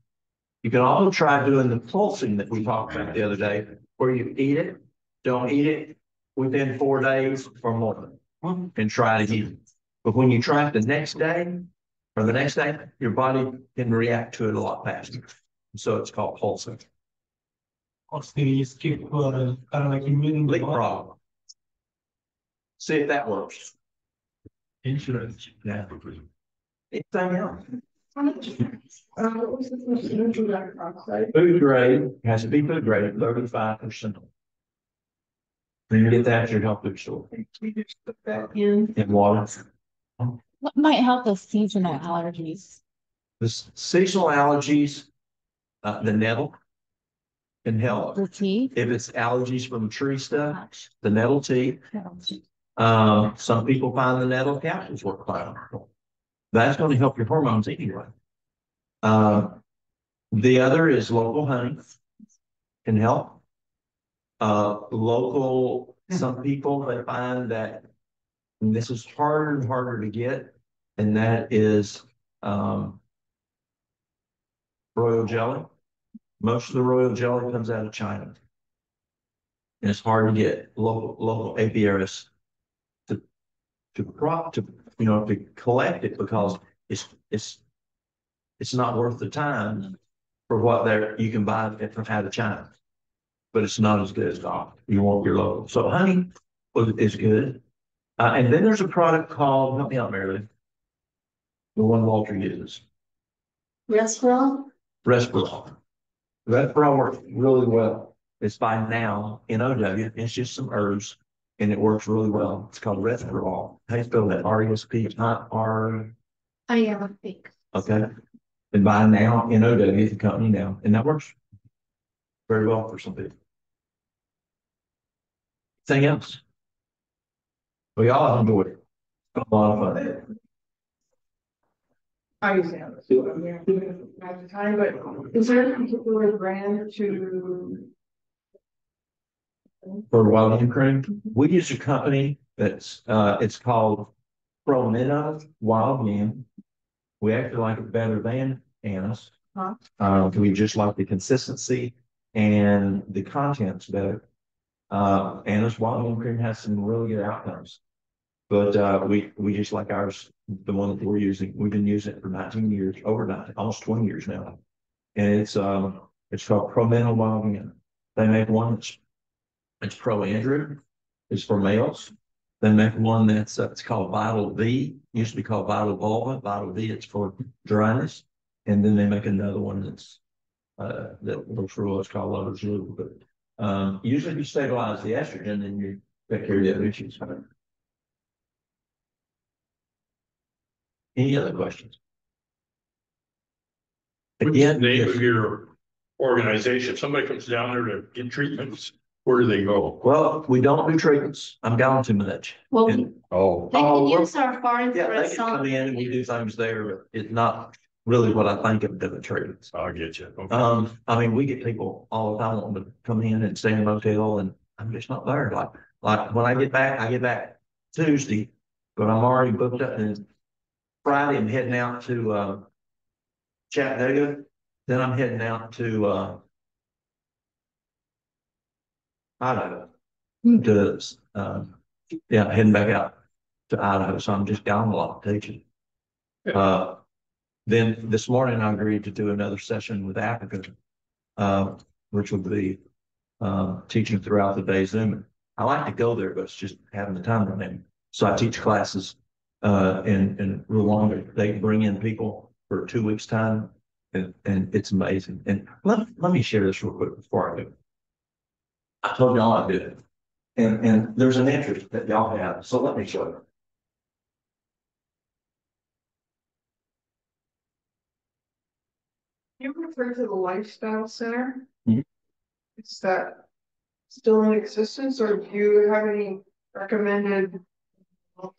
[SPEAKER 1] You can also try doing the pulsing that we talked about the other day, where you eat it, don't eat it within 4 days or more, and try it again. But when you try it the next day or the next day, your body can react to it a lot faster. So it's called pulsing.
[SPEAKER 2] You skip kind of like immune
[SPEAKER 1] Leapfrog. See if that works.
[SPEAKER 2] insurance.
[SPEAKER 1] Yeah. Anything else? Food grade has to be food grade, 35%. When you get that at your health food store. In water.
[SPEAKER 5] What might help with seasonal allergies?
[SPEAKER 1] The seasonal allergies, the nettle can help.
[SPEAKER 5] The tea?
[SPEAKER 1] If it's allergies from tree stuff, the nettle tea. Some people find the nettle capsules work fine. That's going to help your hormones anyway. The other is local honey can help. Local some people that find that and this is harder and harder to get, and that is royal jelly. Most of the royal jelly comes out of China. And it's hard to get local apiarists to to collect it because it's it's not worth the time for what you can buy it from out of China. But it's not as good as dog. You want your local. So honey is good. And then there's a product called, help me out, Marilyn, the one Walter uses.
[SPEAKER 9] Restaurant?
[SPEAKER 1] Respirol. Respirol works really well. It's by now, NOW. It's just some herbs and it works really well. It's called Respirol. How you spell that? R-E-S-P, not R.
[SPEAKER 9] I am a think.
[SPEAKER 1] Okay. And by now, NOW, the company now, and that works very well for some people. Anything else? We all enjoy it. A lot of fun.
[SPEAKER 7] I use Amazon. At the time, but is there a particular brand to?
[SPEAKER 1] For wild game cream, we use a company that's it's called Promena Wild Game. We actually like it better than Anna's. We just like the consistency and the contents better. Anna's wild game cream has some really good outcomes. But we just like ours, the one that we're using. We've been using it for 19 years, over 19, almost 20 years now. And it's called Promena Wild Game. They make one that's it's Pro Andrew. It's for males. They make one that's it's called Vital V. Used to be called Vital Vulva. Vital V. It's for dryness. And then they make another one that's that looks real. It's called Lover's Lube. But usually, if you stabilize the estrogen, then you take care of the other issues. Any other questions?
[SPEAKER 8] What's the
[SPEAKER 1] Again,
[SPEAKER 8] name of your organization? If somebody comes down there to get treatments, where do they go?
[SPEAKER 1] well, we don't do treatments. I'm going too much.
[SPEAKER 9] Well,
[SPEAKER 1] And-
[SPEAKER 8] Oh,
[SPEAKER 9] they
[SPEAKER 1] Oh,
[SPEAKER 9] can
[SPEAKER 1] we're-
[SPEAKER 9] use our far
[SPEAKER 1] Yeah,
[SPEAKER 9] infrared
[SPEAKER 1] they can come
[SPEAKER 9] sauna.
[SPEAKER 1] in and we do things there, but it's not really what I think of doing treatments.
[SPEAKER 8] I'll get you. Okay.
[SPEAKER 1] I mean, we get people all the time wanting to come in and stay in a motel and I'm just not there. Like when I get back Tuesday, but I'm already booked up and Friday I'm heading out to Chattanooga. Then I'm heading out to Idaho. To heading back out to Idaho. So I'm just gone a lot teaching. Then this morning I agreed to do another session with Africa, which will be teaching throughout the day Zoom. I like to go there, but it's just having the time to them. So I teach classes in Rwanda. They bring in people for 2 weeks time, and it's amazing. And let me share this real quick before I do. I told y'all I did it, and there's an interest that y'all have. So let me show you.
[SPEAKER 7] You refer to the Lifestyle Center?
[SPEAKER 1] Mhm.
[SPEAKER 7] Is that still in existence or do you have any recommended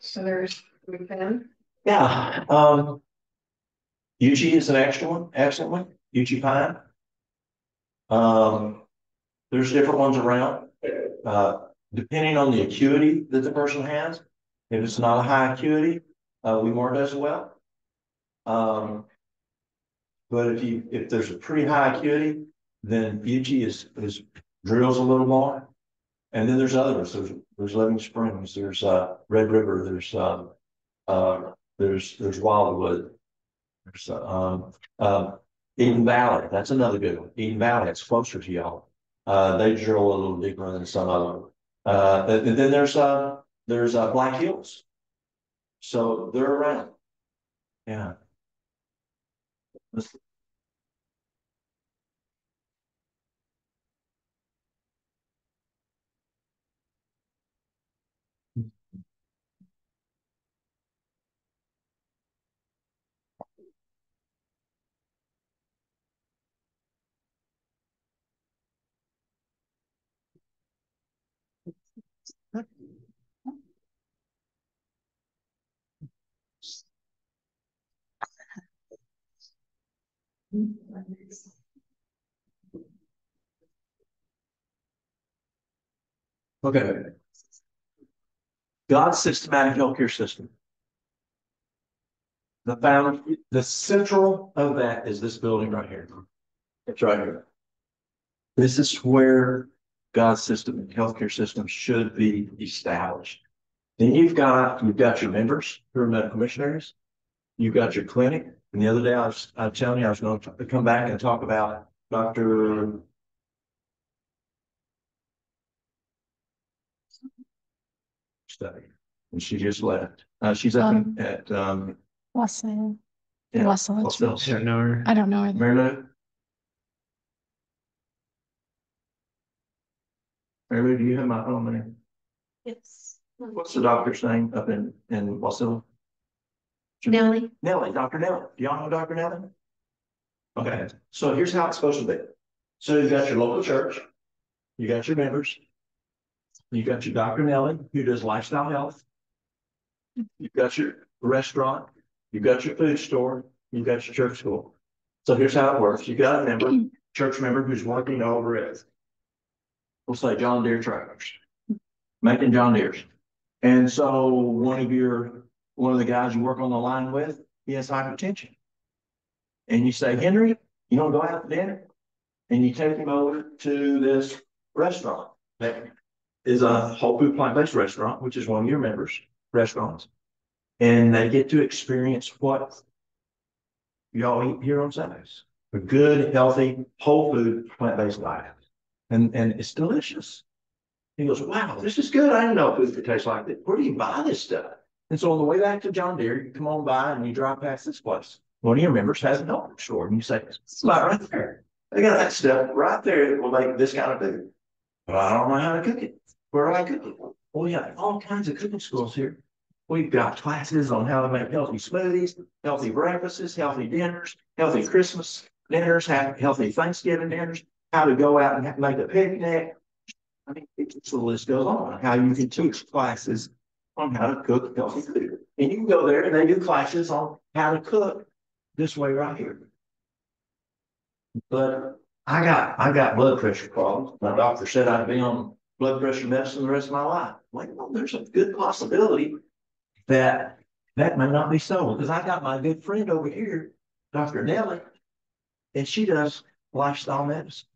[SPEAKER 7] centers within?
[SPEAKER 1] Yeah, UG is an excellent one, UG Pine. There's different ones around, depending on the acuity that the person has. If it's not a high acuity, Wemore does well. But if there's a pretty high acuity, then UG is drills a little more. And then there's others. There's Living Springs. There's Red River. There's Wildwood. There's Eden Valley. That's another good one. Eden Valley. It's closer to y'all. They drill a little deeper than some of them. And then there's Black Hills. So they're around. Yeah. Okay. God's systematic healthcare system. The central of that is this building right here. It's right here. This is where God's system and healthcare system should be established. Then you've got your members who are medical missionaries. You've got your clinic. And the other day I was telling you I was going to come back and talk about Dr. Study. And she just left. She's up at
[SPEAKER 5] Wesson.
[SPEAKER 1] yeah,
[SPEAKER 5] Wesson.
[SPEAKER 1] what's else?
[SPEAKER 3] I don't know her.
[SPEAKER 5] I don't know.
[SPEAKER 1] Mary Lou? Mary Lou, do you have my phone there?
[SPEAKER 4] Yes.
[SPEAKER 1] What's the doctor's name up in Wasilla?
[SPEAKER 4] Nellie.
[SPEAKER 1] Nellie, Dr. Nellie. Do y'all know Dr. Nellie? Okay, so here's how it's supposed to be. So you got your local church, you got your members, you got your Dr. Nellie who does lifestyle health, you've got your restaurant, you've got your food store, you've got your church school. So here's how it works. You've got a member, church member who's working over it. We'll say John Deere tractors, making John Deere's. And so one of the guys you work on the line with, he has hypertension. And you say, Henry, you want to go out to dinner? And you take him over to this restaurant that is a whole food plant-based restaurant, which is one of your members' restaurants. And they get to experience what y'all eat here on Sundays. A good, healthy, whole food, plant-based diet. And it's delicious. He goes, wow, this is good. I didn't know food could taste like this. Where do you buy this stuff? And so on the way back to John Deere, you come on by and you drive past this place. One of your members has a health food store, and you say, it's about right there. They got that stuff right there that will make this kind of food. But I don't know how to cook it. Where do I cook it? Well, we got all kinds of cooking schools here. We've got classes on how to make healthy smoothies, healthy breakfasts, healthy dinners, healthy Christmas dinners, healthy Thanksgiving dinners, how to go out and make a picnic. I mean, the list goes on, how you can teach classes on how to cook healthy food. And you can go there and they do classes on how to cook this way right here. But I got blood pressure problems. My doctor said I'd be on blood pressure medicine the rest of my life. Like, well, there's a good possibility that may not be so. Because I got my good friend over here, Dr. Nellie, and she does lifestyle medicine.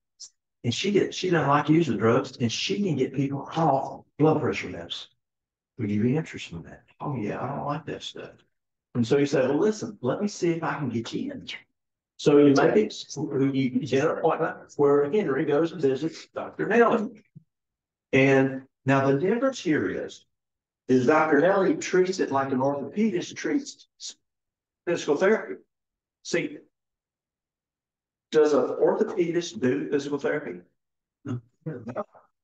[SPEAKER 1] And she doesn't like using drugs, and she can get people off blood pressure medicine. Would you be interested in that? Oh yeah, I don't like that stuff. And so he said, well, listen, let me see if I can get you in. So you make it, you get an appointment where Henry goes and visits Dr. Nellie. And now the difference here is Dr. Nellie treats it like an orthopedist treats physical therapy. See, does an orthopedist do physical therapy? No.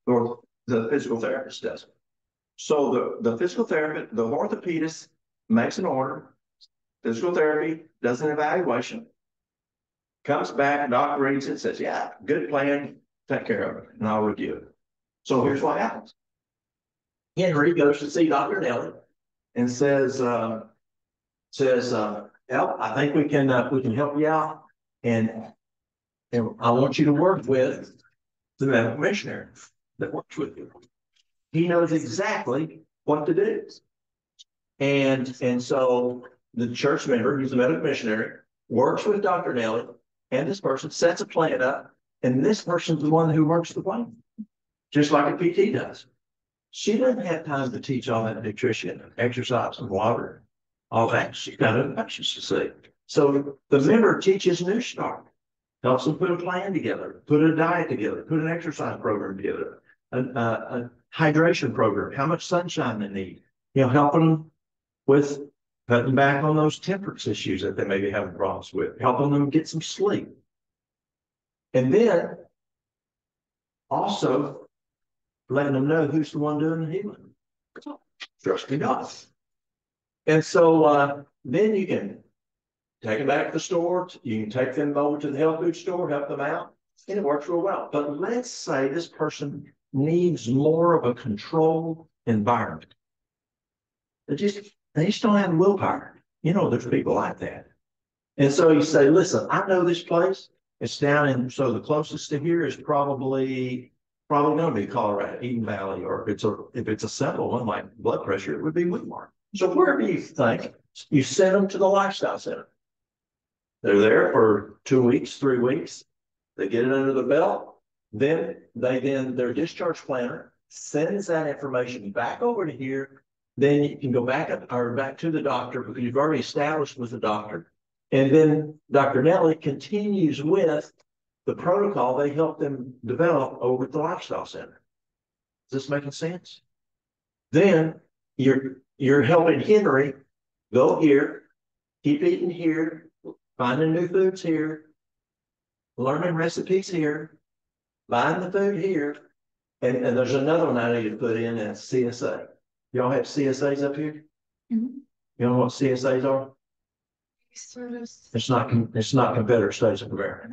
[SPEAKER 1] Or the physical therapist does. So the physical therapist, the orthopedist makes an order. Physical therapy does an evaluation, comes back, doctor reads it, says, yeah, good plan, take care of it, and I'll review it. So here's what happens. Henry goes to see Dr. Nellie and says, I think we can help you out. And I want you to work with the medical missionary that works with you. He knows exactly what to do. And so the church member, who's a medical missionary, works with Dr. Nellie, and this person sets a plan up, and this person's the one who works the plan, just like a PT does. She doesn't have time to teach all that nutrition and exercise and water, all that. She's got other patients to see. So the member teaches New Start, helps them put a plan together, put a diet together, put an exercise program together, a hydration program, how much sunshine they need, helping them with cutting back on those temperance issues that they may be having problems with, helping them get some sleep. And then also letting them know who's the one doing the healing. Trust me, God. And so then you can take them back to the store. You can take them over to the health food store, help them out, and it works real well. But let's say this person needs more of a controlled environment. They just don't have the willpower. There's people like that. And so you say, listen, I know this place. It's down in, so the closest to here is probably probably gonna be Colorado, Eden Valley, or if it's a simple one like blood pressure, it would be Whitmore. So wherever you think, you send them to the lifestyle center. They're there for 2 weeks, 3 weeks. They get it under the belt. Then their discharge planner sends that information back over to here. Then you can go back to the doctor because you've already established with the doctor. And then Dr. Nelly continues with the protocol they helped them develop over at the lifestyle center. Is this making sense? Then you're helping Henry go here, keep eating here, finding new foods here, learning recipes here, buying the food here. And there's another one I need to put in, that's CSA. Y'all have CSAs up here?
[SPEAKER 10] Mhm.
[SPEAKER 1] You know what CSAs are?
[SPEAKER 10] Sort of.
[SPEAKER 1] It's not Confederate States of America.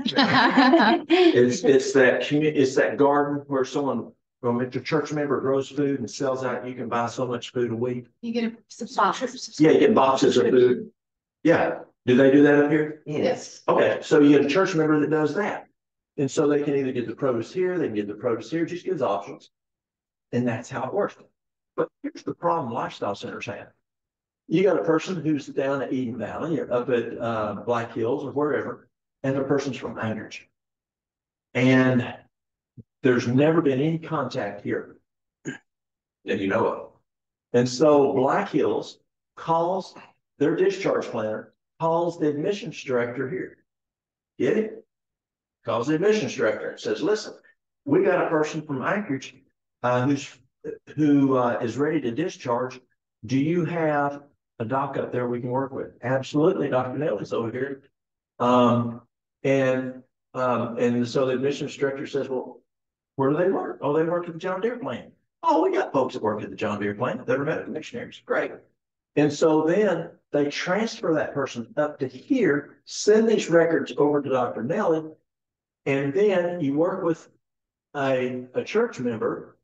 [SPEAKER 1] It's that garden where someone, well, if a church member grows food and sells out, you can buy so much food a week.
[SPEAKER 10] You get a subscription.
[SPEAKER 1] Yeah, you get boxes of food. Yeah. Do they do that up here?
[SPEAKER 10] Yes.
[SPEAKER 1] Okay, so you get a church member that does that. And so they can either get the produce here, they can get the produce here, just gives options. And that's how it works. But here's the problem lifestyle centers have. You got a person who's down at Eden Valley or up at Black Hills or wherever, and the person's from Anchorage. And there's never been any contact here that you know of. And so Black Hills calls their discharge planner, calls the admissions director here. Get it? Calls the admissions director and says, listen, we got a person from Anchorage who is ready to discharge. Do you have a doc up there we can work with? Absolutely, Dr. Nelly's over here. And so the admissions director says, well, where do they work? Oh, they work at the John Deere plant. Oh, we got folks that work at the John Deere plant that are medical missionaries. Great. And so then they transfer that person up to here, send these records over to Dr. Nelly, and then you work with a church member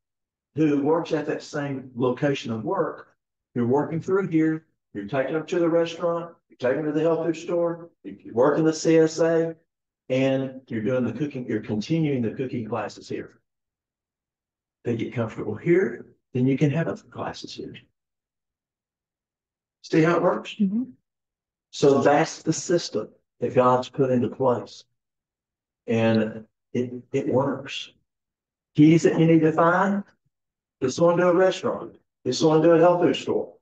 [SPEAKER 1] who works at that same location of work. You're working through here, you're taking them to the restaurant, you're taking them to the health food store, you're working the CSA, and you're doing the cooking, you're continuing the cooking classes here. They get comfortable here, then you can have other classes here. See how it works?
[SPEAKER 10] Mm-hmm.
[SPEAKER 1] So that's the system that God's put into place. And it works. Keys that you need to find, it's going to a restaurant. It's going to a health food store.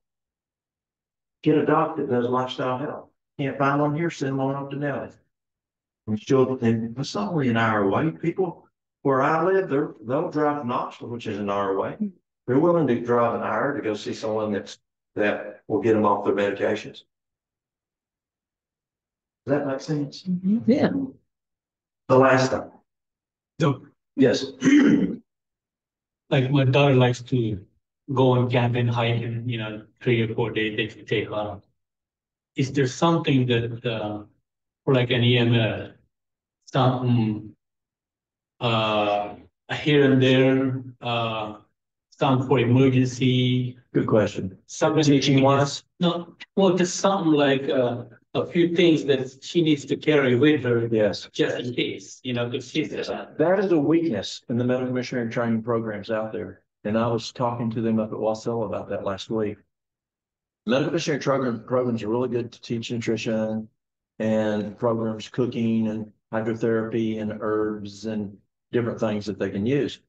[SPEAKER 1] Get a doctor that does lifestyle health. Can't find one here, send one up to Nelly. And it's only an hour away. People where I live, they'll drive to Knoxville, which is an hour away. They're willing to drive an hour to go see someone that will get them off their medications. Does that make sense?
[SPEAKER 3] Mm-hmm. Yeah.
[SPEAKER 1] The last time.
[SPEAKER 2] So,
[SPEAKER 1] Yes.
[SPEAKER 2] like my daughter likes to go on camping, hike, and 3 or 4 days they can take off. Is there something that, for like an EMS, something here and there, some for emergency?
[SPEAKER 1] Good question.
[SPEAKER 2] Something
[SPEAKER 1] Teaching wise?
[SPEAKER 2] No, well, just something like a few things that she needs to carry with her.
[SPEAKER 1] Yes.
[SPEAKER 2] Just in case, because she's
[SPEAKER 1] That is a weakness in the medical missionary training programs out there. And I was talking to them up at Wasilla about that last week. Medical missionary programs are really good to teach nutrition and programs, cooking and hydrotherapy and herbs and different things that they can use.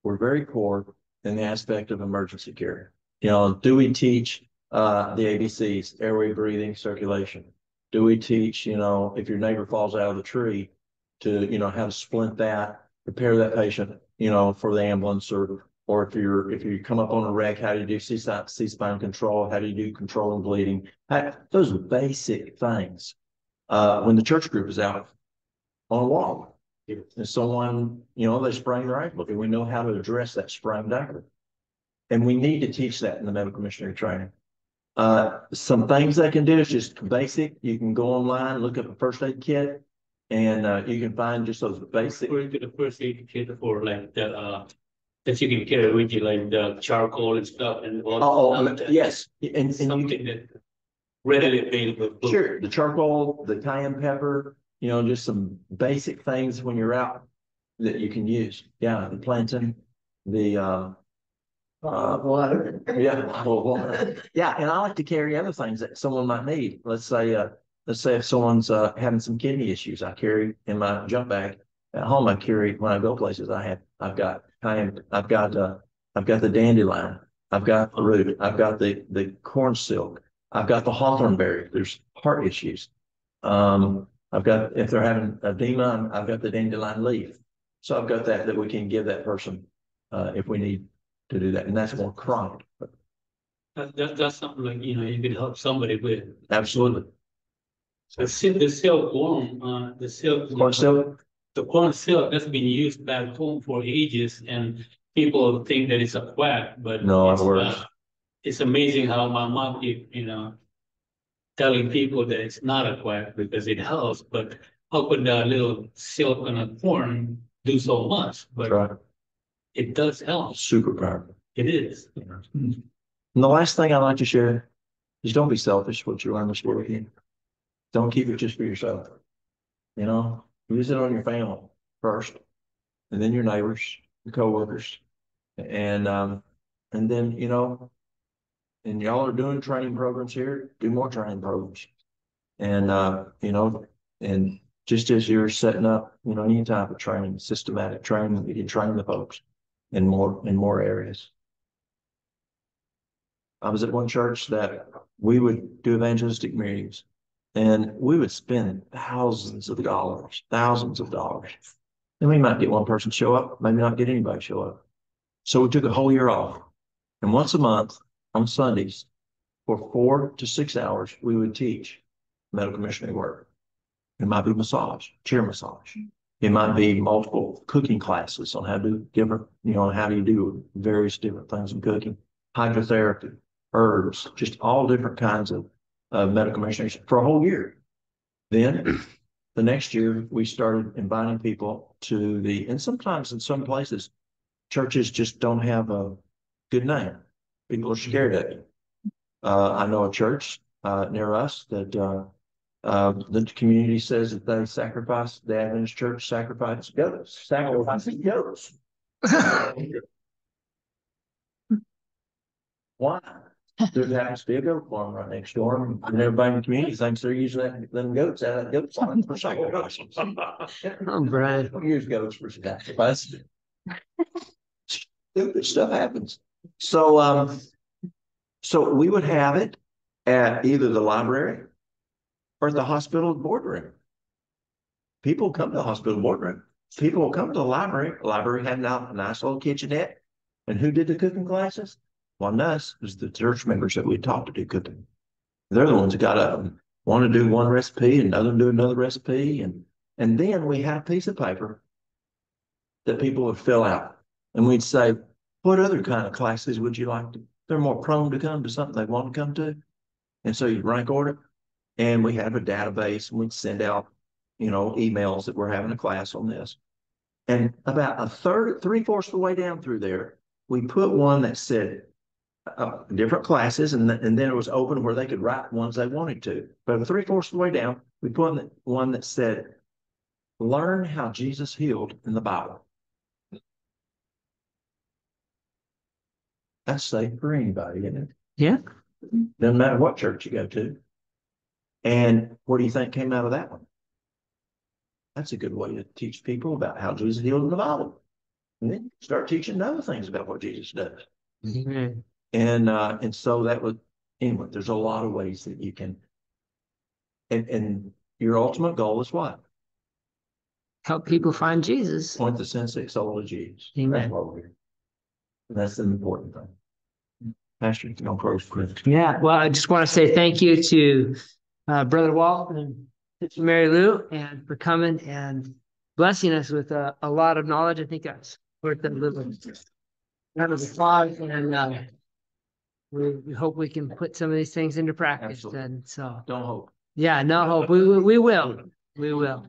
[SPEAKER 1] We're very poor in the aspect of emergency care. Do we teach the ABCs, airway, breathing, circulation? Do we teach, if your neighbor falls out of the tree to, how to splint that, prepare that patient, for the ambulance, or if you come up on a wreck, how do you do C-spine control? How do you do controlling bleeding? Those are basic things. When the church group is out on a walk, and someone, they sprain their ankle, and we know how to address that sprained ankle. And we need to teach that in the medical missionary training. Some things they can do is just basic. You can go online, look up a first aid kit, and you can find just those basic.
[SPEAKER 2] Referring to the first aid kit for like that you can carry with you, like the charcoal and stuff, and all.
[SPEAKER 1] Yes, and
[SPEAKER 2] something that readily available.
[SPEAKER 1] Sure, the charcoal, the cayenne pepper, just some basic things when you're out that you can use. Yeah, the plantain, the water. Yeah, water. Yeah, and I like to carry other things that someone might need. Let's say if someone's having some kidney issues, I carry in my jump bag at home. I carry when I go places. I've got the dandelion. I've got the root. I've got the corn silk. I've got the hawthorn berry. There's heart issues. I've got, if they're having edema, I've got the dandelion leaf. So I've got that we can give that person if we need to do that. And that's more chronic.
[SPEAKER 2] That's something like, you could help somebody with.
[SPEAKER 1] Absolutely.
[SPEAKER 2] The silkworm, the silk.
[SPEAKER 1] Corn silk?
[SPEAKER 2] The corn silk that's been used back home for ages, and people think that it's a quack, but
[SPEAKER 1] No,
[SPEAKER 2] it's
[SPEAKER 1] it works.
[SPEAKER 2] it's amazing how my mom keep, telling people that it's not a quack because it helps, but how could a little silk on a corn do so much?
[SPEAKER 1] That's
[SPEAKER 2] But
[SPEAKER 1] right.
[SPEAKER 2] it does help.
[SPEAKER 1] Super powerful.
[SPEAKER 2] It is.
[SPEAKER 1] And the last thing I'd like to share is don't be selfish what you learn this weekend. Don't keep it just for yourself. Use it on your family first, and then your neighbors, your coworkers, and then and y'all are doing training programs here. Do more training programs, and and just as you're setting up, any type of training, systematic training, you can train the folks in more areas. I was at one church that we would do evangelistic meetings, and we would spend thousands of dollars. And we might get one person show up, maybe not get anybody show up. So we took a whole year off. And once a month on Sundays, for 4 to 6 hours, we would teach medical missionary work. It might be massage, chair massage. It might be multiple cooking classes on how to do different, how do you do various different things in cooking, hydrotherapy, herbs, just all different kinds of medical missionaries for a whole year. Then the next year, we started inviting people to and sometimes in some places, churches just don't have a good name. People are scared of it. I know a church near us that the community says that the Adventist church sacrifices goats. Why? There happens to be a goat farm right next door, and everybody in the community thinks they're using them goats out of that goat farm for sacrifices.
[SPEAKER 3] Oh, Brian.
[SPEAKER 1] Don't use goats for sacrifice. Stupid stuff happens. So we would have it at either the library or at the hospital boardroom. People come to the hospital boardroom. People will come to the library. The library had a nice little kitchenette. And who did the cooking classes? Well, us is the church members that we taught to do cooking. They're the ones that got up and want to do one recipe and another do another recipe. And then we had a piece of paper that people would fill out. And we'd say, what other kind of classes would you like to? They're more prone to come to something they want to come to. And so you rank order. And we have a database, and we'd send out, emails that we're having a class on this. And about 3/4 of the way down through there, we put one that said different classes, and then it was open where they could write ones they wanted to. But 3/4 of the way down, we put one that said, learn how Jesus healed in the Bible. That's safe for anybody, isn't it?
[SPEAKER 3] Yeah.
[SPEAKER 1] Doesn't matter what church you go to. And what do you think came out of that one? That's a good way to teach people about how Jesus healed in the Bible. And then start teaching other things about what Jesus does.
[SPEAKER 3] Mm-hmm.
[SPEAKER 1] And so that was, anyway, there's a lot of ways that you can, and your ultimate goal is what?
[SPEAKER 3] Help people find Jesus.
[SPEAKER 1] Point the sin-sick soul to Jesus.
[SPEAKER 3] Amen.
[SPEAKER 1] That's what we're here. That's the important thing. Pastor, you can close.
[SPEAKER 3] Yeah, well, I just want to say thank you to Brother Walt and Sister Mary Lou, and for coming and blessing us with a lot of knowledge. I think that's worth a little round of applause, and we hope we can put some of these things into practice.
[SPEAKER 1] Absolutely.
[SPEAKER 3] And so,
[SPEAKER 1] Don't hope.
[SPEAKER 3] yeah, no hope. We will. We will.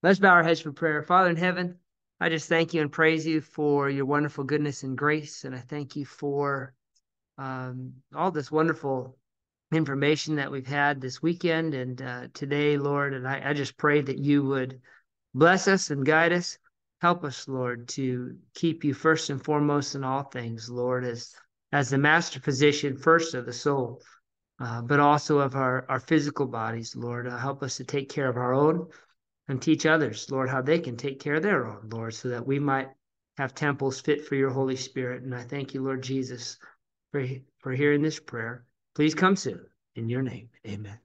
[SPEAKER 3] Let's bow our heads for prayer. Father in heaven, I just thank you and praise you for your wonderful goodness and grace. And I thank you for all this wonderful information that we've had this weekend and today, Lord. And I just pray that you would bless us and guide us. Help us, Lord, to keep you first and foremost in all things, Lord, as the master physician first of the soul, but also of our physical bodies, Lord. Help us to take care of our own and teach others, Lord, how they can take care of their own, Lord, so that we might have temples fit for your Holy Spirit. And I thank you, Lord Jesus, for hearing this prayer. Please come soon. In your name, amen.